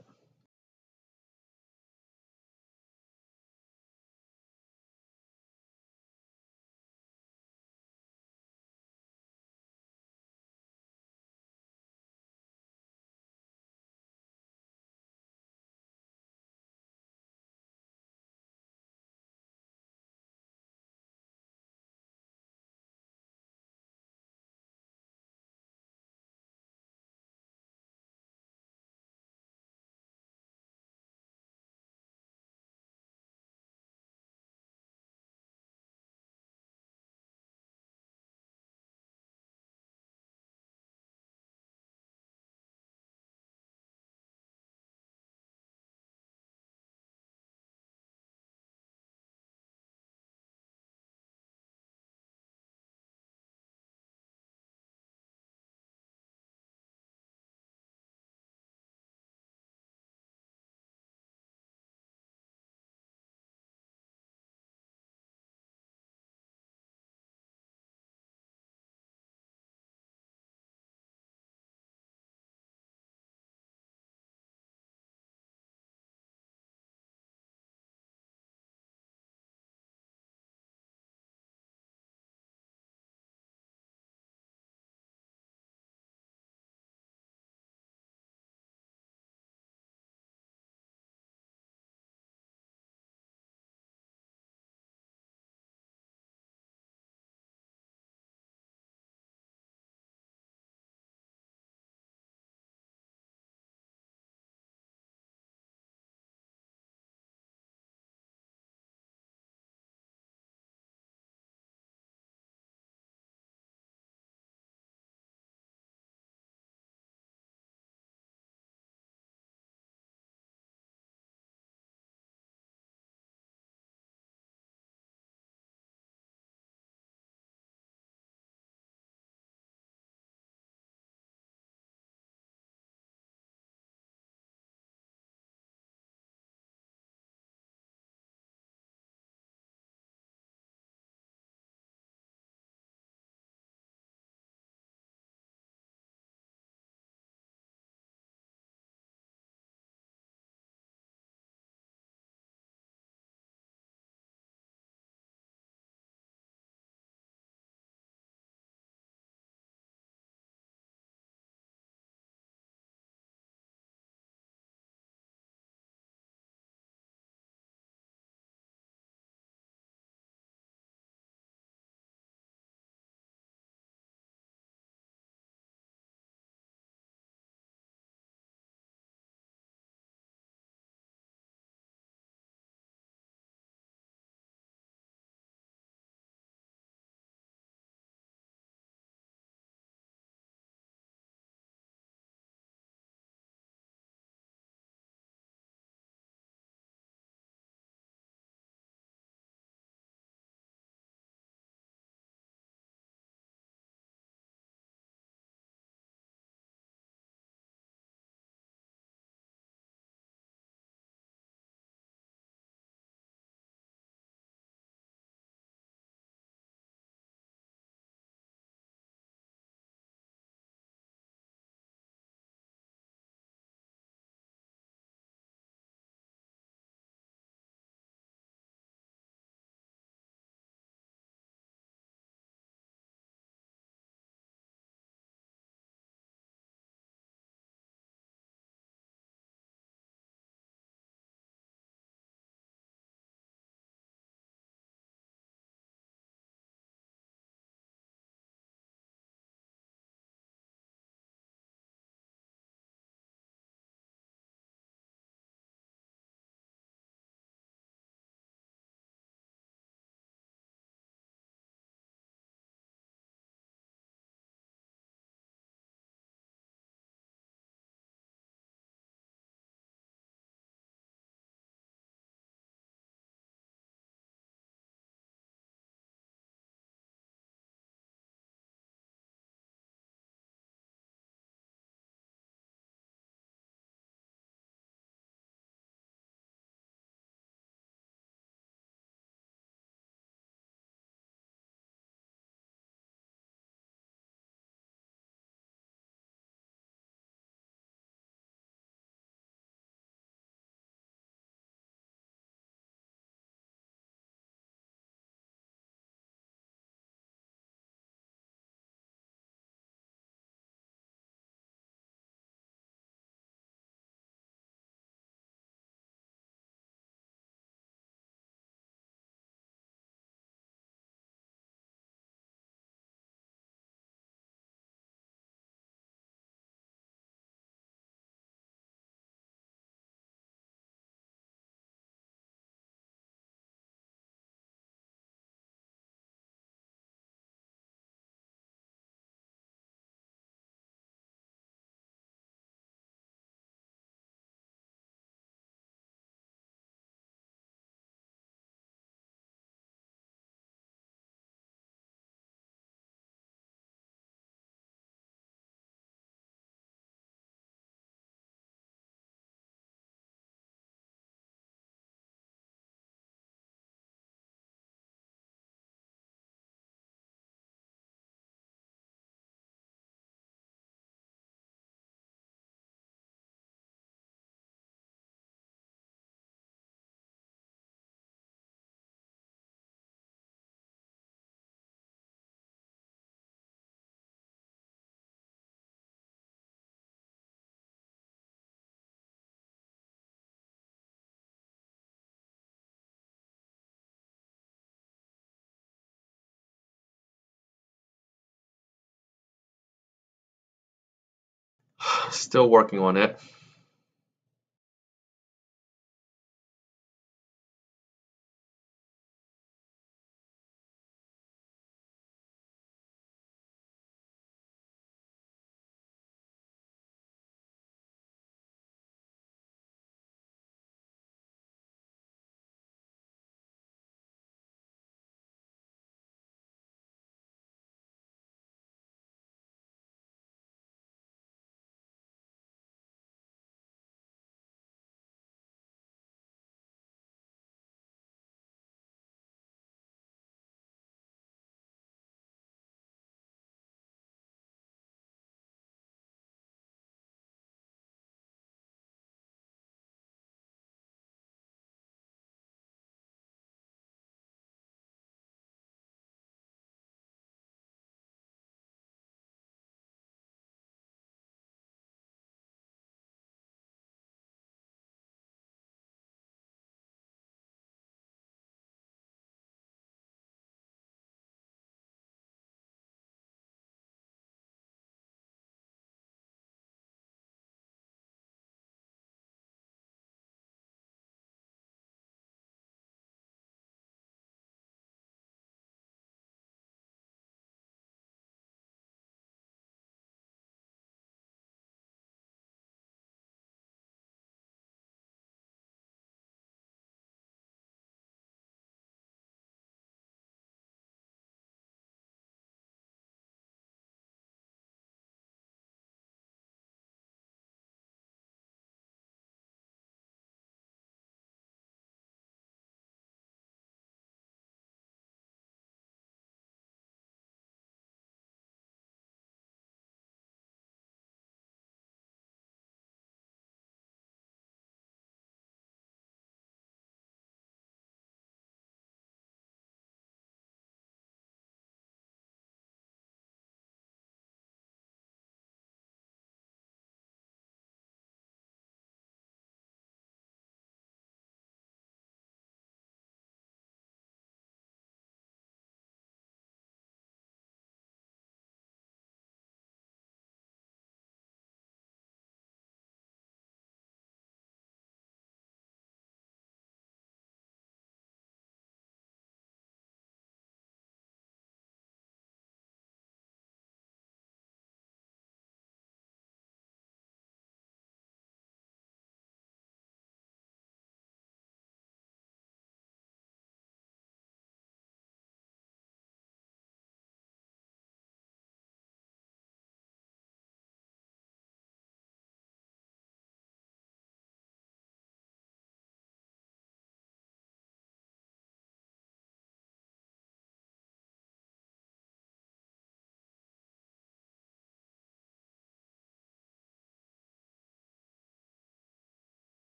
Still working on it.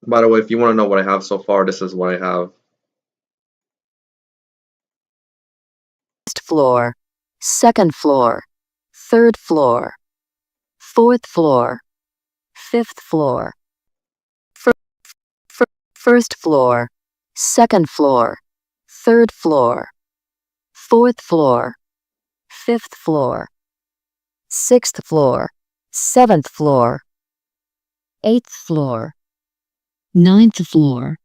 By the way, if you want to know what I have so far, this is what I have. First floor. second floor, third floor, fourth floor, fifth floor, first floor, second floor, third floor, fourth floor, fifth floor, sixth floor, seventh floor, eighth floor, ninth floor,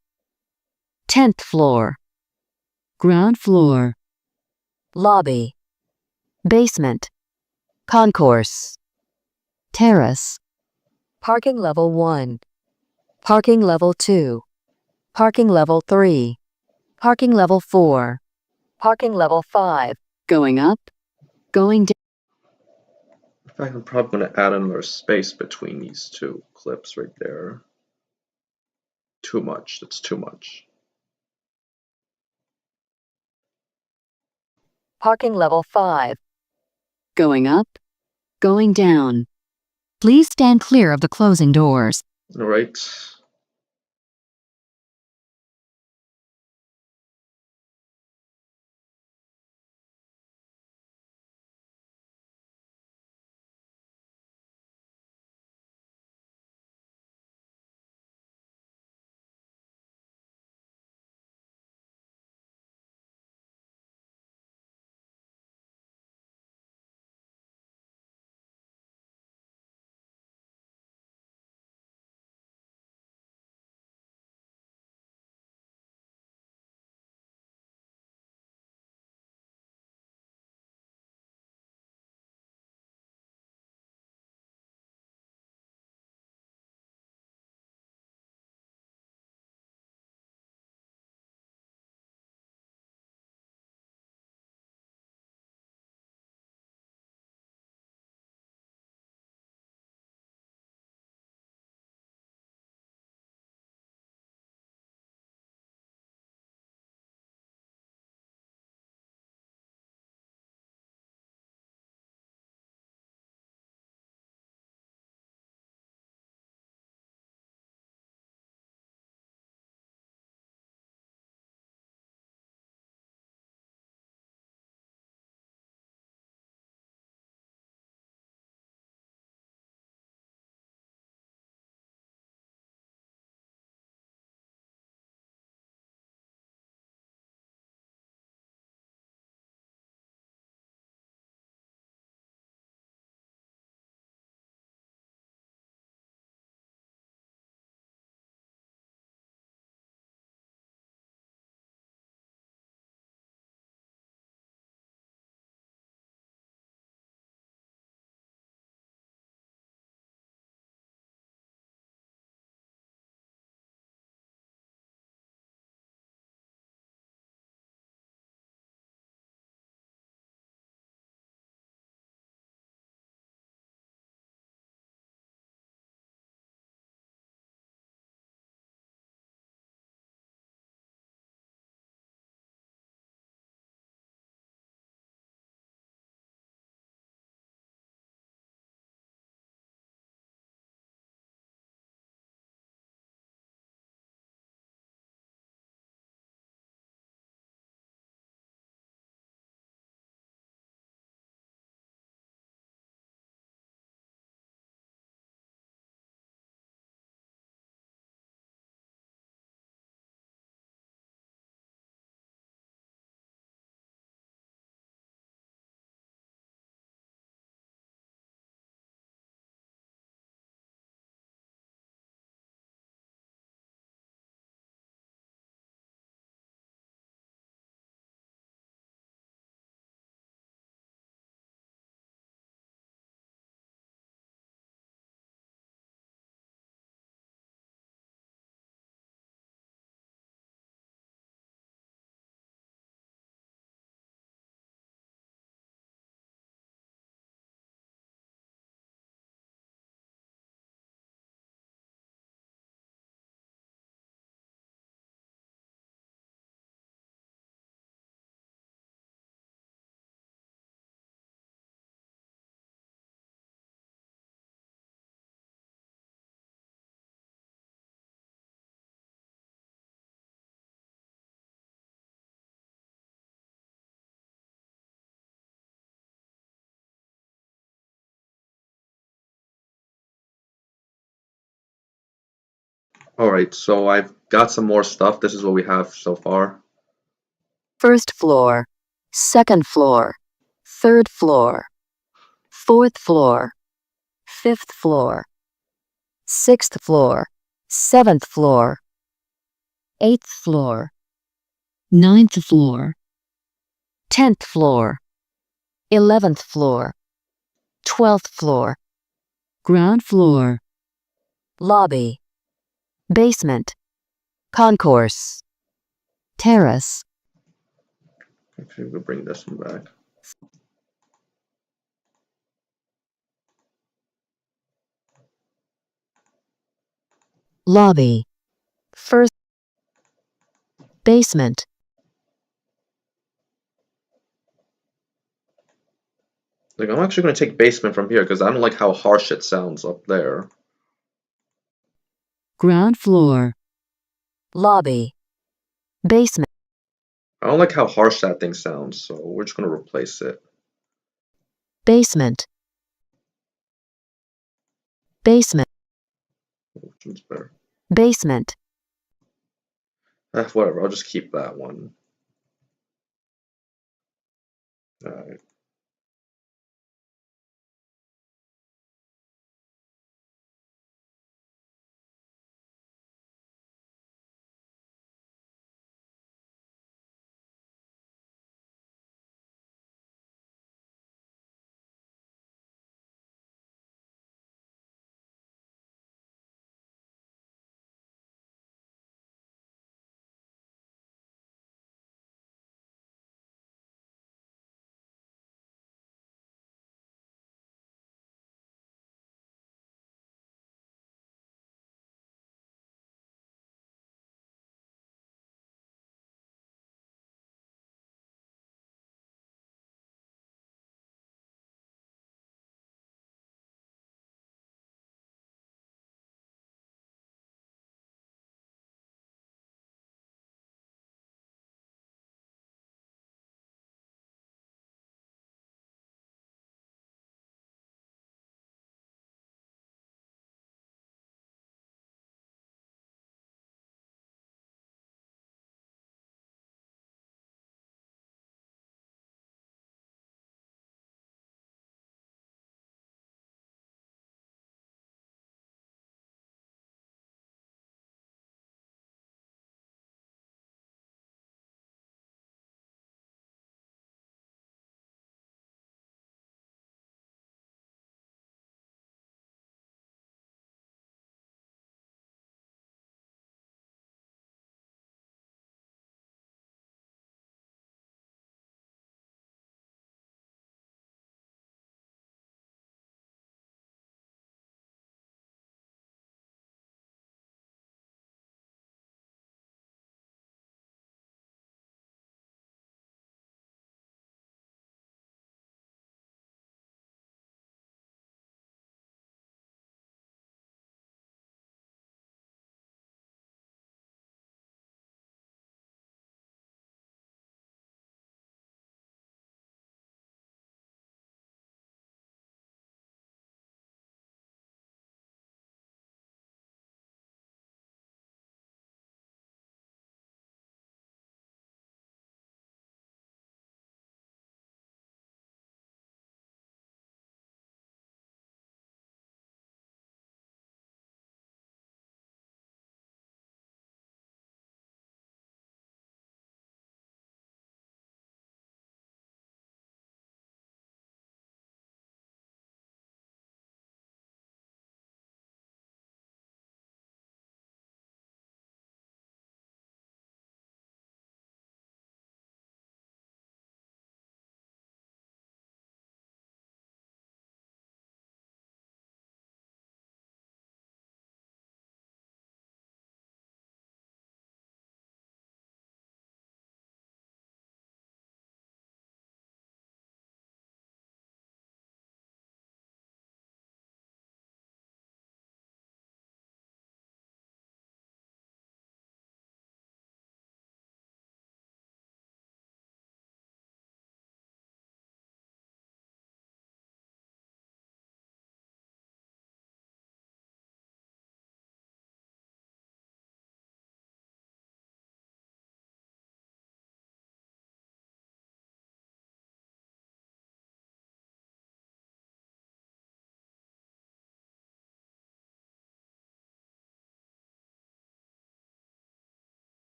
10th floor, ground floor, lobby, basement, concourse, terrace, parking level 1, parking level 2, parking level 3, parking level 4, parking level 5, going up, going down. In fact, I'm probably going to add another space between these two clips right there. Too much. That's too much. Parking level 5, going up, going down. Please stand clear of the closing doors. All right. Alright, so I've got some more stuff. This is what we have so far. First floor, second floor, third floor, fourth floor, fifth floor, sixth floor, seventh floor, eighth floor, ninth floor, 10th floor, 11th floor, 12th floor, ground floor, lobby, basement, concourse, terrace, Actually, we'll bring this one back. lobby, first, basement, Like, I'm actually going to take basement from here because I don't like how harsh it sounds up there. ground floor, lobby, basement, I don't like how harsh that thing sounds, so we're just going to replace it. basement, basement, Which one's better? basement. Whatever, I'll just keep that one. Alright.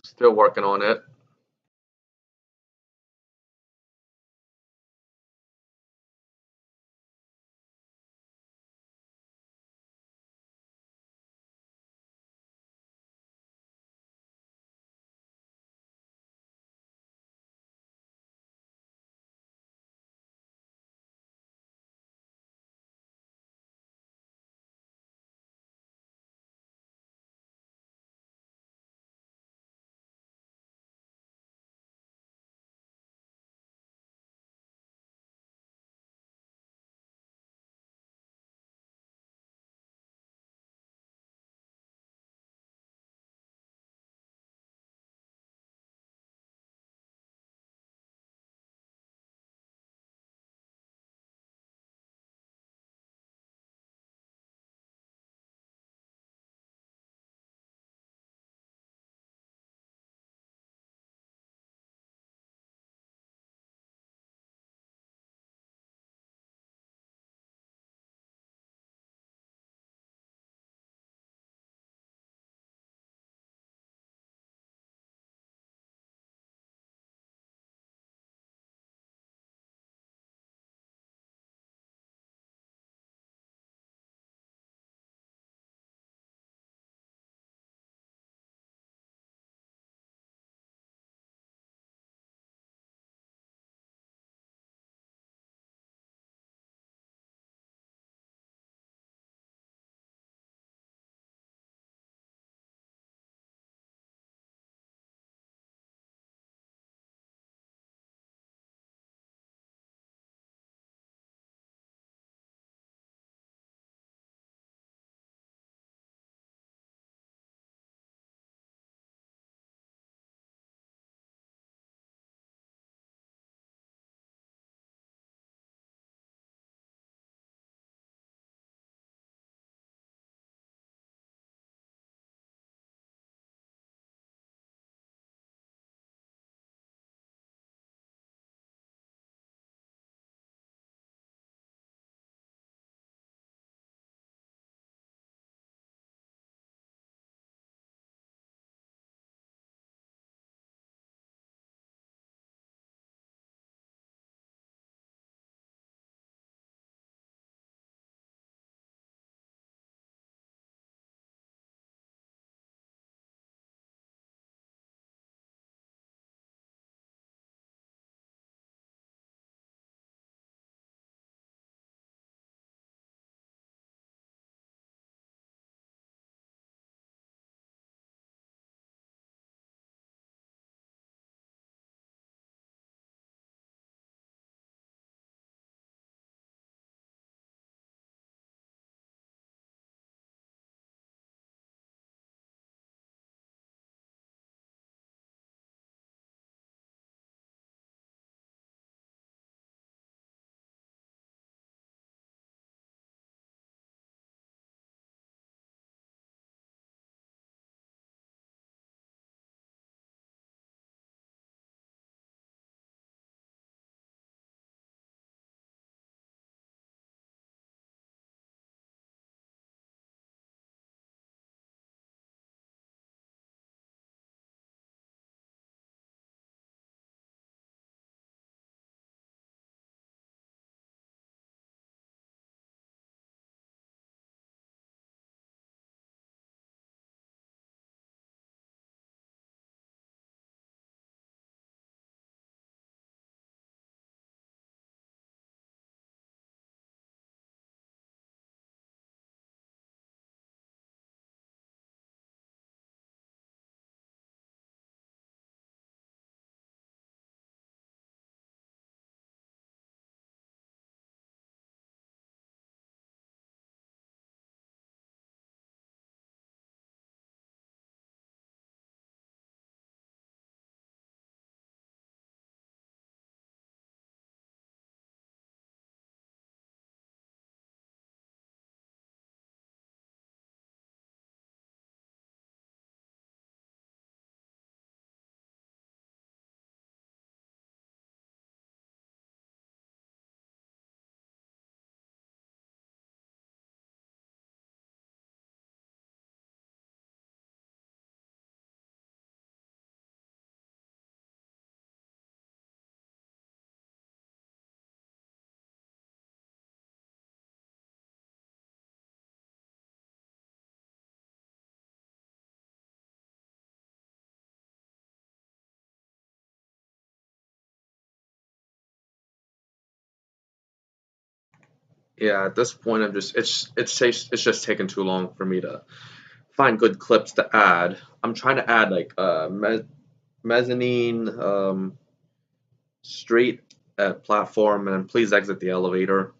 Still working on it. Yeah, at this point, it's just taking too long for me to find good clips to add. I'm trying to add like mezzanine, street, platform, and then please exit the elevator.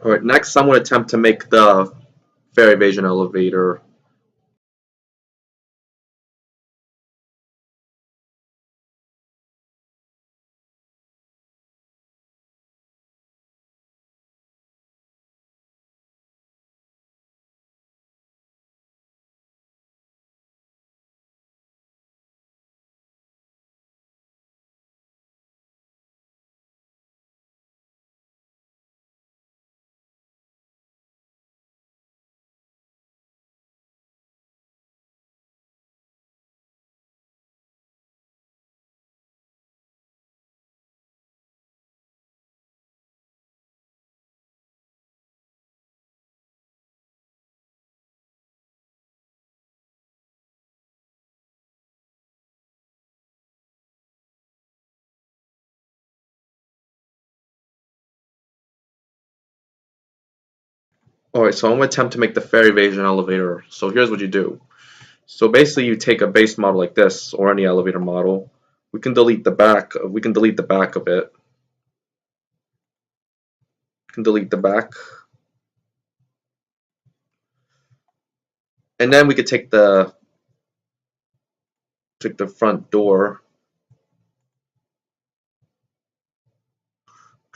All right, next I'm going to attempt to make the fare evasion elevator. Alright, so I'm going to attempt to make the Fairy Evasion elevator. So here's what you do. So basically you take a base model like this, or any elevator model. We can delete the back of it. We can delete the back. And then we could take the front door,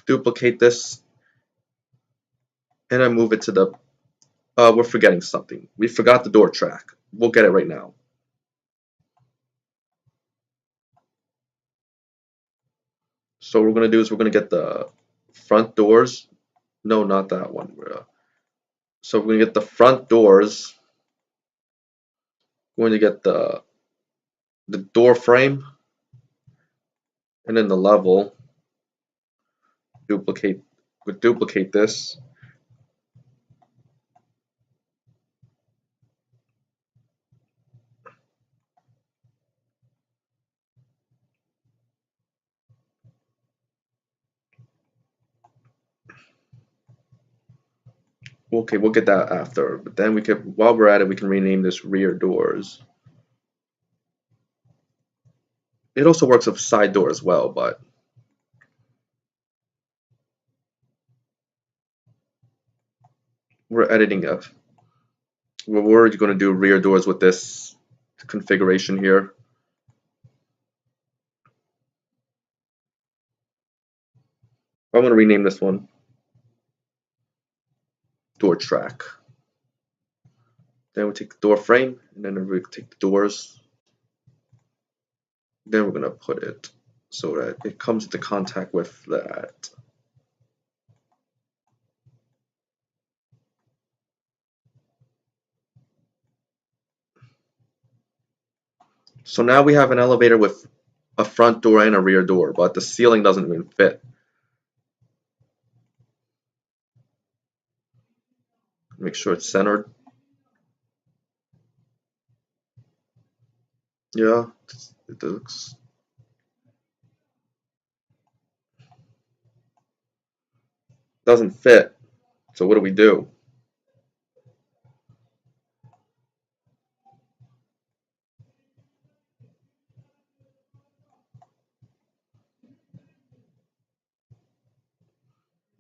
duplicate this, and then move it to the we're forgetting something. We forgot the door track. We'll get it right now. So what we're going to do is we're going to get the front doors. No, not that one. So we're going to get the front doors. We're going to get the door frame, and then the level. Duplicate this. Okay, we'll get that after. But then while we're at it, we can rename this rear doors. It also works with side door as well, but we're going to do rear doors with this configuration here. I'm going to rename this one door track. Then we take the door frame, and then we take the doors. Then we're going to put it so that it comes into contact with that. So now we have an elevator with a front door and a rear door, but the ceiling doesn't even fit. Make sure it's centered. Yeah, it looks. Doesn't fit. So what do we do?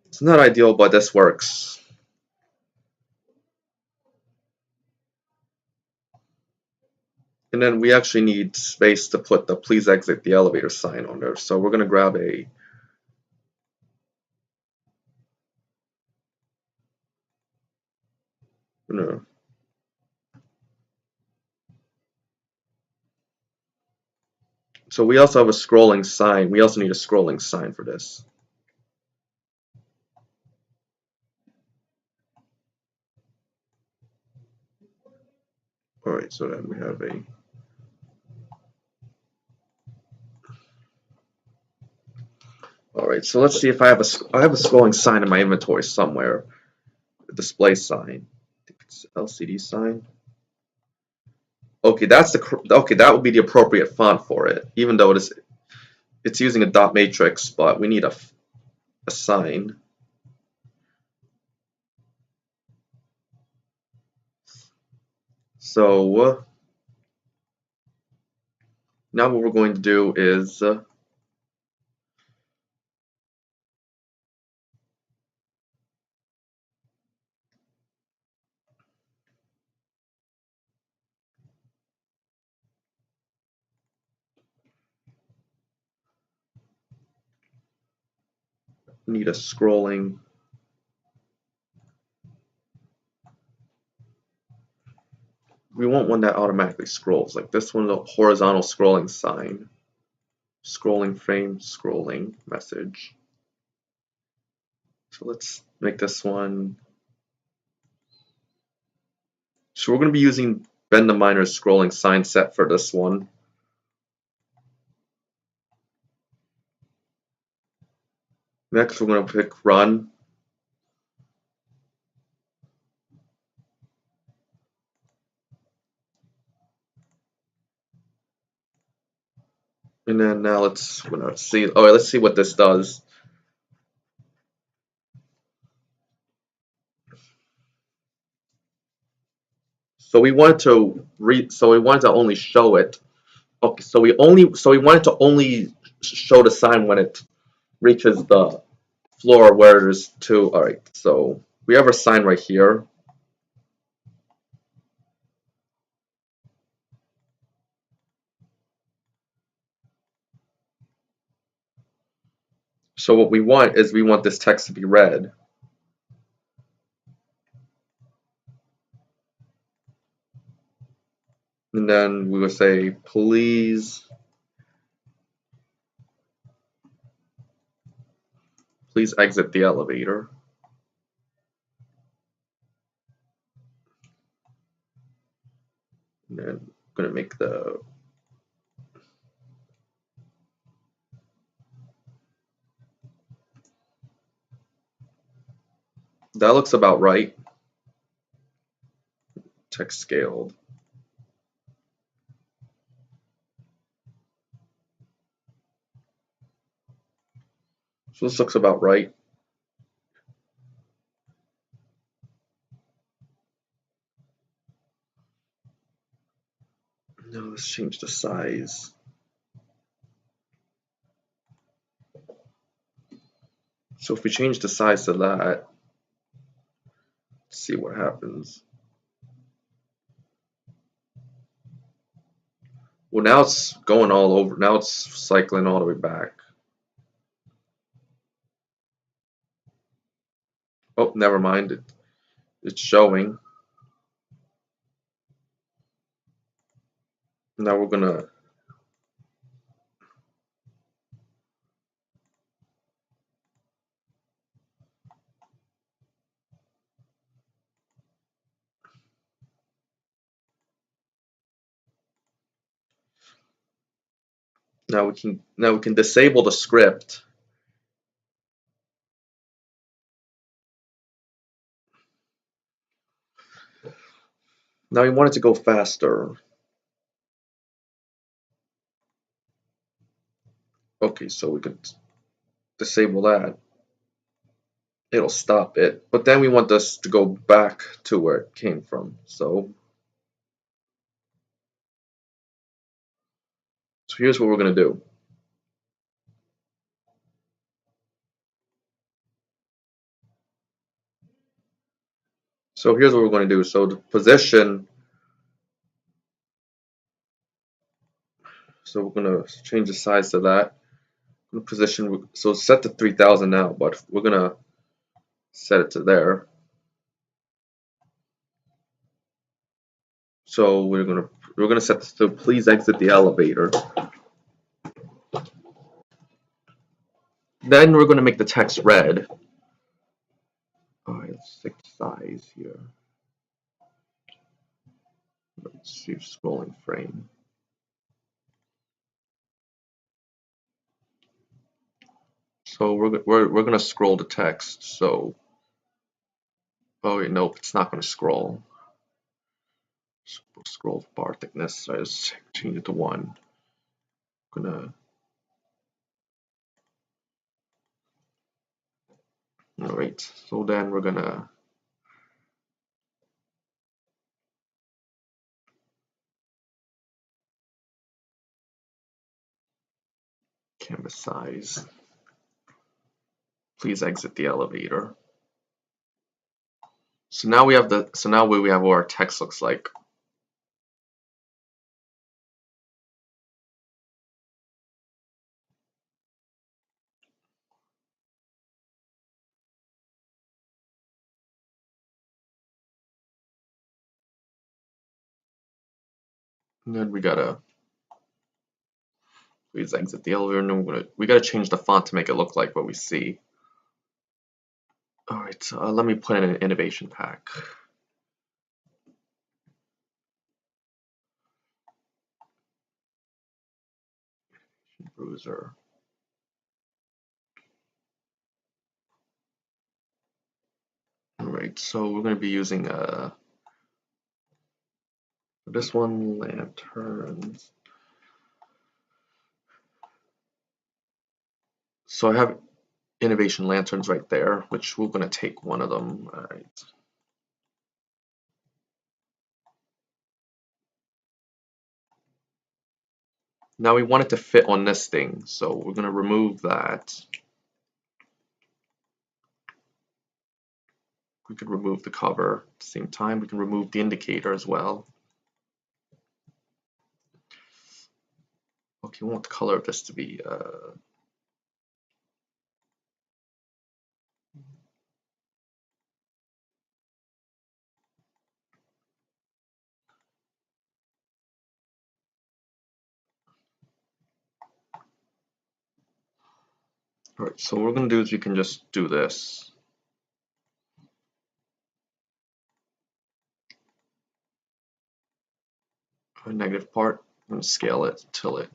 It's not ideal, but this works. And then we actually need space to put the please exit the elevator sign on there. So we're going to grab a So we also have a scrolling sign. We also need a scrolling sign for this. Alright, so then we have a Alright, so let's see if I have a scrolling sign in my inventory somewhere. A display sign. I think it's LCD sign. Okay, that would be the appropriate font for it. Even though it's using a dot matrix, but we need a sign. So now what we're going to do is need a scrolling. We want one that automatically scrolls, like this one, the horizontal scrolling sign. Scrolling frame, scrolling message. So let's make this one. So we're going to be using Ben the Miner's scrolling sign set for this one. Next, we're going to pick run. And then now let's see. Oh, let's see what this does. So we wanted to only show it. Okay, so we wanted to only show the sign when it reaches the floor where there's two. All right, so we have our sign right here. So what we want this text to be read. And then we will say, please exit the elevator. And then I'm gonna make that looks about right. Text scaled. So this looks about right. Now let's change the size. So if we change the size to that, let's see what happens. Well, now it's going all over. Now it's cycling all the way back. Oh, never mind. It's showing. Now we're gonna now we can disable the script. Now we want it to go faster. Okay, so we could disable that. It'll stop it. But then we want this to go back to where it came from. So here's what we're gonna do. So here's what we're going to do. So the position, so we're going to change the size to that. The position, so it's set to 3000 now, but we're going to set it to there. So we're going to set this to please exit the elevator. Then we're going to make the text red. All right, let's take the size here. Let's see scrolling frame. So we're going to scroll the text. So oh wait, nope, it's not going to scroll. Scroll bar thickness. I just change it to 1. I'm gonna. All right. So then we're gonna. Canvas size. Please exit the elevator. So now we have we have what our text looks like. And then we gotta please exit the elevator. And then we gotta change the font to make it look like what we see. All right. So let me put in an innovation pack. Bruiser. All right. So we're gonna be using this one, lanterns. So I have innovation lanterns right there, which we're going to take one of them. All right. Now we want it to fit on this thing, so we're going to remove that. We could remove the cover at the same time. We can remove the indicator as well. Okay, we want the color of this to be alright, so what we're going to do is we can just do this. A negative part, and scale it, till it.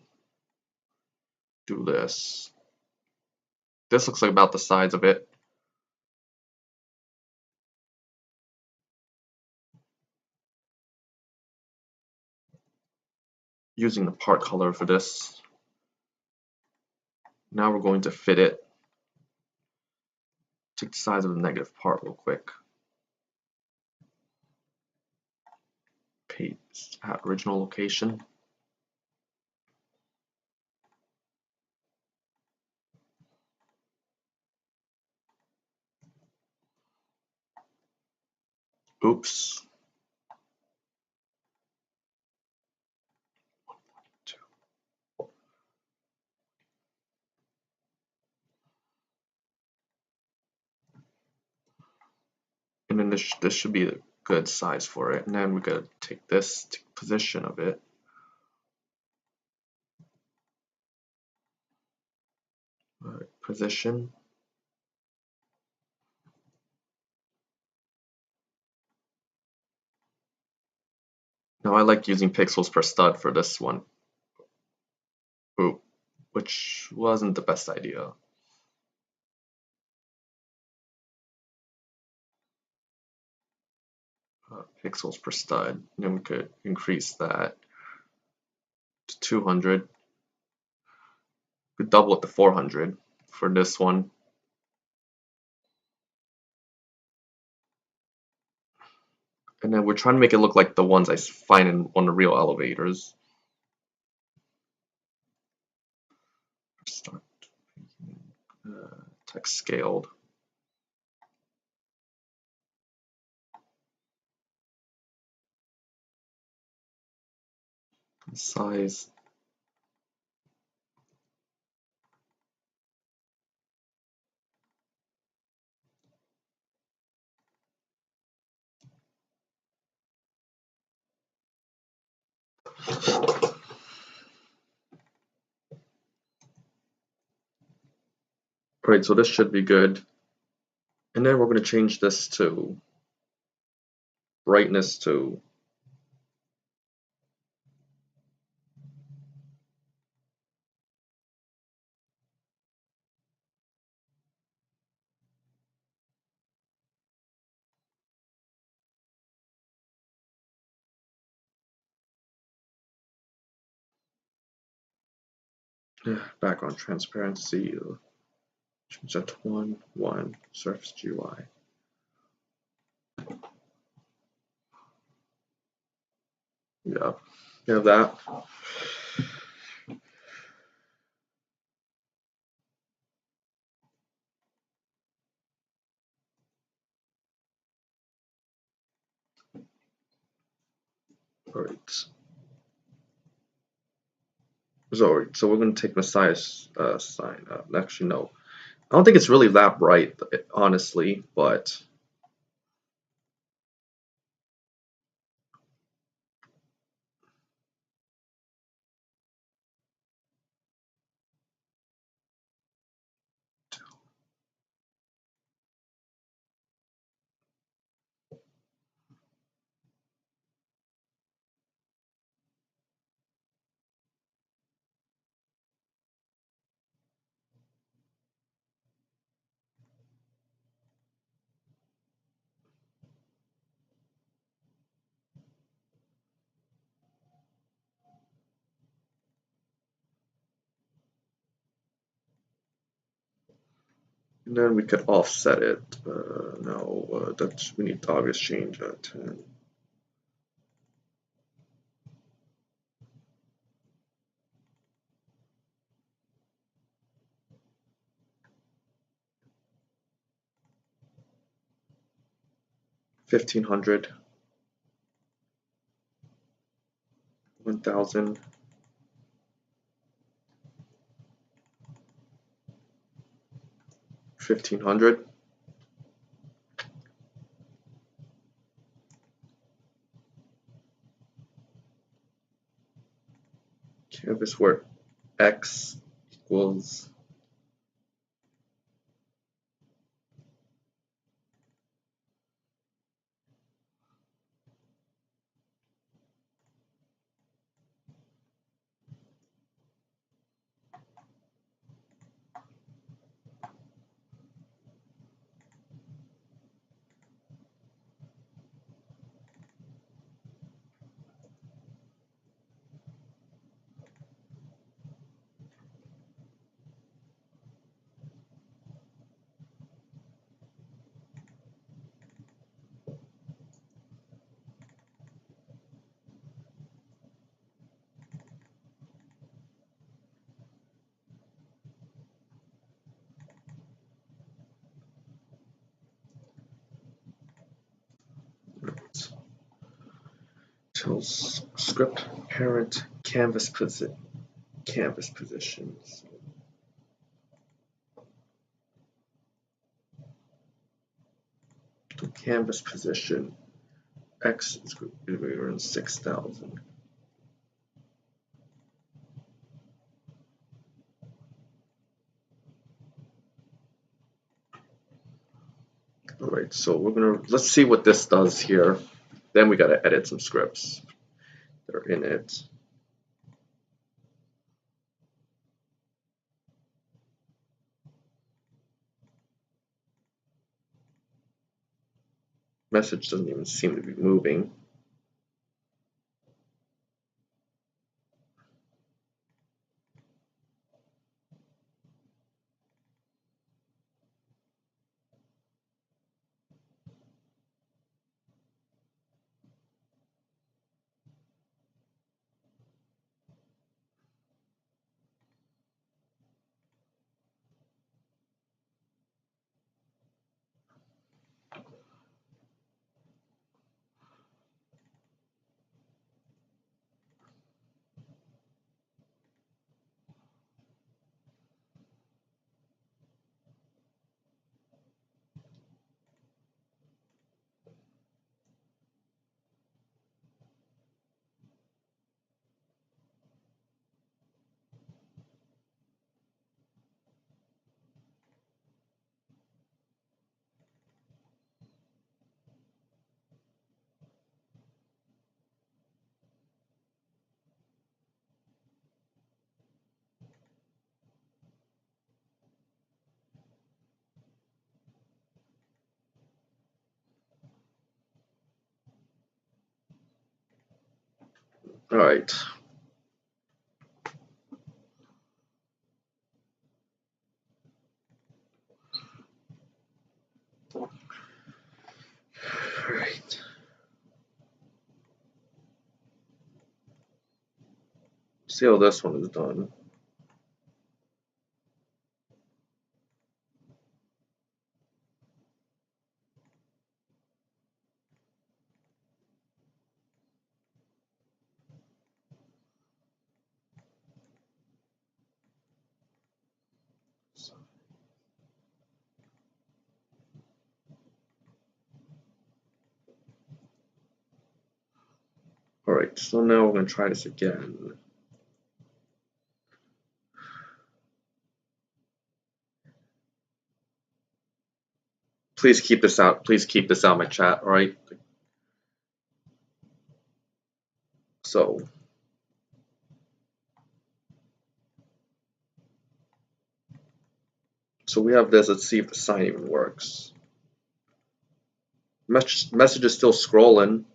Do this. This looks like about the size of it. Using the part color for this. Now we're going to fit it. Take the size of the negative part real quick. Paste at original location. Oops. And then this should be a good size for it. And then we gotta take this, take position of it. Alright, position. Now I like using pixels per stud for this one. Ooh, which wasn't the best idea. Pixels per stud. And then we could increase that to 200. We could double it to 400 for this one. And then we're trying to make it look like the ones I find on the real elevators. Start text scaled. Size. Alright, so this should be good. And then we're going to change this to brightness to background transparency. Change that to 1 surface GUI. Yeah, you have that. Alright. So we're going to take Messiah's sign. Actually, no. I don't think it's really that bright, honestly, but and then we could offset it. No, that's we need to obviously change that 10. 1500, 1000, 1500, canvas where X equals tells script parent canvas positions. Canvas position X is greater than 6000. Alright, so let's see what this does here. Then we gotta edit some scripts that are in it. Message doesn't even seem to be moving. Alright. Alright. See how this one is done. Alright, so now we're going to try this again. Please keep this out. Please keep this out of my chat, alright? So we have this. Let's see if the sign even works. Message is still scrolling.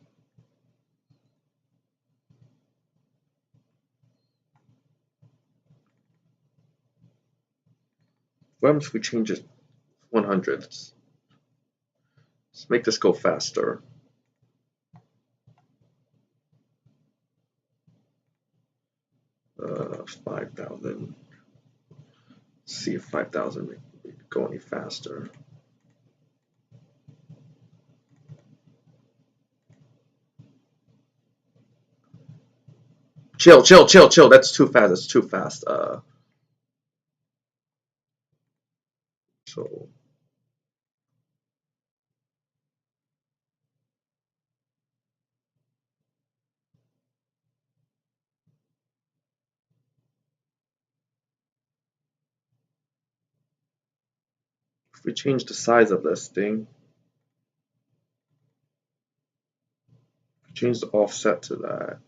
What happens if we change it 100? Let's make this go faster. Uh, 5,000. See if 5,000 go any faster. Chill, chill, chill, chill. That's too fast. That's too fast. So if we change the size of this thing, change the offset to that.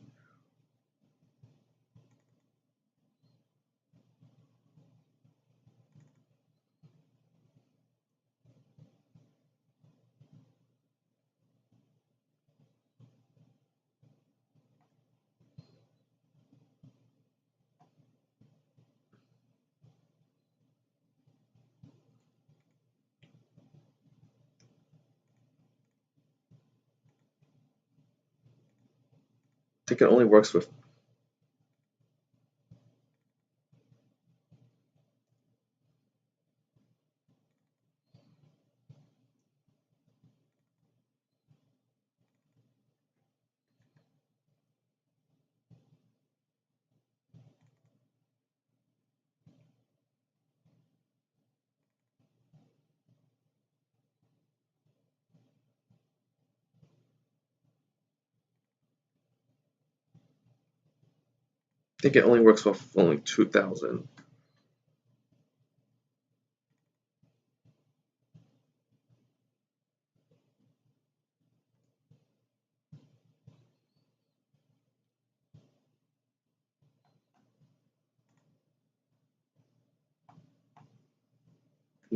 I think it only works with. I think it only works with only 2,000.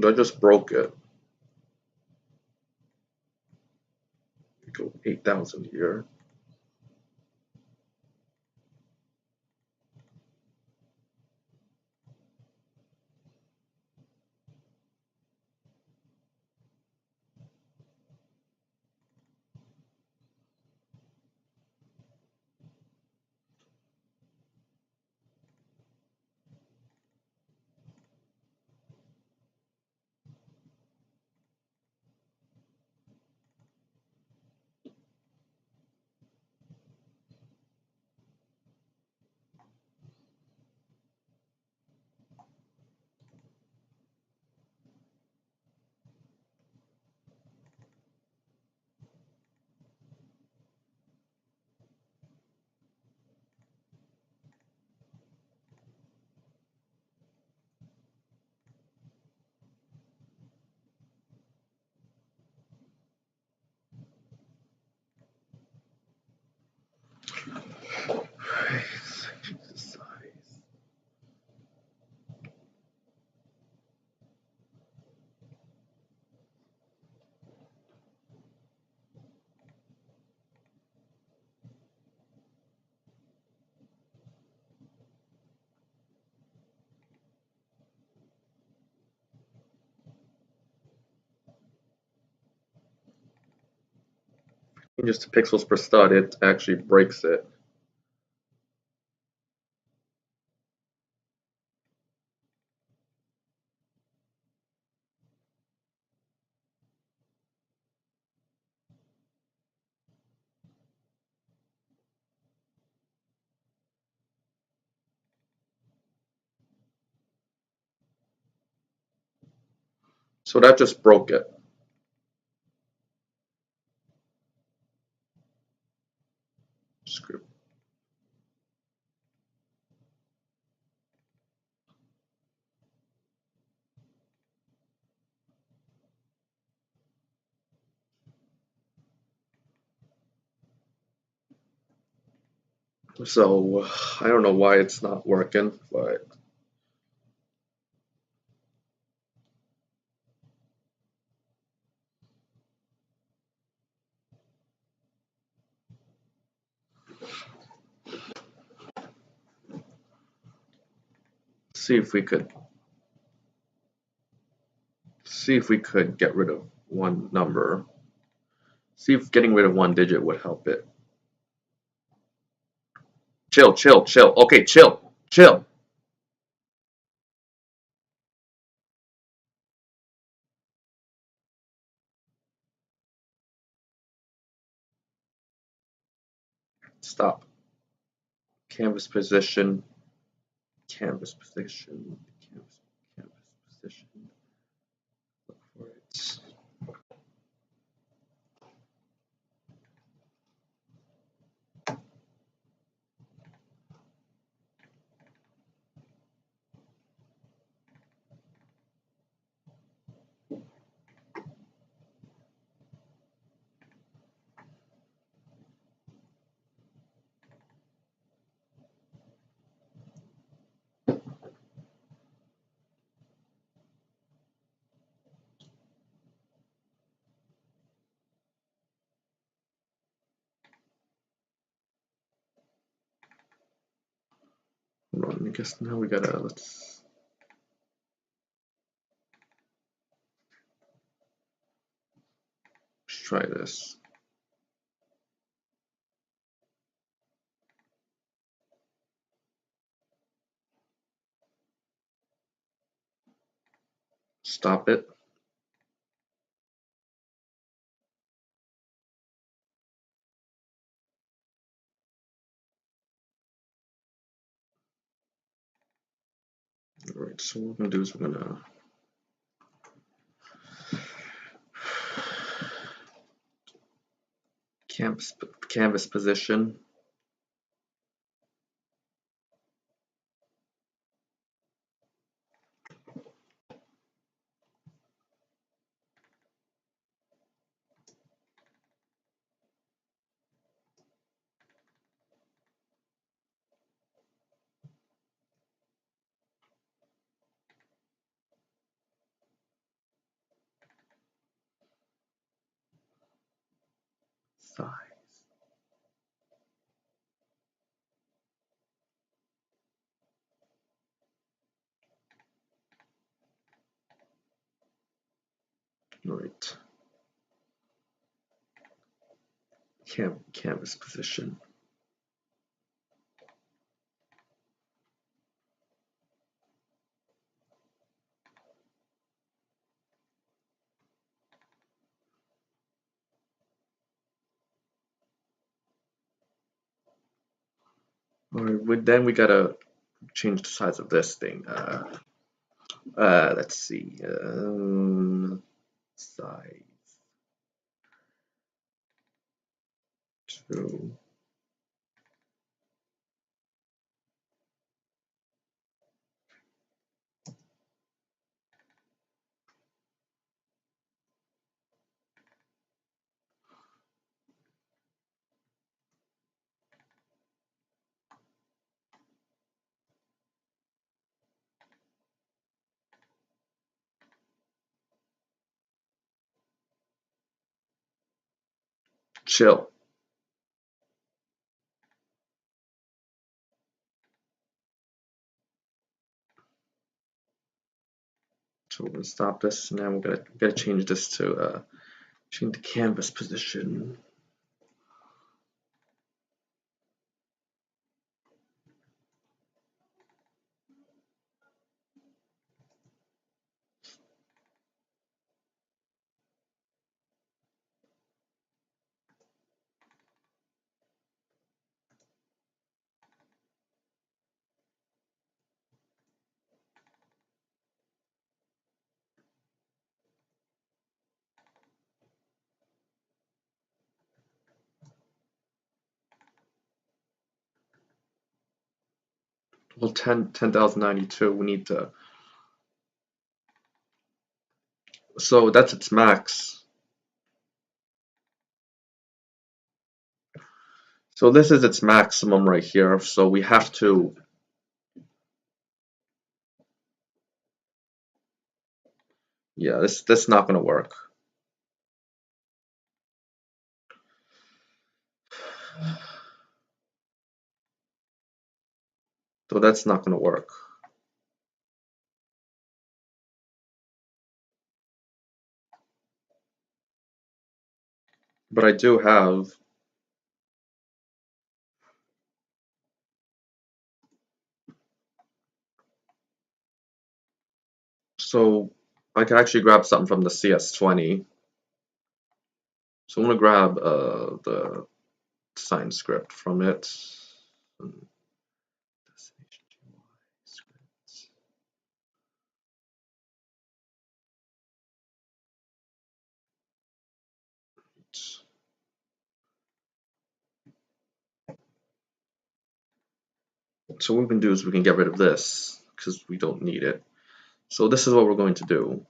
I just broke it. Go 8,000 here. Just pixels per stud, it actually breaks it. So that just broke it. Screw. So I don't know why it's not working, but see if we could get rid of one number. See if getting rid of one digit would help it. Chill, chill, chill. Okay, chill, chill. Stop. canvas position, canvas position, canvas position. Look for it. Hold on, I guess now we gotta let's try this. Stop it. Alright, so what we're gonna do is we're gonna canvas position. Size. Alright. Canvas position. Alright, then we gotta change the size of this thing. Let's see. Size to chill. So we're gonna stop this. Now we're gonna change this to change the canvas position. Well, 10,092. We need to. So that's its max. So this is its maximum right here. So we have to. Yeah, this not gonna work. So that's not gonna work. But I do have. So I can actually grab something from the CS20. So I'm gonna grab the design script from it. So what we can do is we can get rid of this because we don't need it. So this is what we're going to do.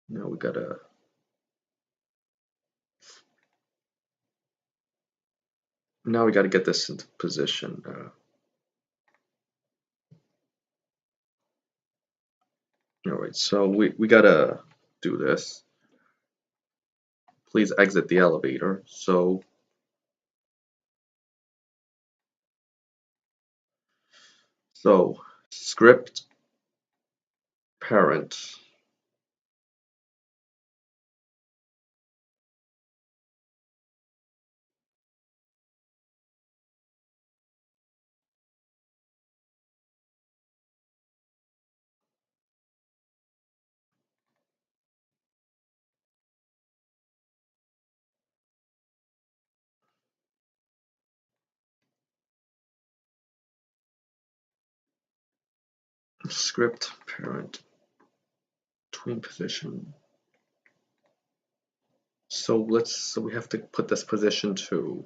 Now we gotta get this into position. All right, so we gotta do this. Please exit the elevator. So script parent. Script parent tween position. So we have to put this position to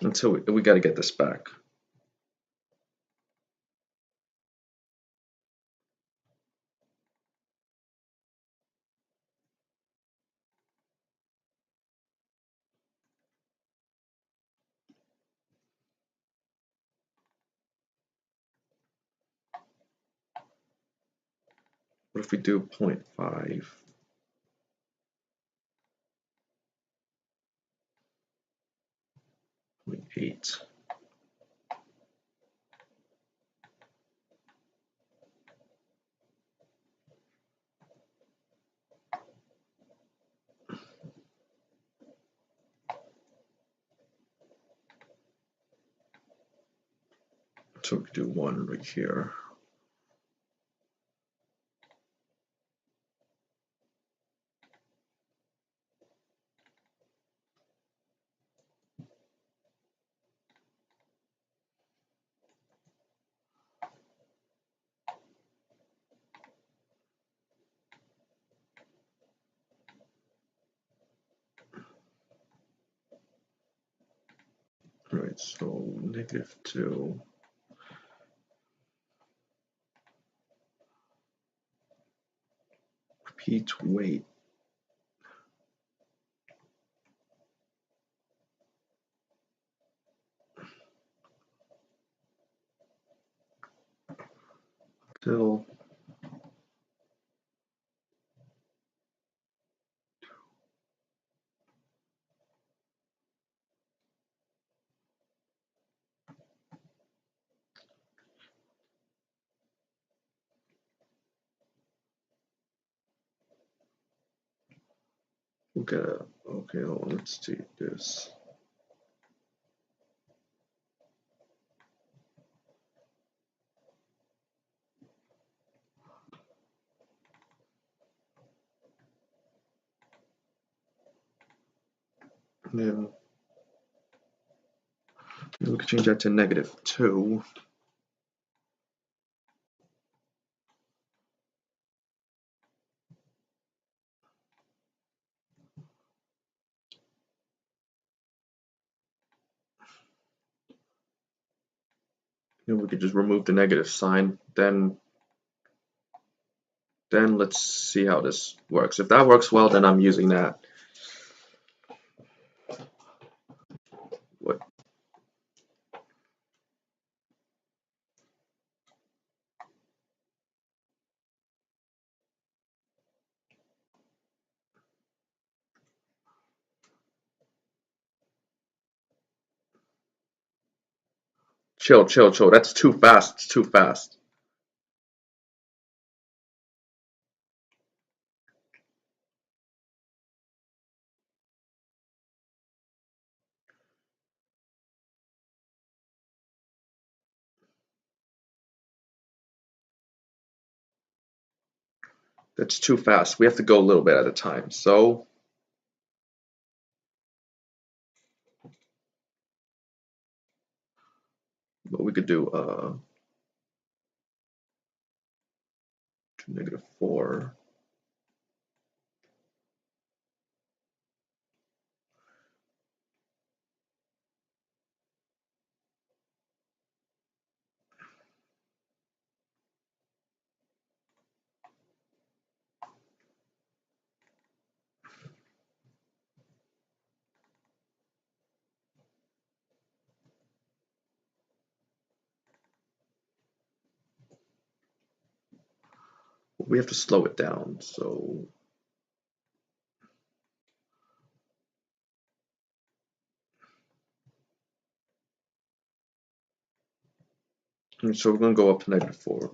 until we got to get this back. What if we do 0.5? 0.8? So we could do 1 right here. All right, so -2. Repeat weight. Till okay, hold on, let's do this. And then we can change that to -2. And we could just remove the negative sign. Then let's see how this works. If that works well, then I'm using that. What? Chill. That's too fast. It's too fast. That's too fast. We have to go a little bit at a time. So what we could do, -4. We have to slow it down. So we're going to go up to -4.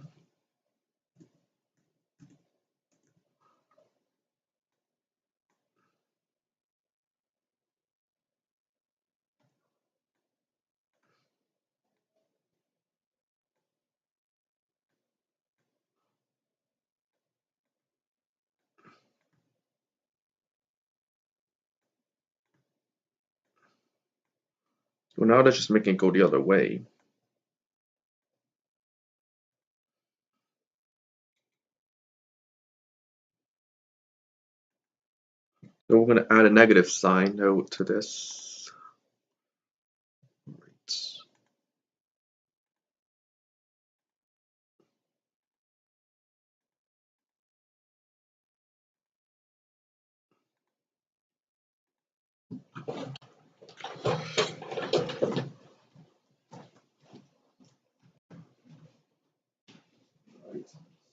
Well, now that's just making it go the other way. So we're going to add a negative sign note to this. Right.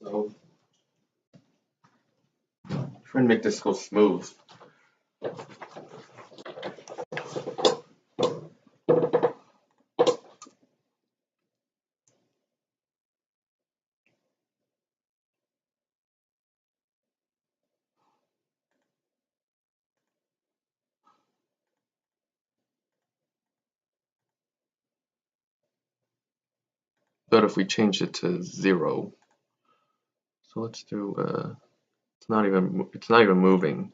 So try and make this go smooth. But if we change it to 0, so let's do it's not even moving.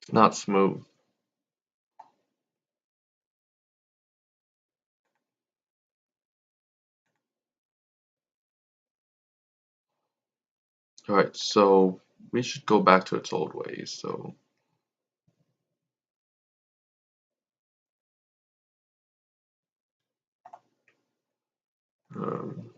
It's not smooth. All right, so we should go back to its old ways. So um,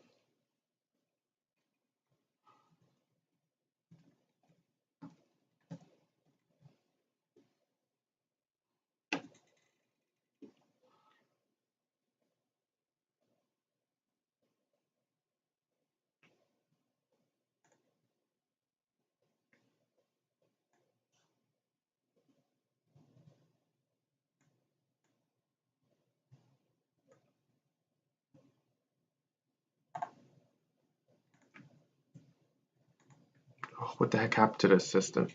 what the heck happened to the assistant?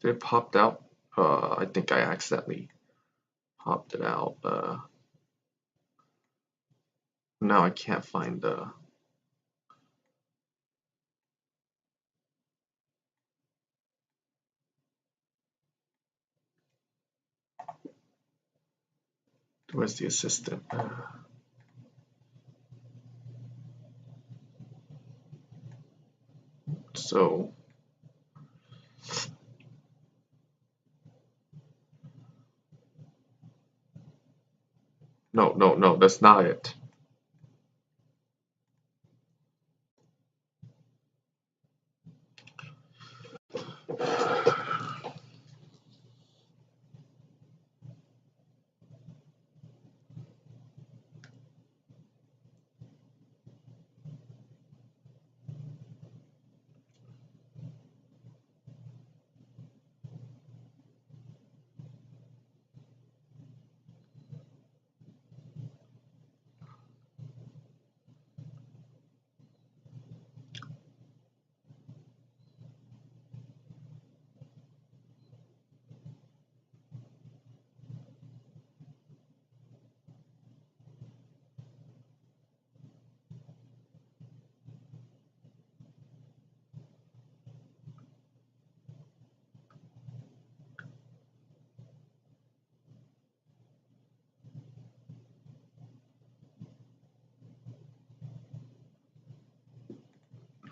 It popped out. I think I accidentally popped it out. Now I can't find the. Where's the assistant? So no, that's not it.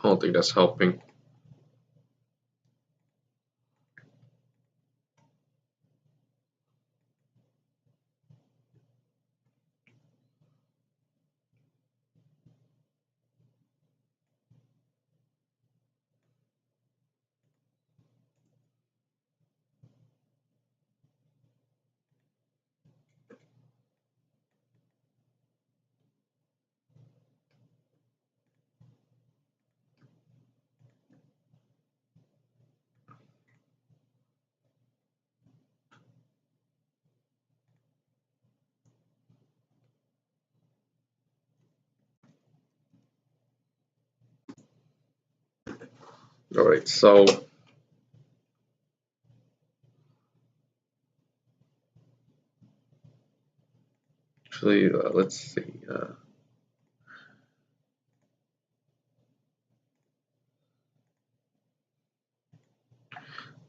I don't think that's helping. All right, so actually, let's see.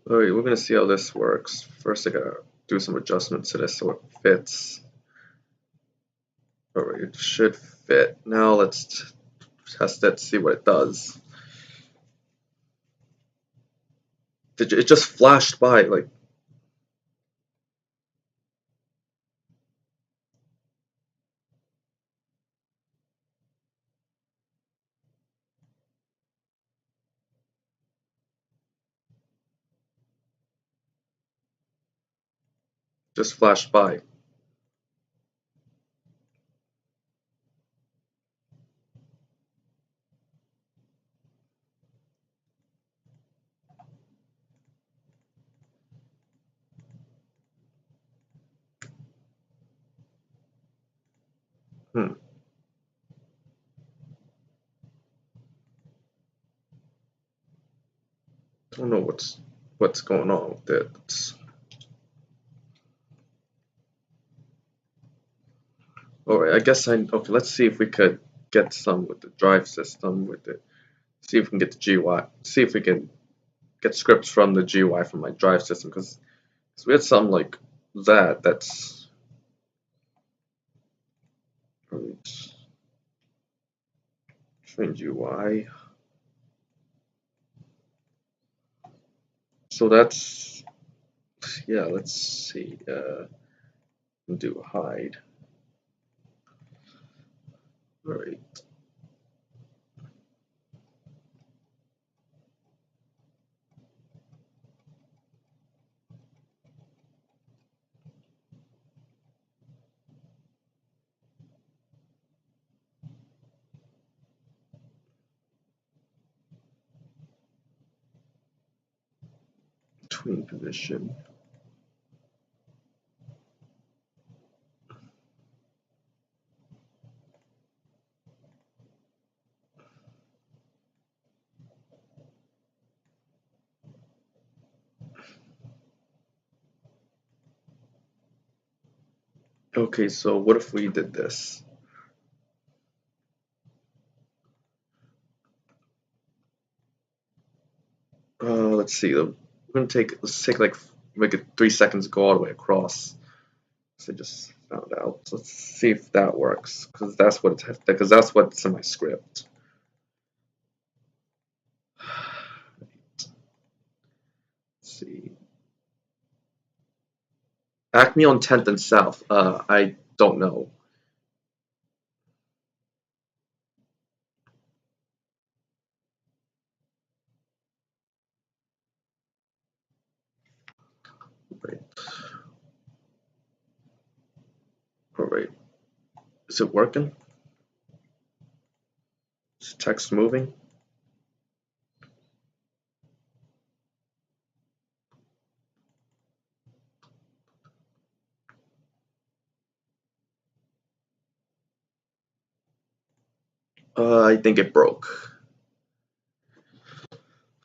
All right, we're gonna see how this works. First, I gotta do some adjustments to this so it fits. All right, it should fit. Now let's test it, see what it does. It just flashed by, like, just flashed by. Hmm. Don't know what's going on with it. All right, I guess okay. Let's see if we could get some with the drive system with it. See if we can get the GUI. See if we can get scripts from the GUI from my drive system because we had something like that. That's change UI. So that's yeah. Let's see. Do hide. All right. Between position. Okay, so what if we did this? Let's see. Let's take like make it 3 seconds to go all the way across. So I just found out. So let's see if that works because that's what's in my script. Let's see. Acme on 10th and South. I don't know. Right. All right. Is it working? Is text moving? I think it broke.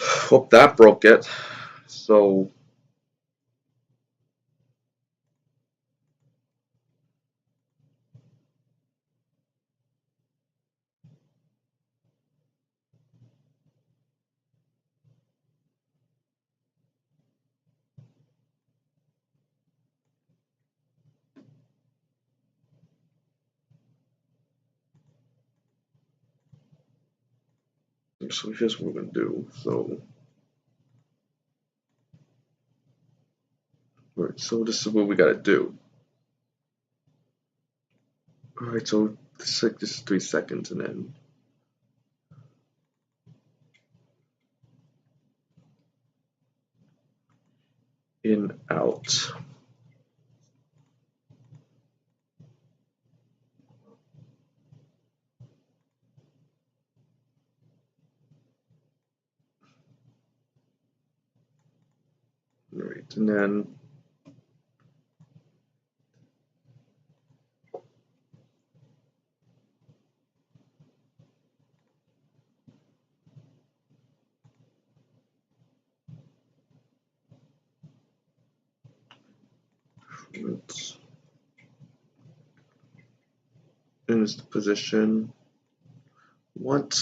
Hope that broke it. So Alright, so here's what we're gonna do. Alright, so this is what we gotta do. Alright, so this is 3 seconds and then in, out. Alright, and then let's finish the position. What?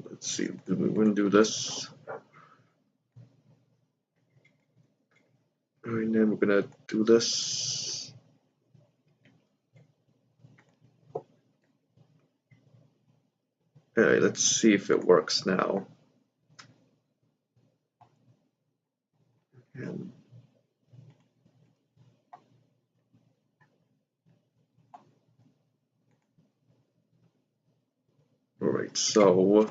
Let's see, we're gonna do this. Alright, then we're gonna do this. Alright, let's see if it works now. And alright, so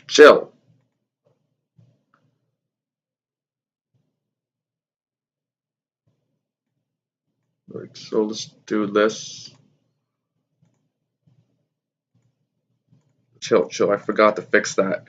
chill. Alright, so let's do this. Chill, I forgot to fix that.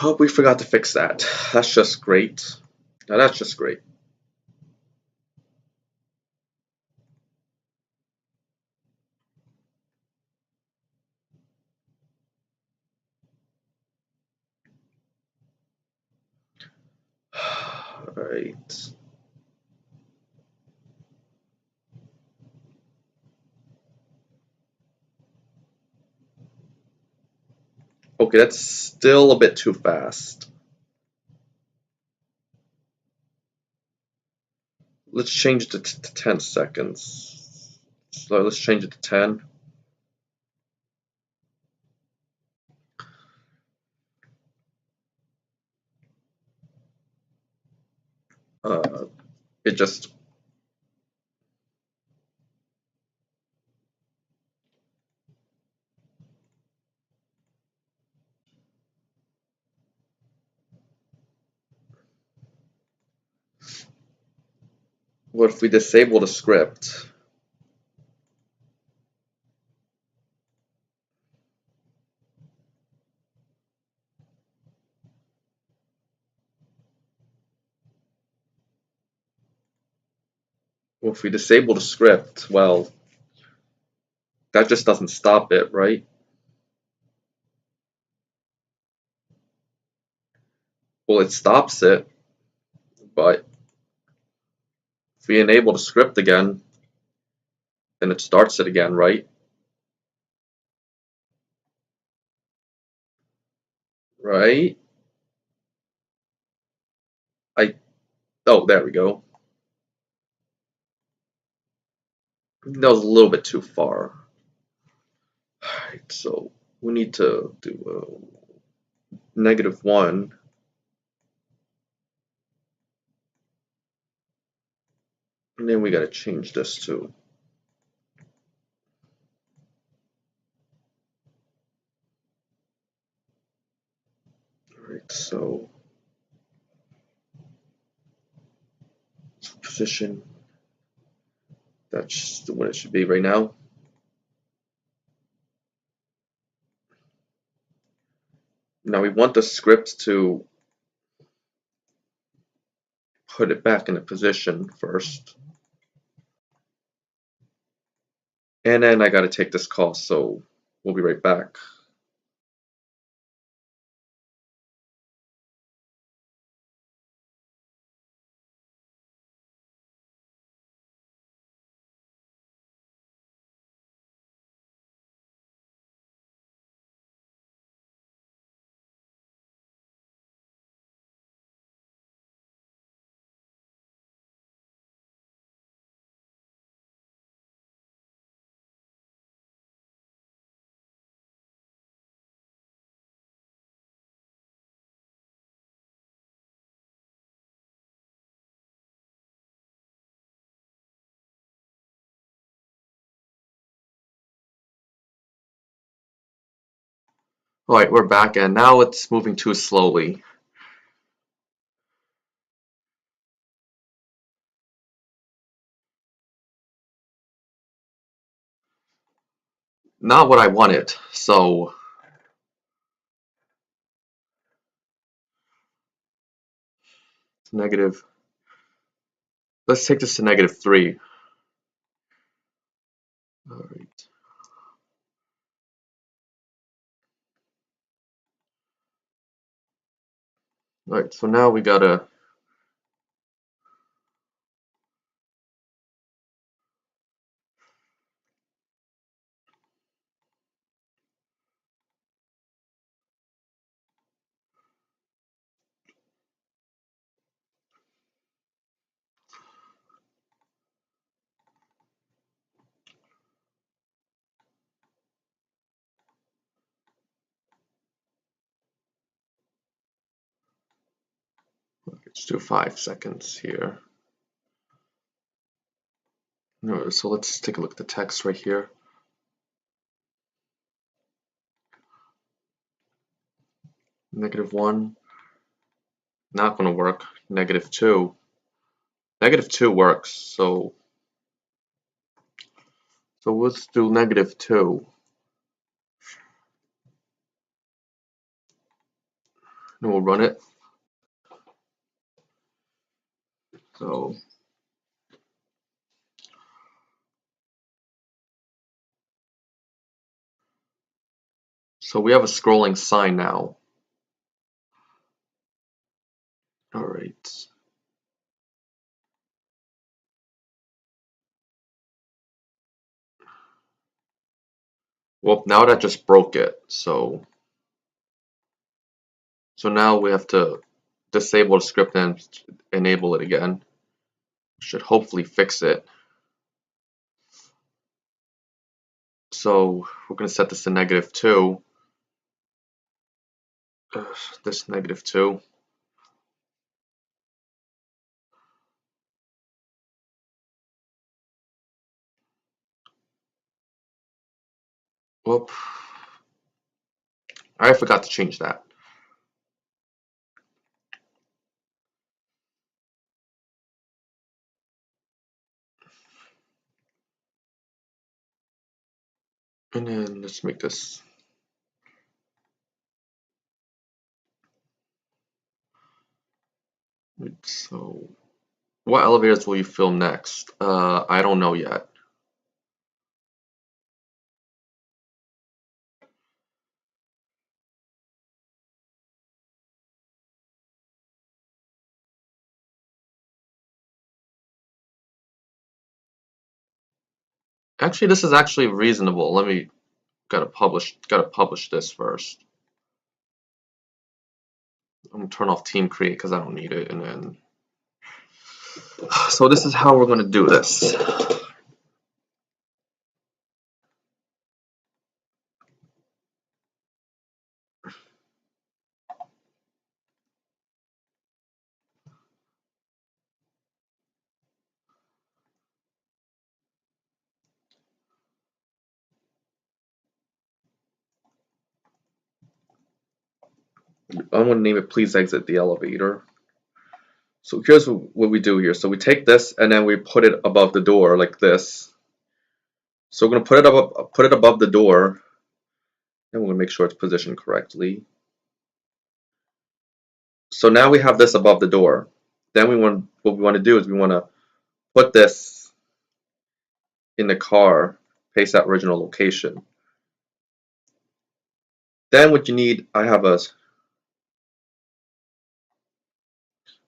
Oh, we forgot to fix that. That's just great. Now that's just great. Alright. Okay, that's still a bit too fast. Let's change it to 10 seconds. So let's change it to 10. It just what if we disable the script? Well, if we disable the script, well, that just doesn't stop it, right? Well, it stops it, but if we enable the script again, then it starts it again, right? Right? Oh, there we go. That was a little bit too far. Alright, so we need to do -1. And then we gotta change this too. Alright, so position. That's what it should be right now. Now we want the script to put it back in a position first. And then I gotta take this call, so we'll be right back. Alright, we're back, and now it's moving too slowly. Not what I wanted, so it's negative. Let's take this to -3. Alright. Alright, so now we gotta let's do 5 seconds here. Alright, so let's take a look at the text right here. -1, not gonna work. -2. -2 works, so let's do -2. And we'll run it. So we have a scrolling sign now. Alright. Well, now that just broke it, so now we have to disable the script and enable it again. Should hopefully fix it. So we're going to set this to -2. This -2. Whoop. I forgot to change that. And then let's make this. So, what elevators will you film next? I don't know yet. Actually, this is actually reasonable. Let me gotta publish this first. I'm gonna turn off team create because I don't need it, and then so this is how we're gonna do this. I'm gonna name it please exit the elevator. So here's what we do here. So we take this and then we put it above the door like this. So we're gonna put it above the door, and we're gonna make sure it's positioned correctly. So now we have this above the door. Then what we want to do is we want to put this in the car, paste that original location. Then what you need,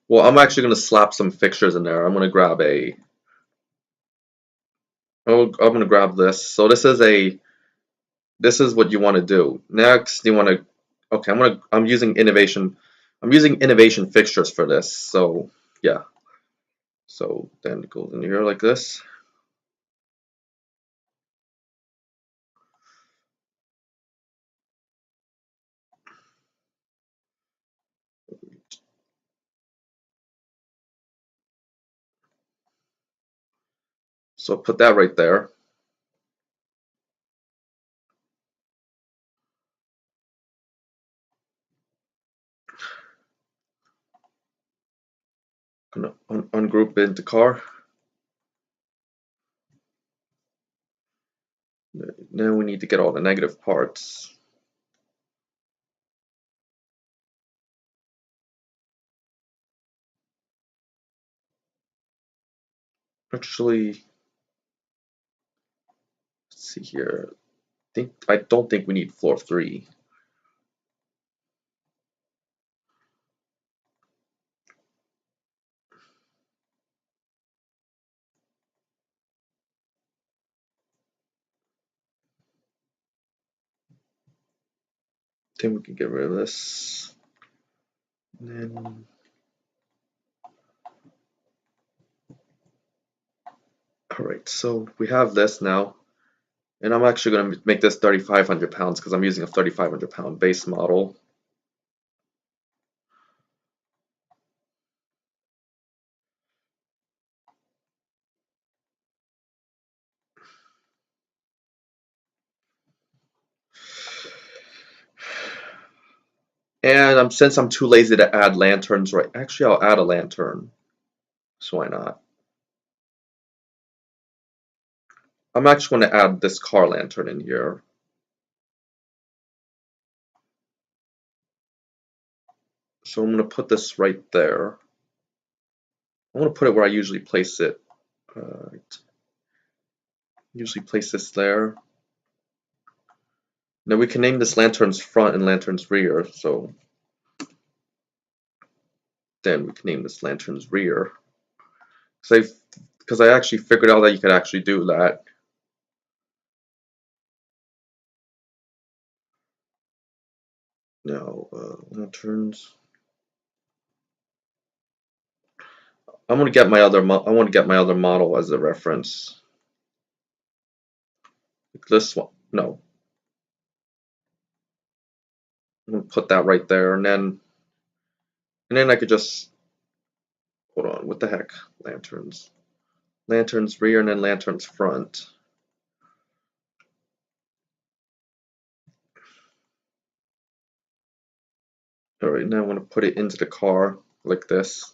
well, I'm actually going to slap some fixtures in there. I'm going to grab I'm going to grab this. So this is what you want to do. Next, you want to, okay, I'm using innovation fixtures for this. So yeah. So then it goes in here like this. So put that right there. I'm gonna ungroup it into car. Now we need to get all the negative parts. Actually, let's see here. I don't think we need floor 3. I think we can get rid of this. And then, alright, so we have this now. And I'm actually going to make this 3,500 pounds because I'm using a 3,500 pound base model. And since I'm too lazy to add lanterns, right? Actually, I'll add a lantern. So why not? I'm actually going to add this car lantern in here. So I'm going to put this right there. I'm going to put it where I usually place it. Usually place this there. Now we can name this lantern's front and lantern's rear. So then we can name this lantern's rear. Because I actually figured out that you could actually do that. Now lanterns. I want to get my other model as a reference. Like this one. No. I'm gonna put that right there, and then I could just hold on. What the heck? Lanterns. Lanterns rear and then lanterns front. Alright, now I want to put it into the car like this.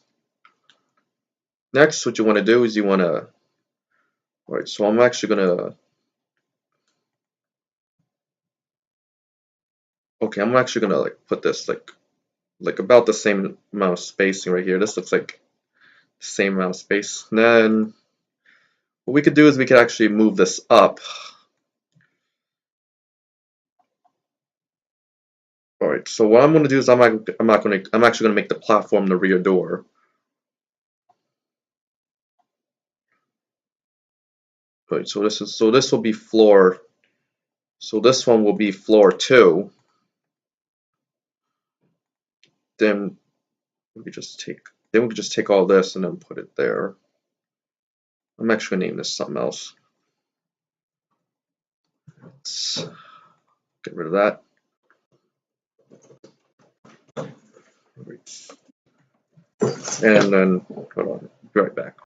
Next, what you want to do is you want to. Alright, so I'm actually gonna. Okay, I'm actually gonna like put this like about the same amount of spacing right here. This looks like the same amount of space. And then what we could do is we could actually move this up. Alright, so what I'm gonna do is I'm actually gonna make the platform the rear door. Right, so this will be floor. So this one will be floor 2. Then we could just take all this and then put it there. I'm actually gonna name this something else. Let's get rid of that. And then hold on, be right back.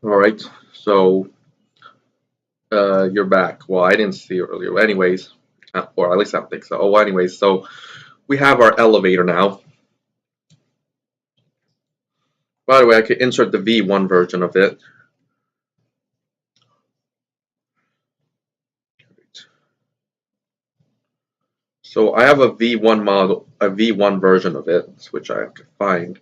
Alright, so you're back. Well, I didn't see you earlier. Anyways, or at least I don't think so. Oh, anyways, so we have our elevator now. By the way, I could insert the V1 version of it. So I have a V1 model, a V1 version of it, which I could find.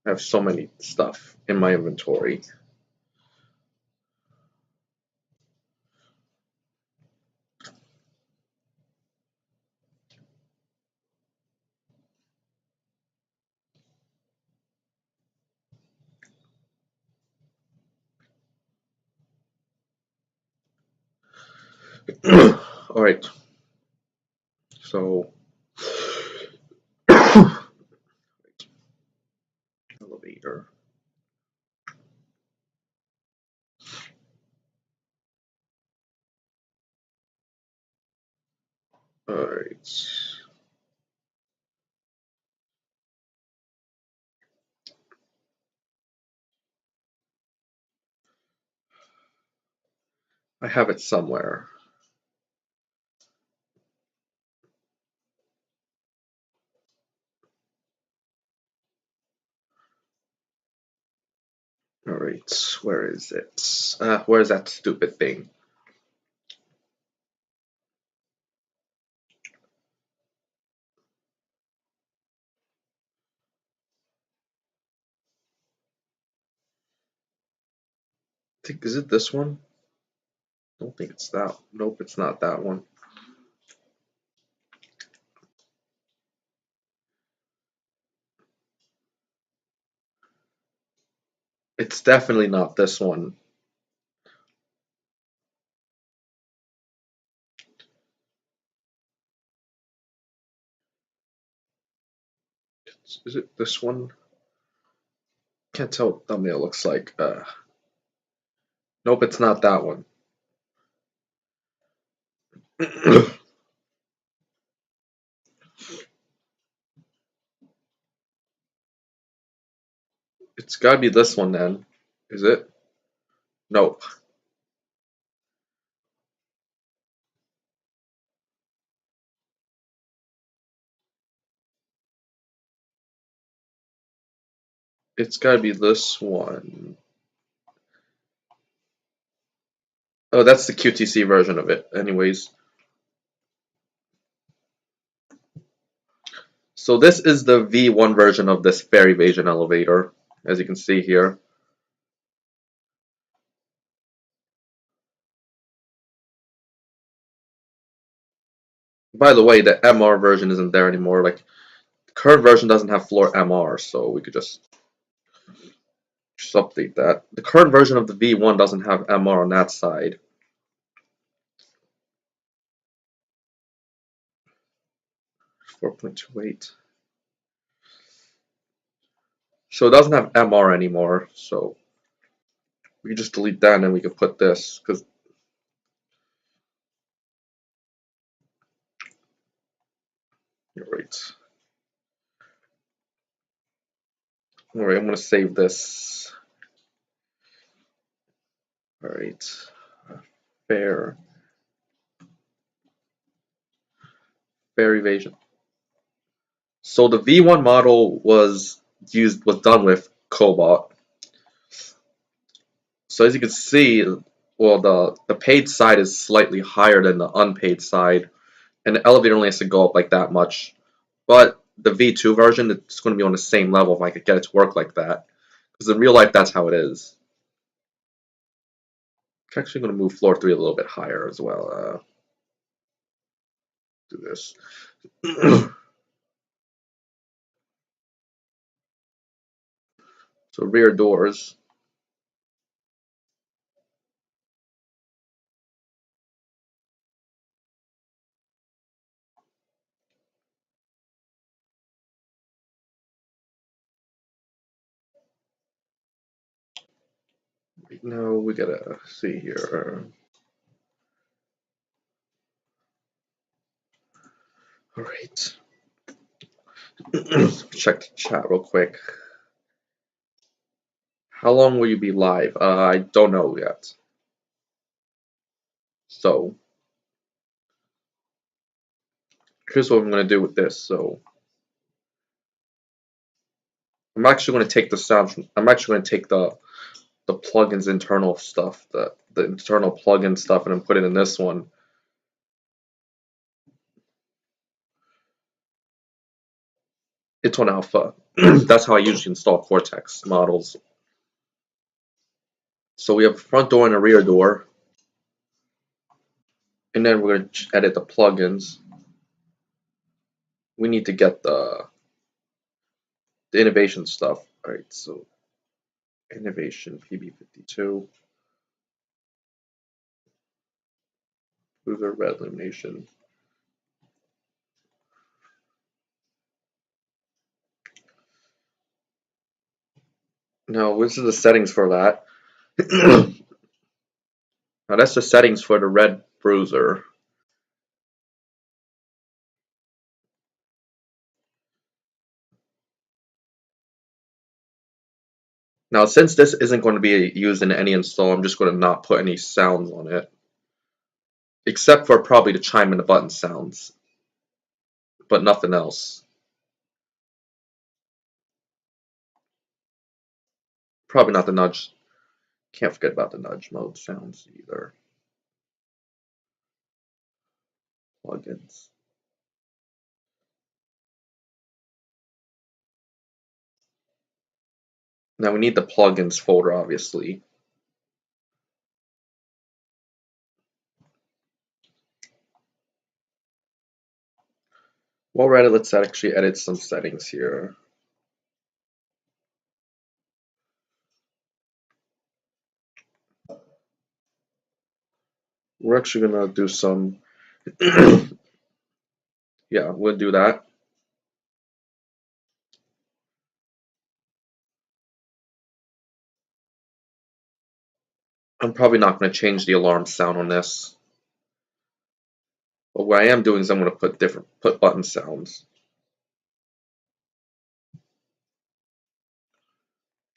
I have so many stuff in my inventory. Alright, so elevator. Alright. I have it somewhere. Alright, where is it? Where's that stupid thing? Is it this one? I don't think it's that. Nope, it's not that one. It's definitely not this one. Is it this one? Can't tell what the thumbnail looks like. Nope, it's not that one. It's gotta be this one then. Is it? Nope. It's gotta be this one. Oh, that's the QTC version of it. Anyways. So this is the V1 version of this fare evasion elevator, as you can see here. By the way, the MR version isn't there anymore. Like, the current version doesn't have floor MR, so we could just update that. The current version of the V1 doesn't have MR on that side. .28. So it doesn't have MR anymore, so we can just delete that and then we can put this, because you're right. Alright, I'm gonna save this. Alright. Fare evasion. So the V1 model was done with Cobalt. So as you can see, well, the paid side is slightly higher than the unpaid side, and the elevator only has to go up like that much. But the V2 version, it's going to be on the same level if I could get it to work like that. Because in real life, that's how it is. I'm actually going to move floor 3 a little bit higher as well. Do this. So rear doors. Now we gotta see here. All right. Check the chat real quick. How long will you be live? I don't know yet. So here's what I'm gonna do with this. So I'm actually gonna take the sound from, I'm actually gonna take the plugins internal stuff, the internal plugin stuff, and then put it in this one. It's on alpha. That's how I usually install Cortex models. So we have a front door and a rear door. And then we're going to edit the plugins. We need to get the innovation stuff. Alright, so innovation PB52. User red illumination. Now, this is the settings for that. Now, that's the settings for the red bruiser. Now, since this isn't going to be used in any install, I'm just going to not put any sounds on it. Except for probably the chime and the button sounds. But nothing else. Probably not the nudge. Can't forget about the nudge mode sounds either. Plugins. Now we need the plugins folder, obviously. While we're at it, let's actually edit some settings here. We're actually gonna do some. Yeah, we'll do that. I'm probably not going to change the alarm sound on this. But what I am doing is I'm going to put button sounds.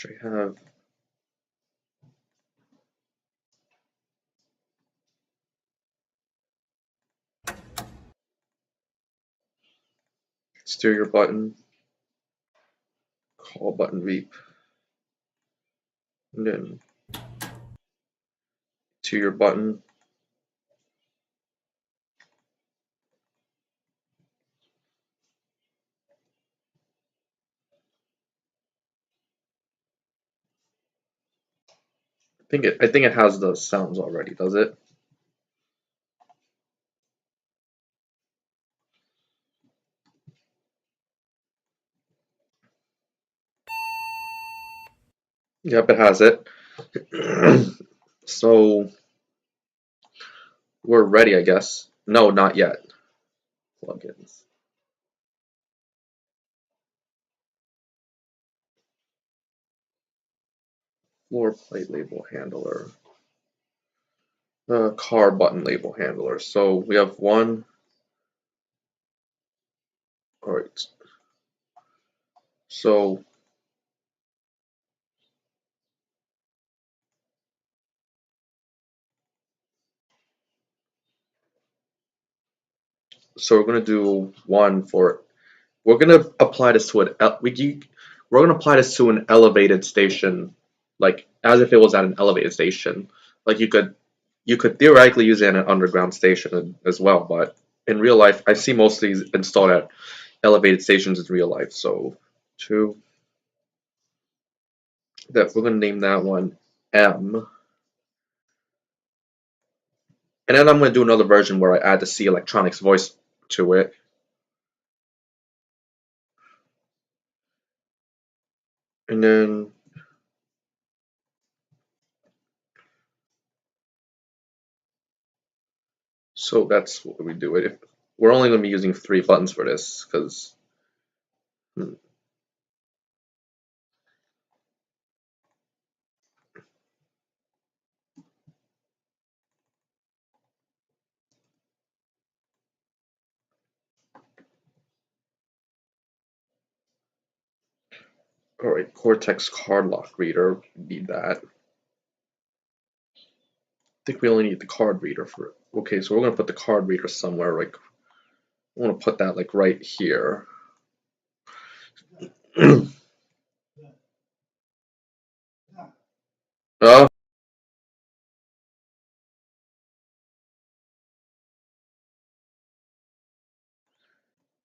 Which I have. Exterior button. Call button beep. And then interior button. I think it has the sounds already, does it? Yep, it has it. So we're ready, I guess. No, not yet. Plugins. Floor plate label handler. Car button label handler. So we have one. Alright. So we're gonna do one for. We're gonna apply this to we're gonna apply this to an elevated station, like as if it was at an elevated station. Like you could theoretically use it in an underground station as well, but in real life, I see most of these installed at elevated stations in real life. So two. That we're gonna name that one M. And then I'm going to do another version where I add the C Electronics voice to it. And then so that's what we do it. We're only going to be using 3 buttons for this because Alright, Cortex card lock reader, we need that. I think we only need the card reader for it. Okay, so we're gonna put the card reader somewhere, like, I wanna put that like right here. Oh.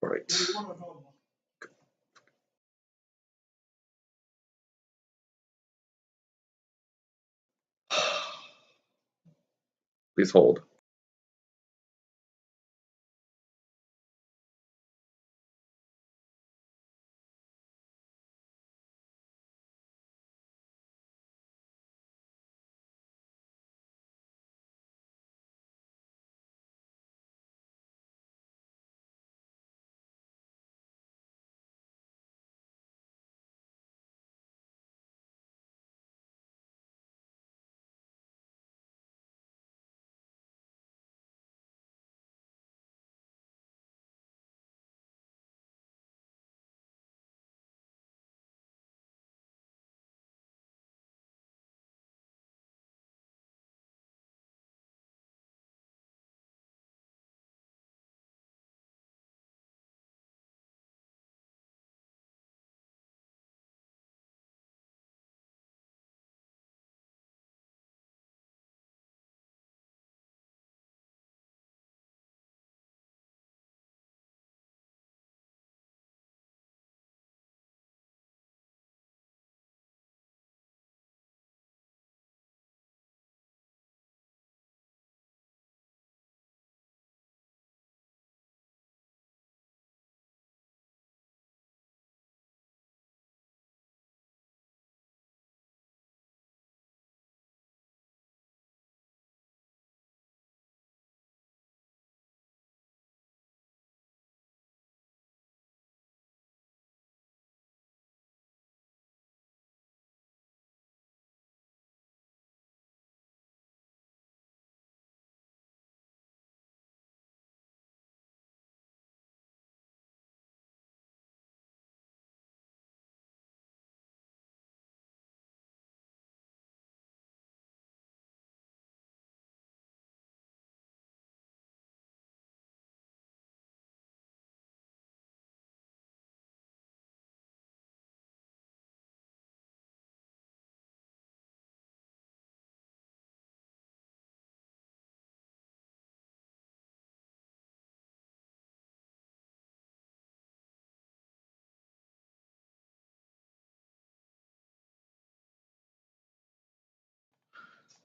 Alright. Please hold.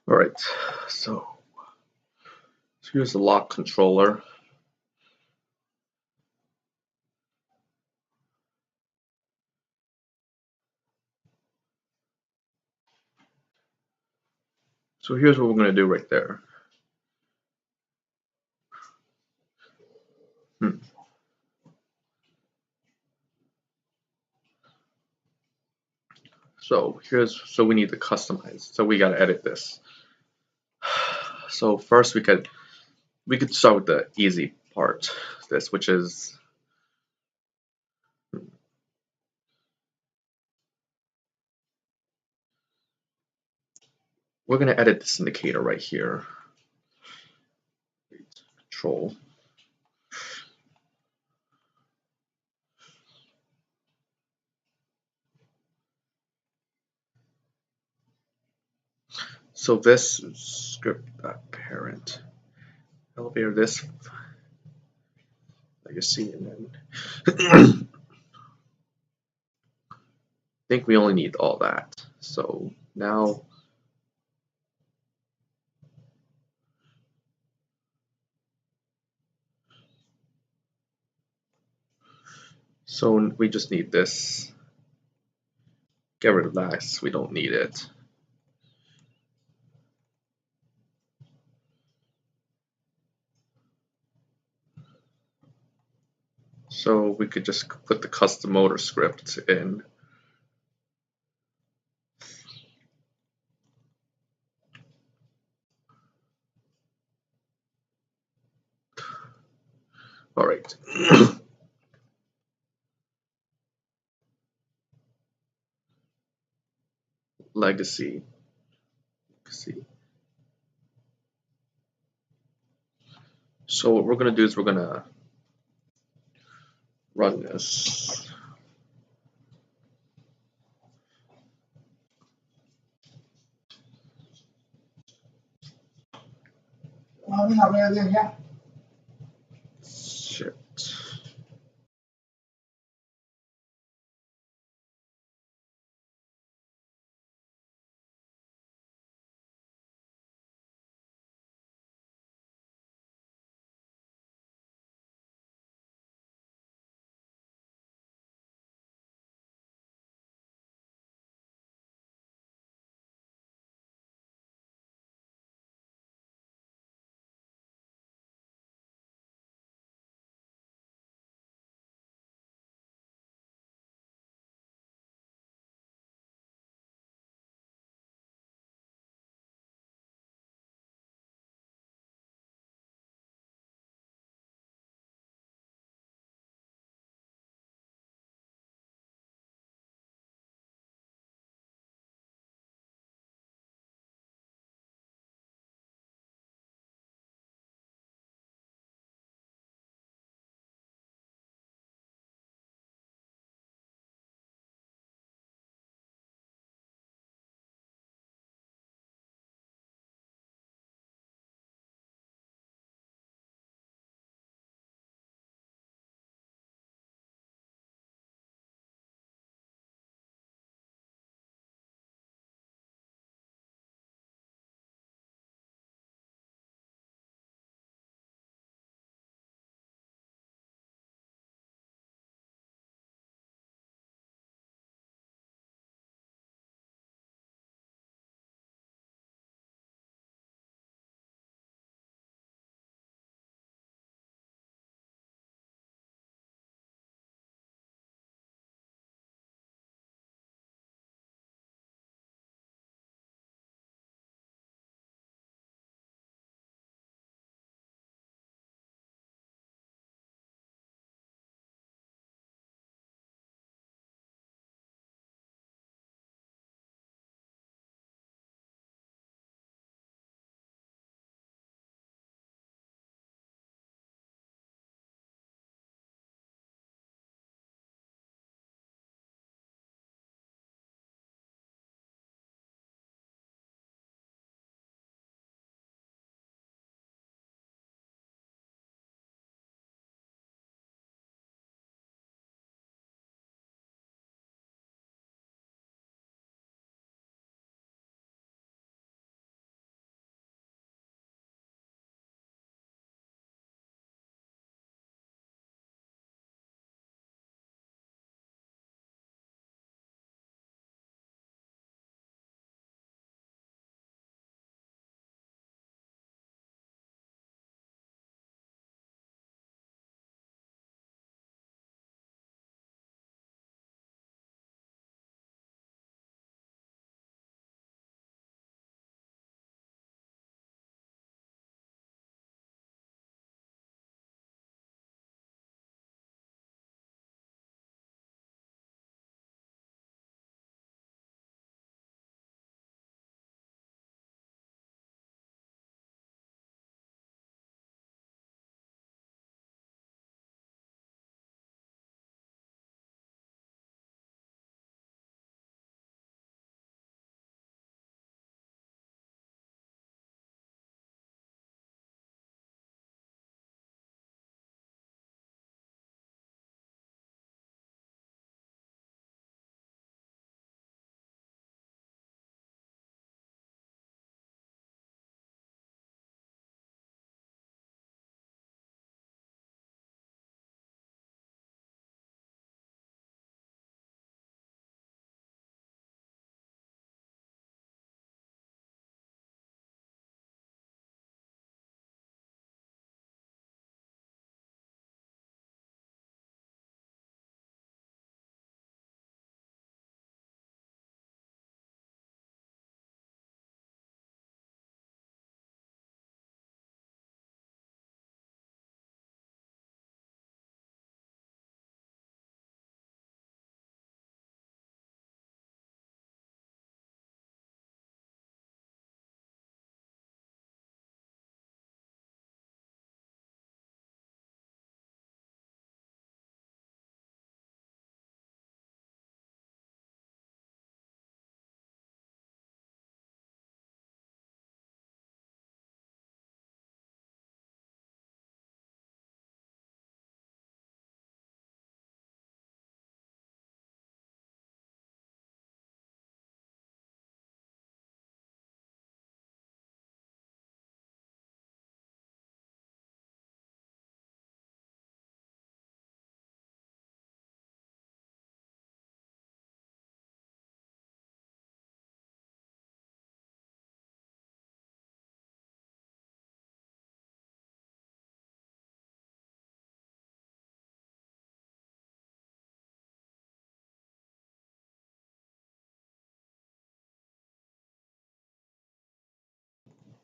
Alright, so here's the lock controller. So here's what we're gonna do right there. So we need to customize. So we gotta edit this. So first we could start with the easy part, which is we're gonna edit this indicator right here. Control. So this script parent elevator this legacy and then I think we only need all that. So now we just need this. Get rid of that. We don't need it. So we could just put the custom motor script in. All right. Legacy. So what we're gonna do is we're gonna run this. Shit.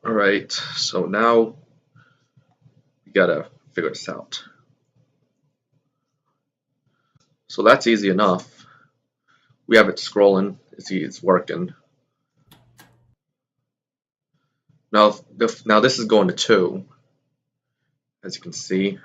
Alright, so now we gotta figure this out. So that's easy enough. We have it scrolling, it's working. Now, now this is going to 2, as you can see.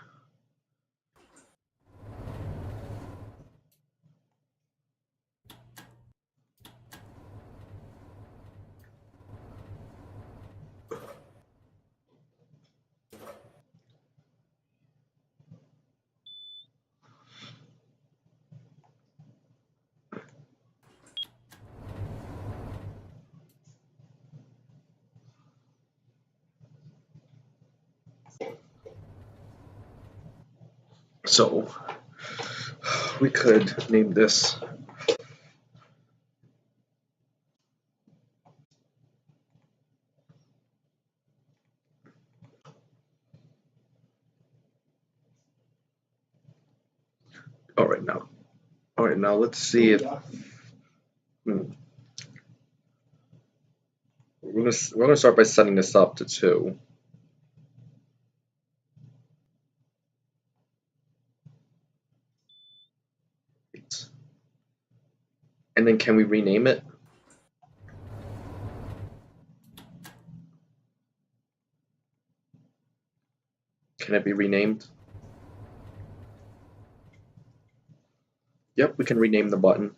So we could name this Alright now let's see if we're gonna start by setting this up to 2. And then can we rename it? Can it be renamed? Yep, we can rename the button.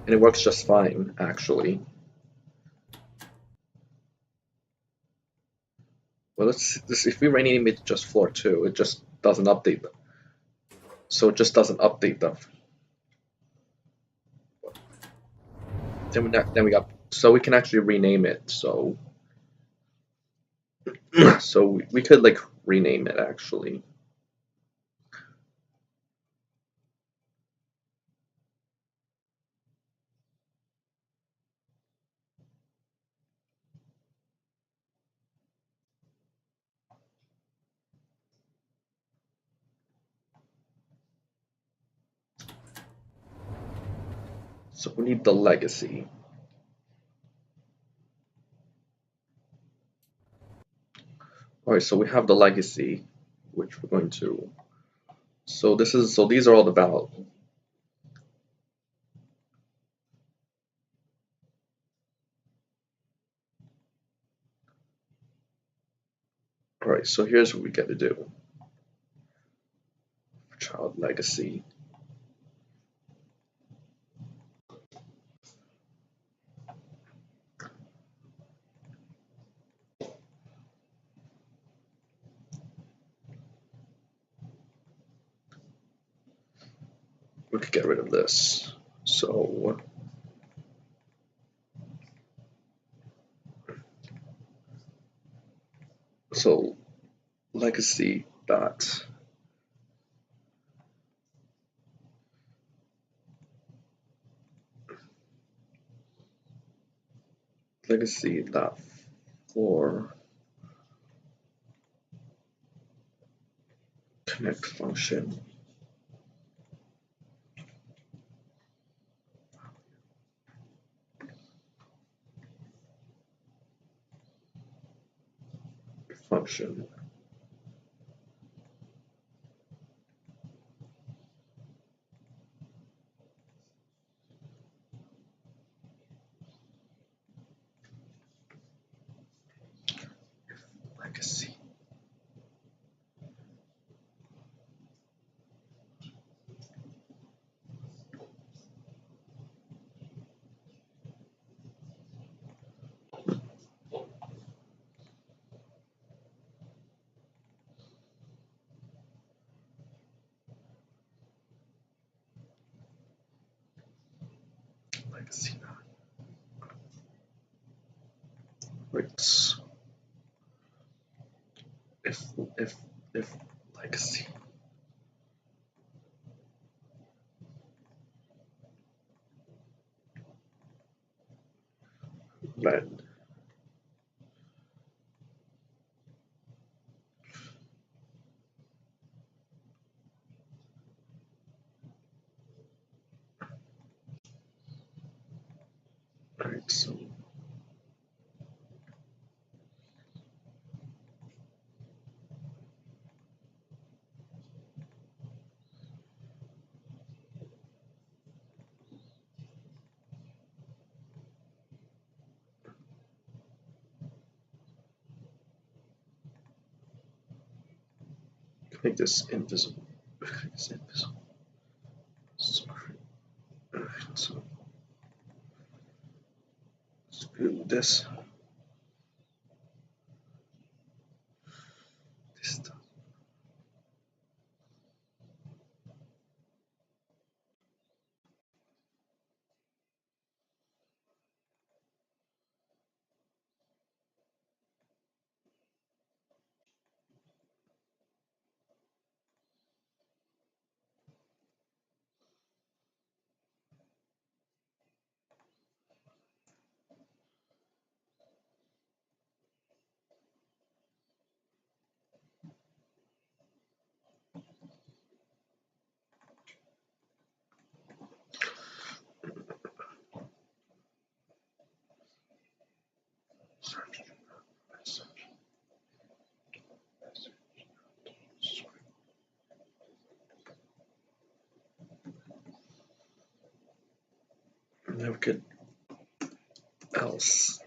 And it works just fine, actually. Well, if we rename it just floor 2, it just doesn't update them. So it just doesn't update them. Then we got, so we can actually rename it. So so we could like rename it actually. So we need the legacy. Alright, so we have the legacy, which we're going to. So these are all about. Alright, so here's what we get to do. Child legacy. We could get rid of this. So legacy dot for connect function. Function. Legacy. Legacy. Right. If legacy. Then right, so Make this invisible. It's invisible. Sorry. So let's do this. This stuff. Now we could else.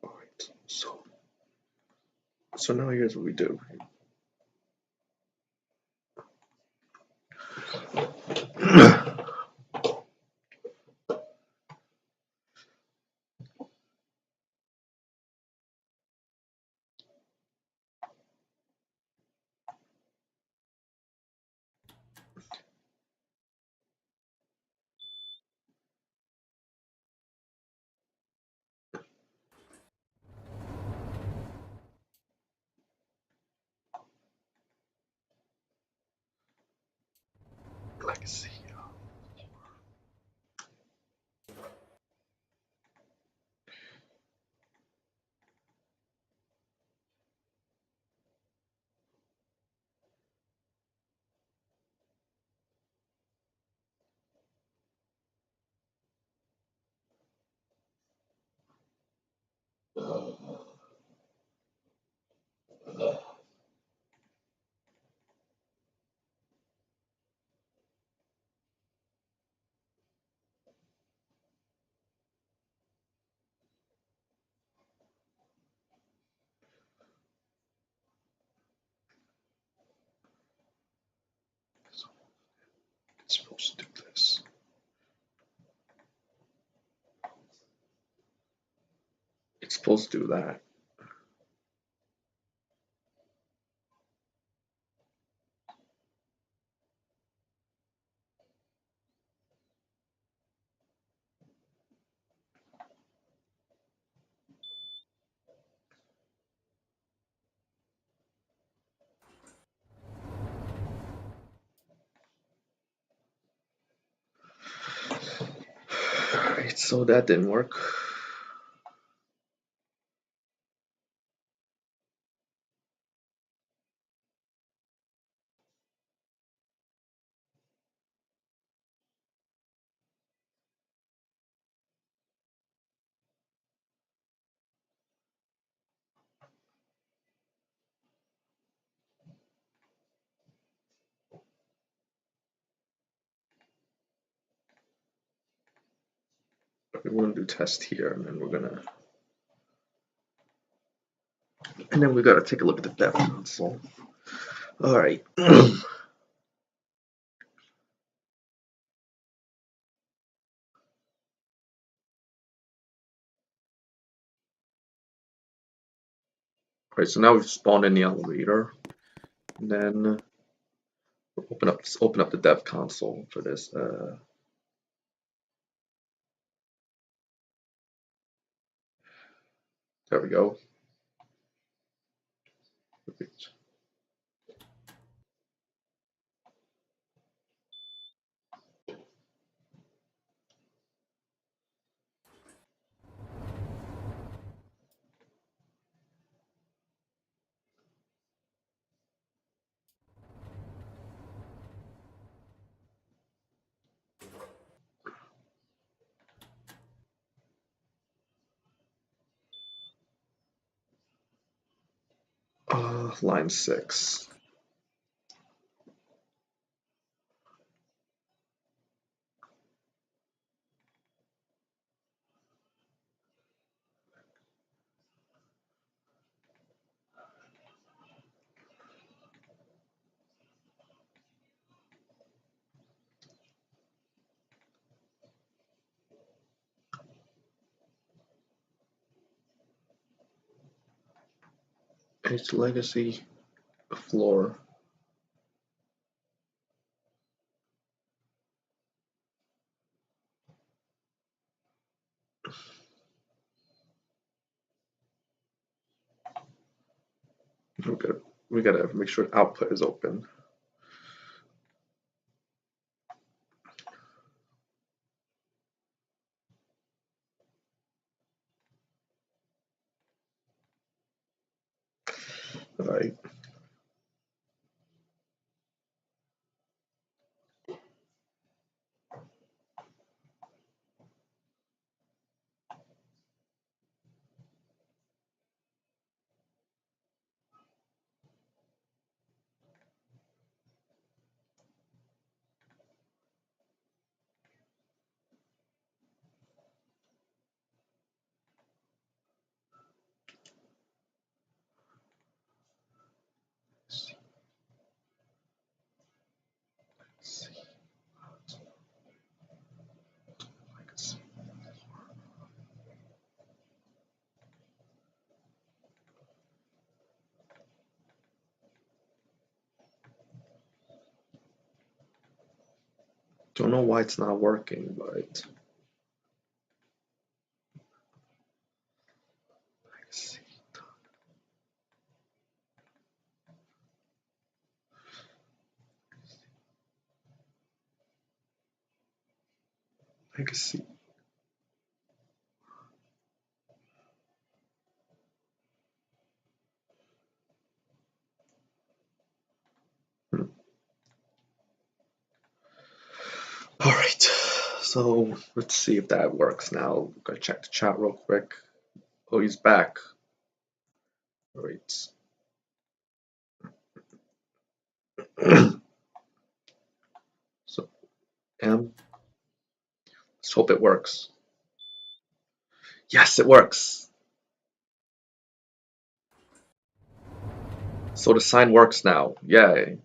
Alright, so now here's what we do. Legacy. It's supposed to do this. It's supposed to do that. Alright, so that didn't work. We're gonna do test here, and then we gotta take a look at the dev console. All right. Alright, so now we've spawned in the elevator, and then we'll open up the dev console for this. There we go. Line 6. It's legacy floor. We gotta make sure output is open. All right. Don't know why it's not working, but legacy. All right, so let's see if that works now. Gotta check the chat real quick. Oh, he's back. All right. So, let's hope it works. Yes, it works. So the sign works now. Yay.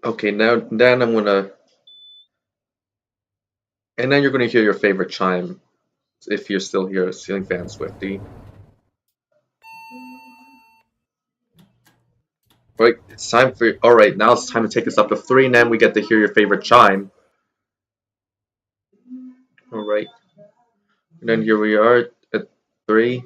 Okay, now then I'm gonna, and then you're gonna hear your favorite chime if you're still here, Ceiling Fan Swifty. Right, it's time for. All right, now it's time to take us up to 3, and then we get to hear your favorite chime. All right, and then here we are at 3.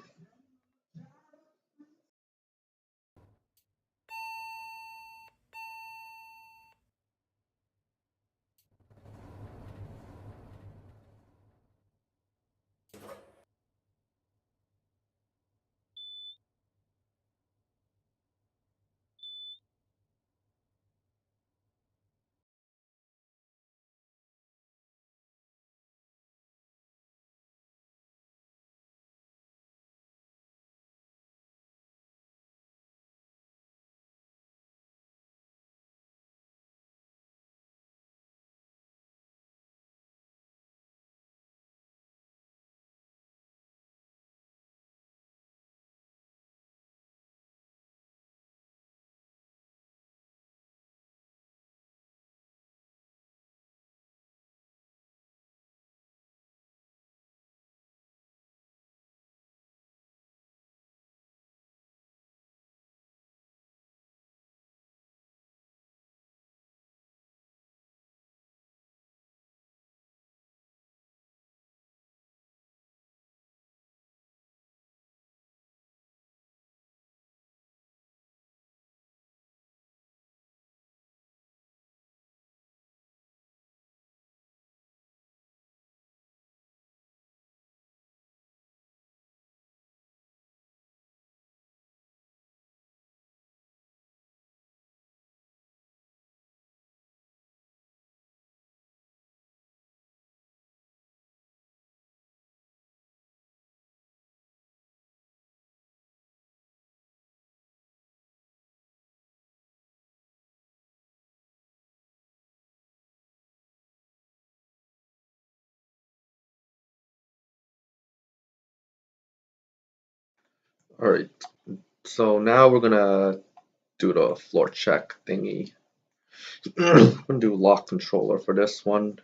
Alright, so now we're gonna do the floor check thingy. I'm gonna do lock controller for this one.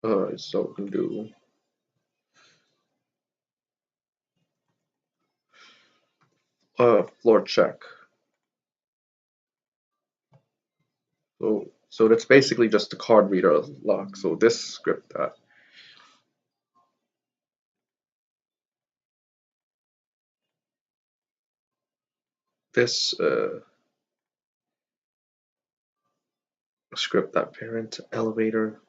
Alright, so we can do floor check. So that's basically just the card reader lock. So this script that. This script that parent elevator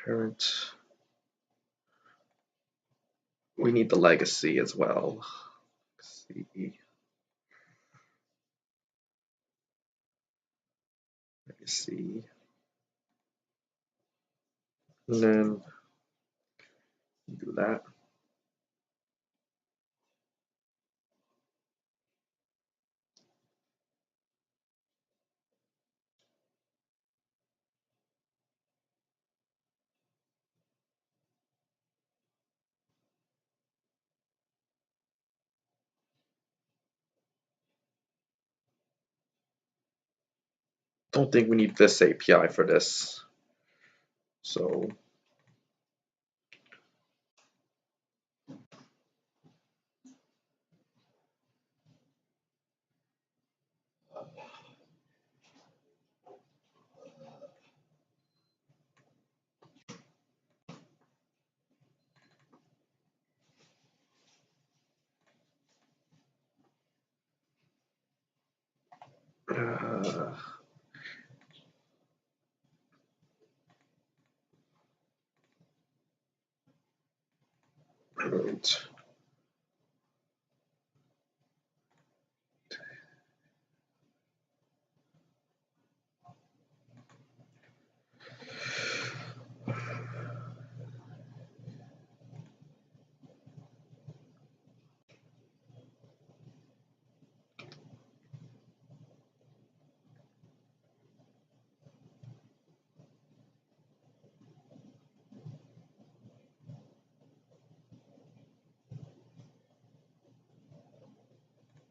parent. We need the legacy as well. Legacy. And then do that. Don't think we need this API for this. So right.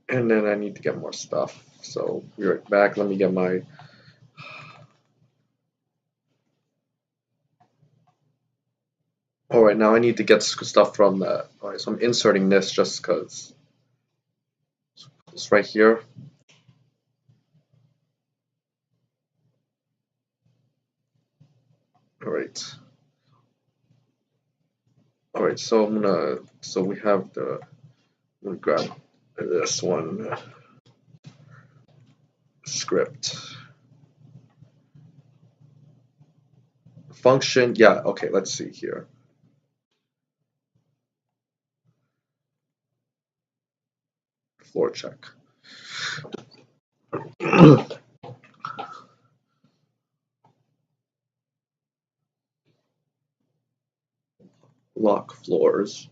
And then I need to get more stuff. So be right back. Let me get my Alright, now I need to get stuff from that. Alright, so I'm inserting this just because it's right here. Alright. Alright, so we have I'm gonna grab this one script. Function, yeah, okay, let's see here. Floor check. Lock floors.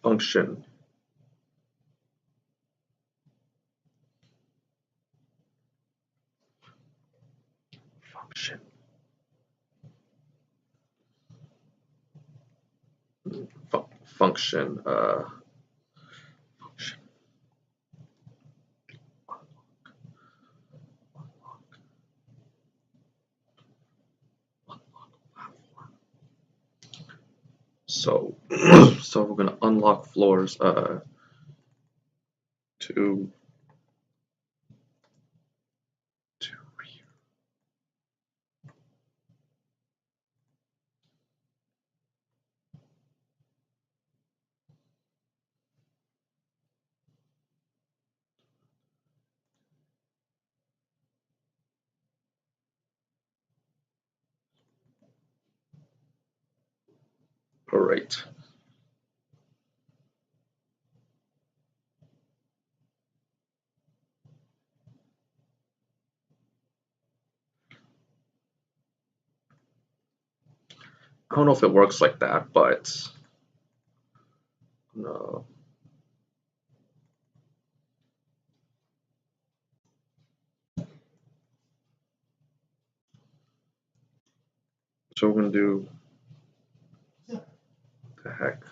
Function. Function. Function. Function. So, so we're gonna unlock floors to rear. All right. don't know if it works like that, but no. So we're gonna do the heck.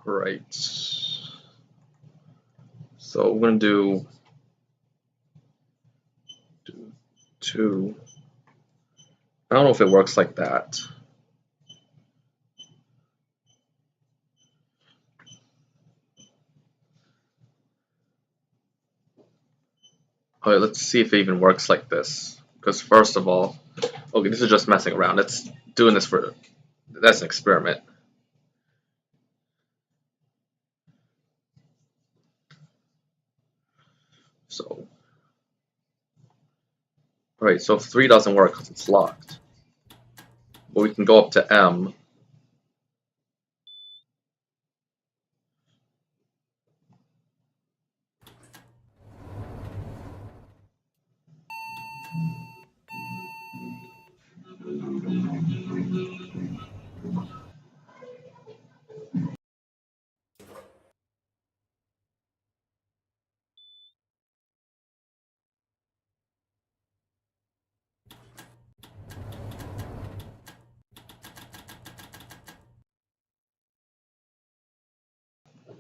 Right. So we're gonna do 2. I don't know if it works like that. Alright, let's see if it even works like this. Because first of all, okay, this is just messing around. Let's doing this for, that's an experiment. So, alright, so if 3 doesn't work because it's locked, but we can go up to M.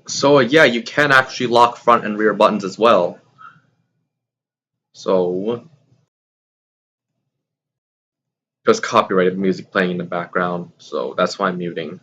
So yeah, you can actually lock front and rear buttons as well. So there's copyrighted music playing in the background, so that's why I'm muting.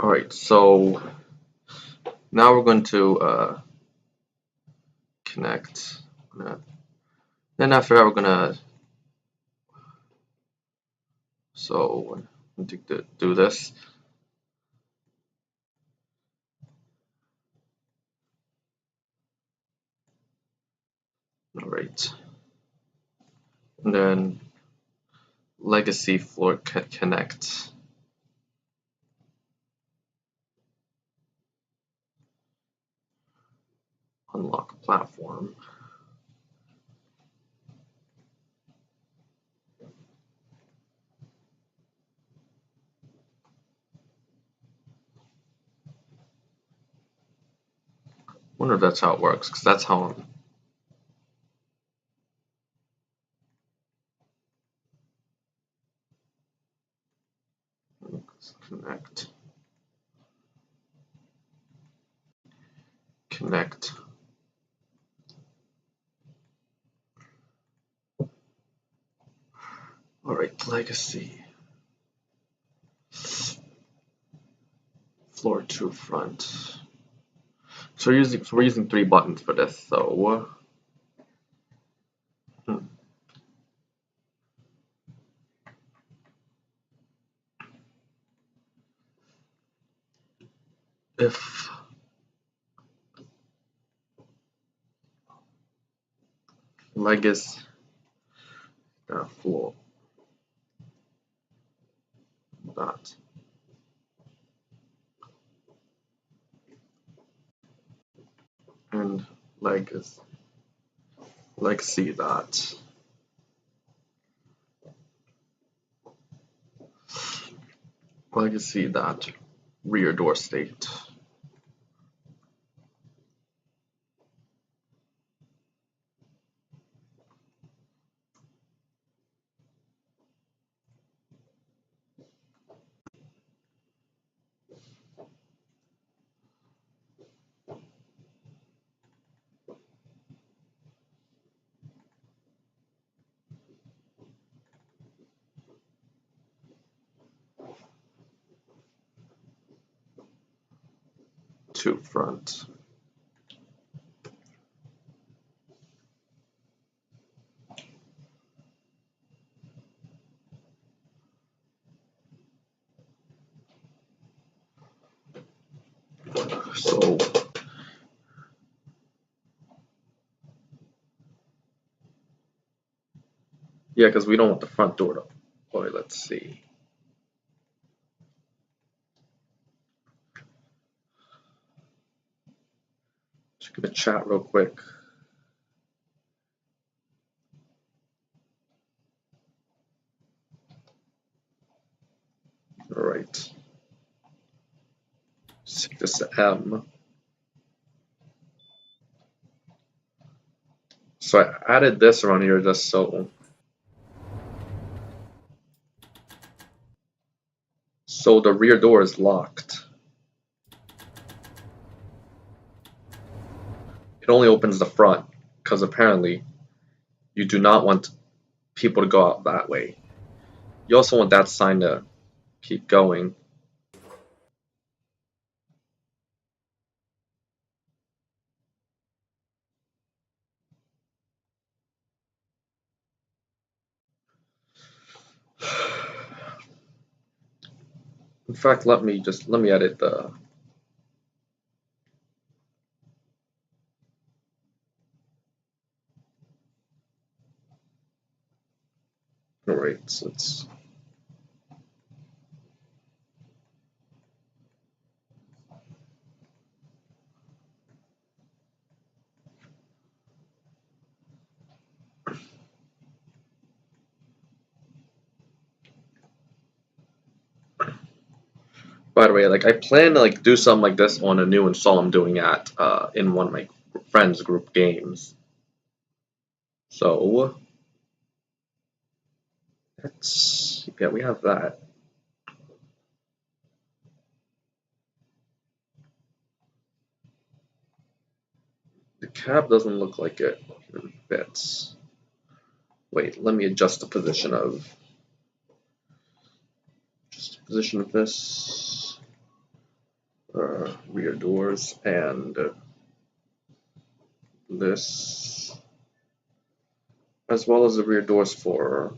Alright, so now we're going to connect. Then after that, we're gonna do this. Alright, and then legacy floor connect. Unlock platform. Wonder if that's how it works, because that's how I'm. Connect. Connect. Alright, legacy. Floor to front. we're using 3 buttons for this, so if leg is floor, that. And leg C that. Leg C that. Rear door state. To front. So yeah, because we don't want the front door to. Boy, let's see. Just gonna chat real quick. All right. Set this to M. So I added this around here just so the rear door is locked. It only opens the front because apparently you do not want people to go out that way. You also want that sign to keep going. In fact, let me edit the. All right, so it's. By the way, like I plan to like do something like this on a new install I'm doing at in one of my friends group games. So yeah, we have that. The cab doesn't look like it fits. Wait, let me adjust the position of this rear doors and this, as well as the rear doors for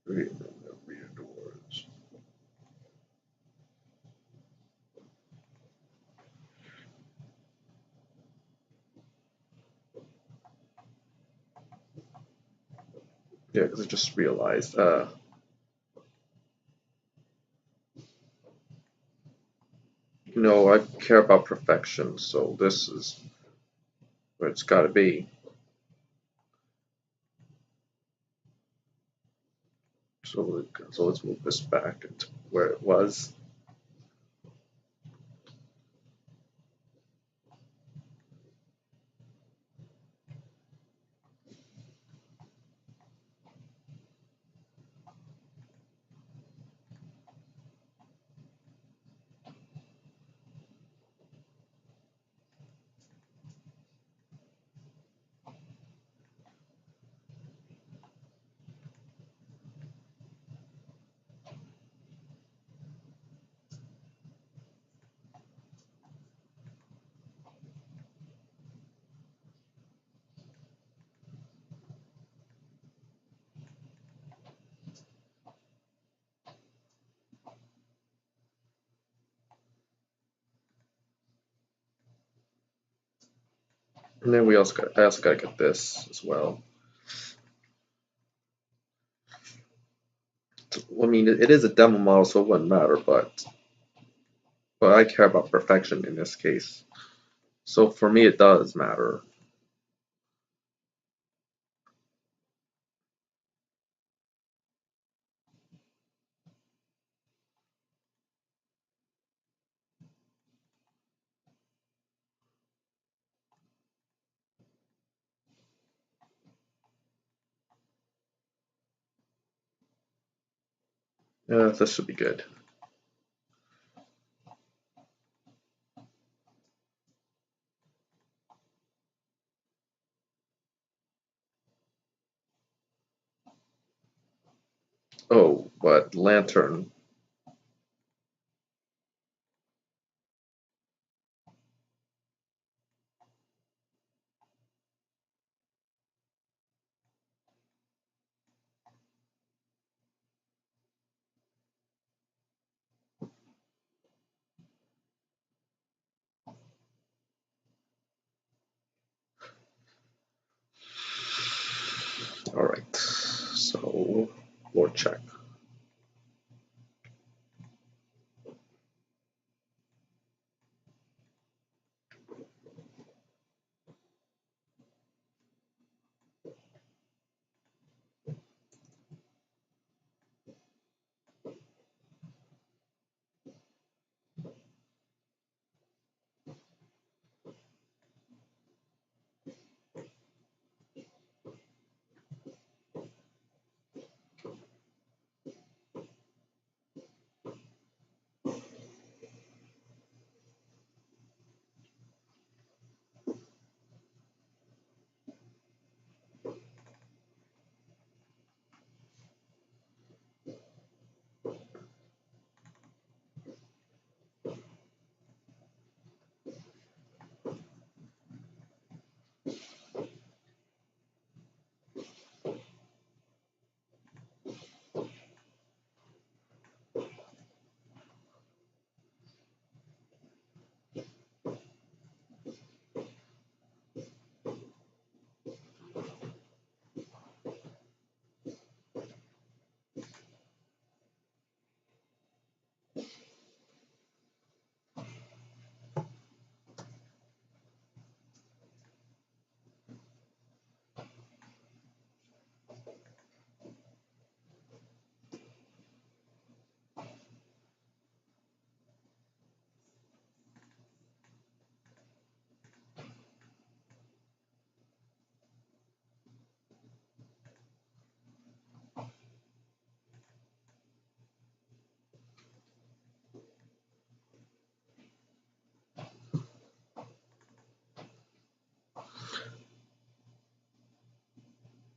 rear doors. Yeah, because I just realized. No, I care about perfection, so this is where it's got to be. So let's move this back to where it was. And then I also gotta get this as well. I mean, it is a demo model, so it wouldn't matter, but I care about perfection in this case. So for me, it does matter. Yeah, this should be good. Oh, but lantern. All right. So floor check.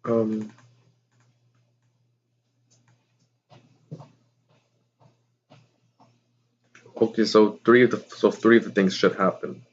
Um, okay, so three of the things should happen.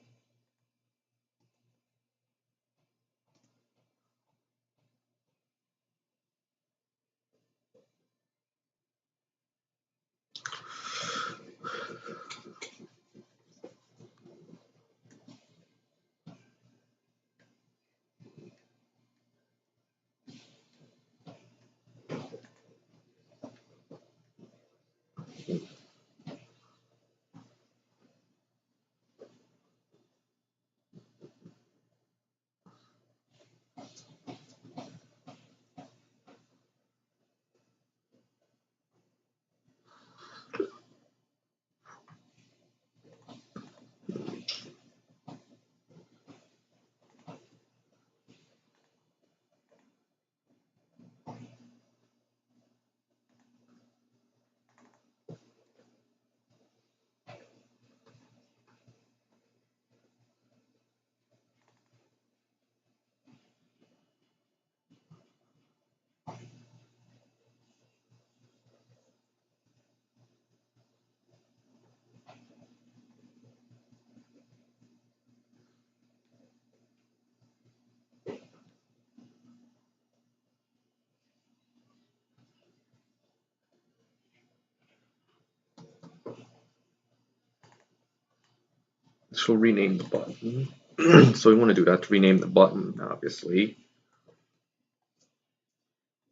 She'll rename the button. So we want to do that to rename the button, obviously.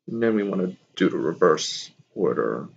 And then we want to do the reverse order.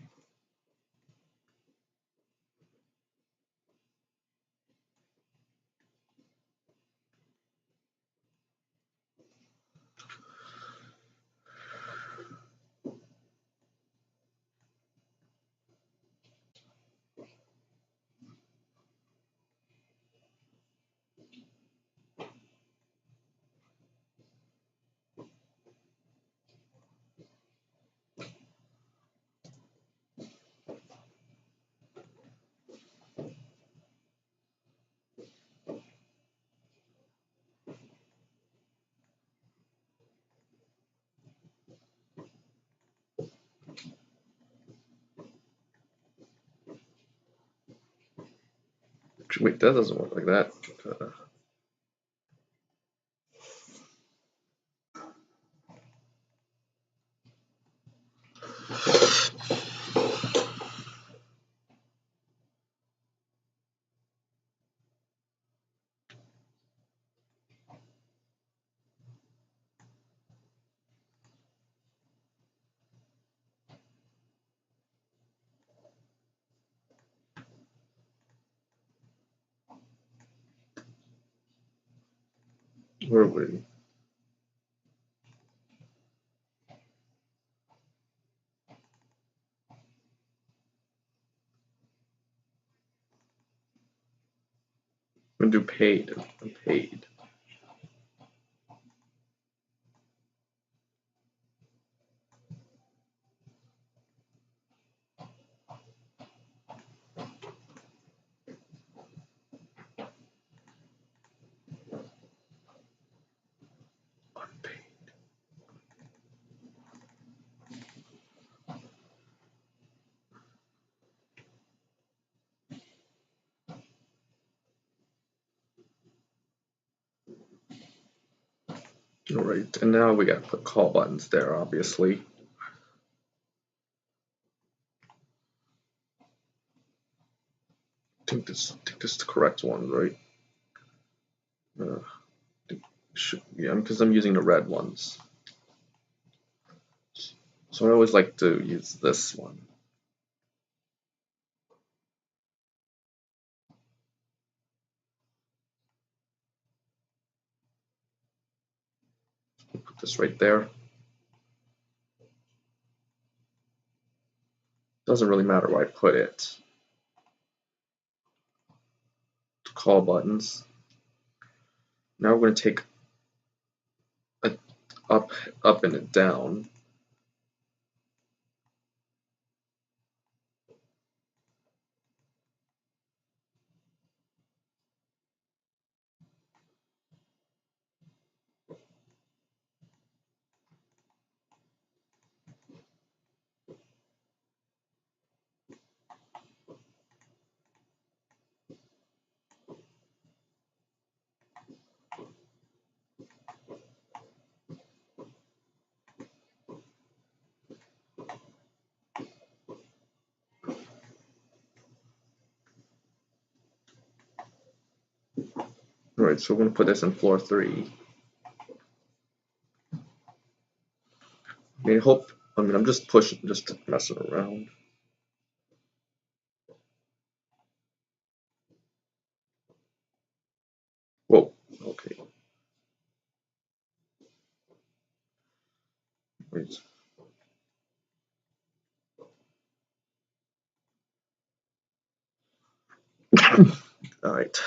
Wait, that doesn't work like that. Where are we? I'm gonna do paid. I'm paid. Unpaid. All right, and now we gotta put call buttons there, obviously. I think this is the correct one, right? Yeah, because I'm using the red ones. So I always like to use this one. Put this right there. Doesn't really matter where I put it. Call buttons. Now we're going to take a up and a down. Alright, so we're going to put this in floor 3. I'm just pushing, just messing around. Whoa, okay. Wait. Alright.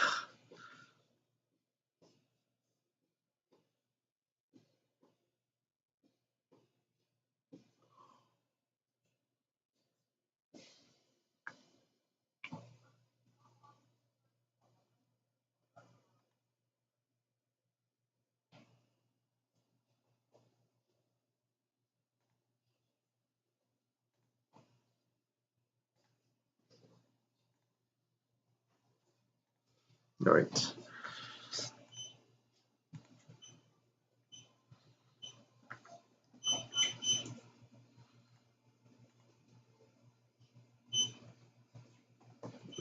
Alright.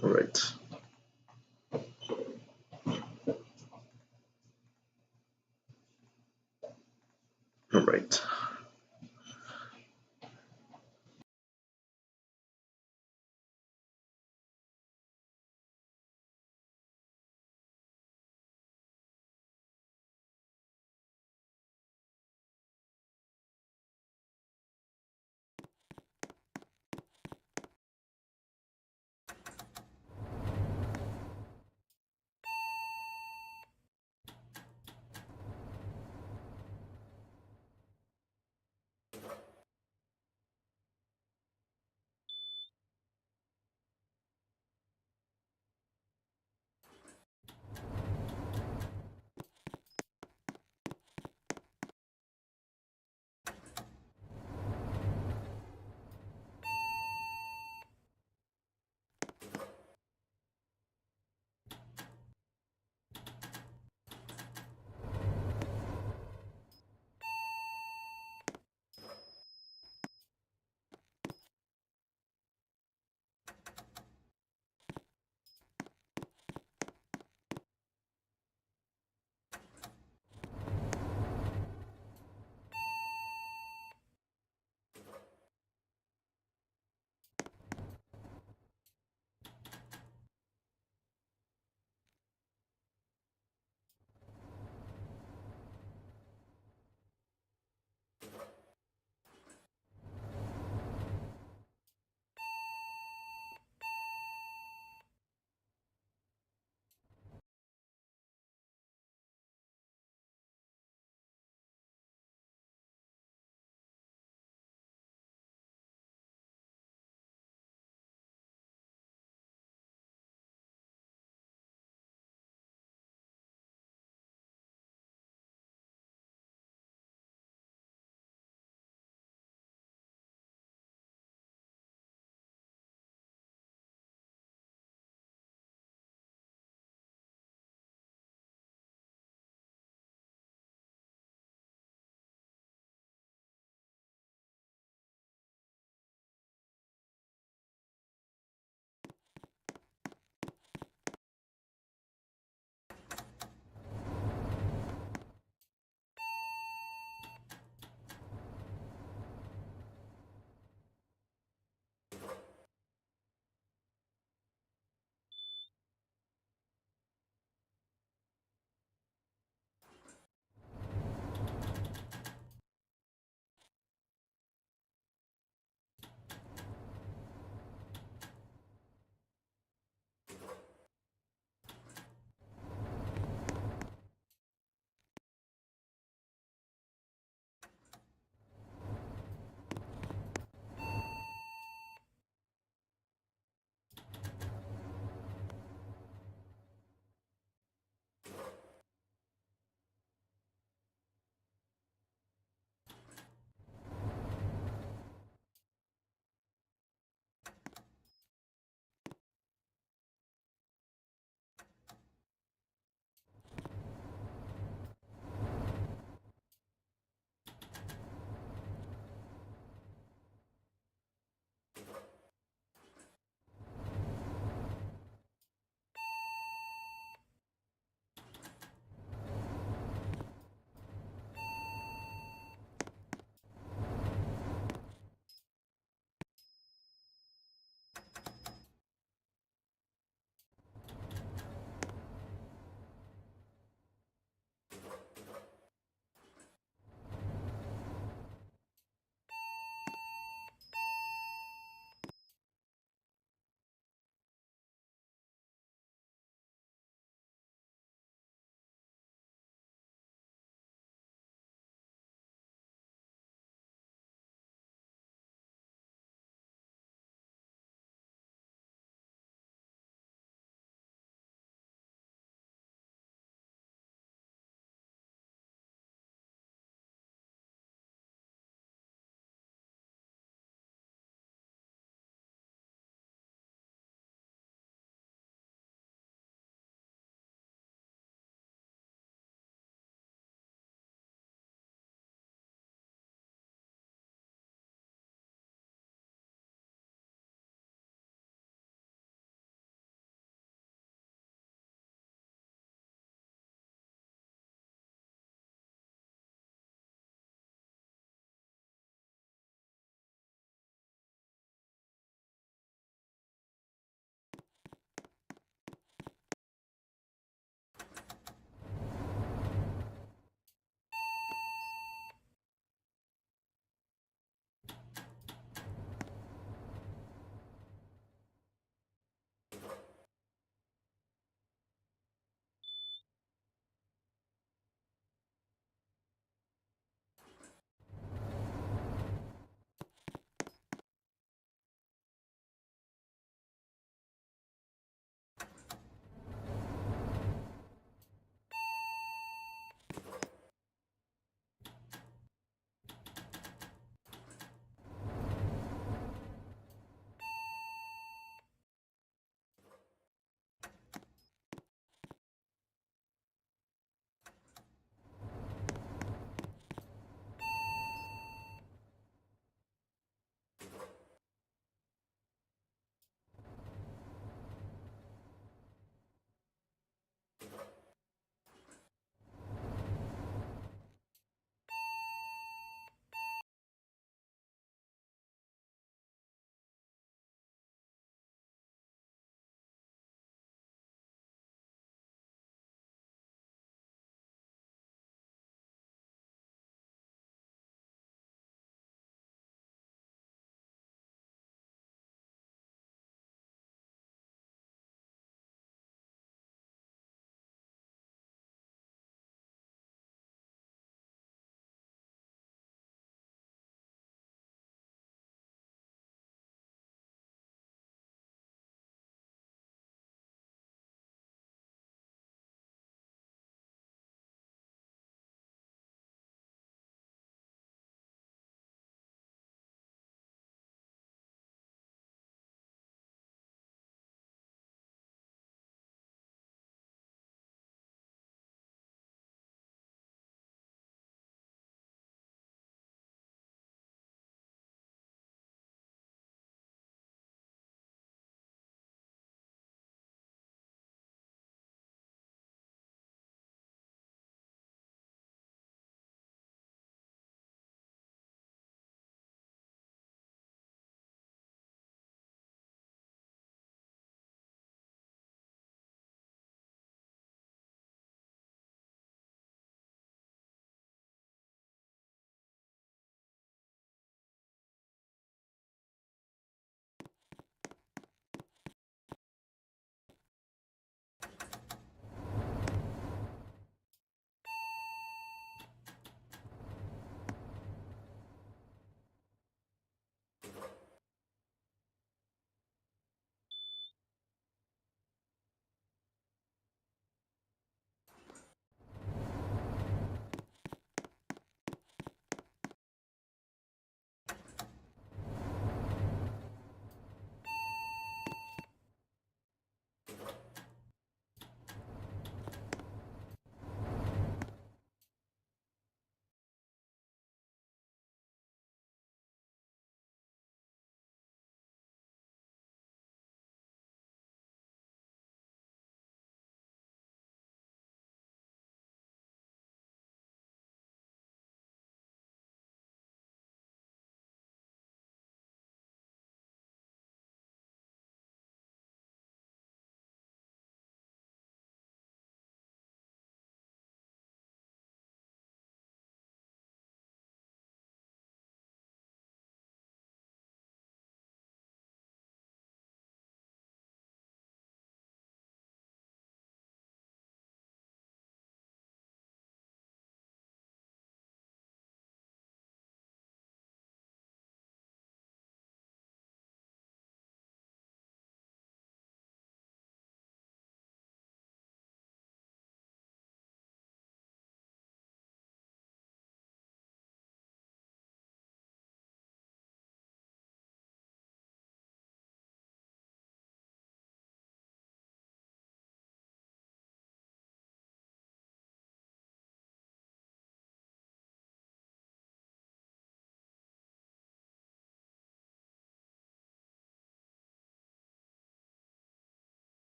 Alright. Great.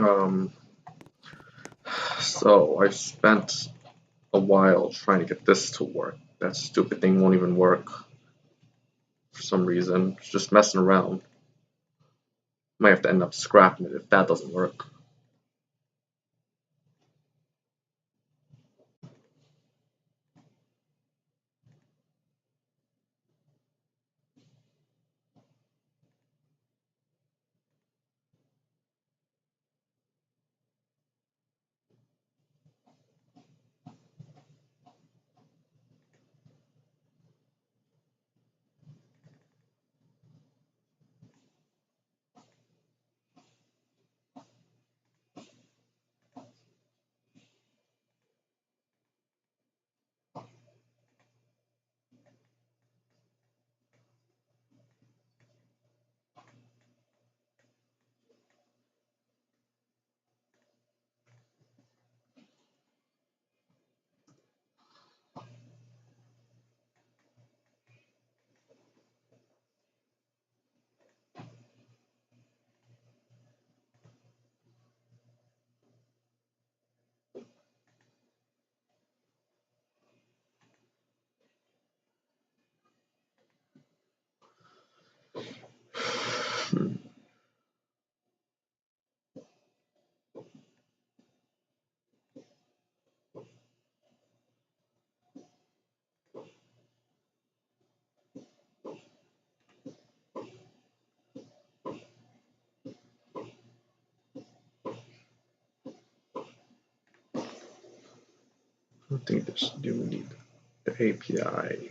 Um, so I spent a while trying to get this to work. That stupid thing won't even work for some reason. It's just messing around. Might have to end up scrapping it if that doesn't work. I think this do need the API.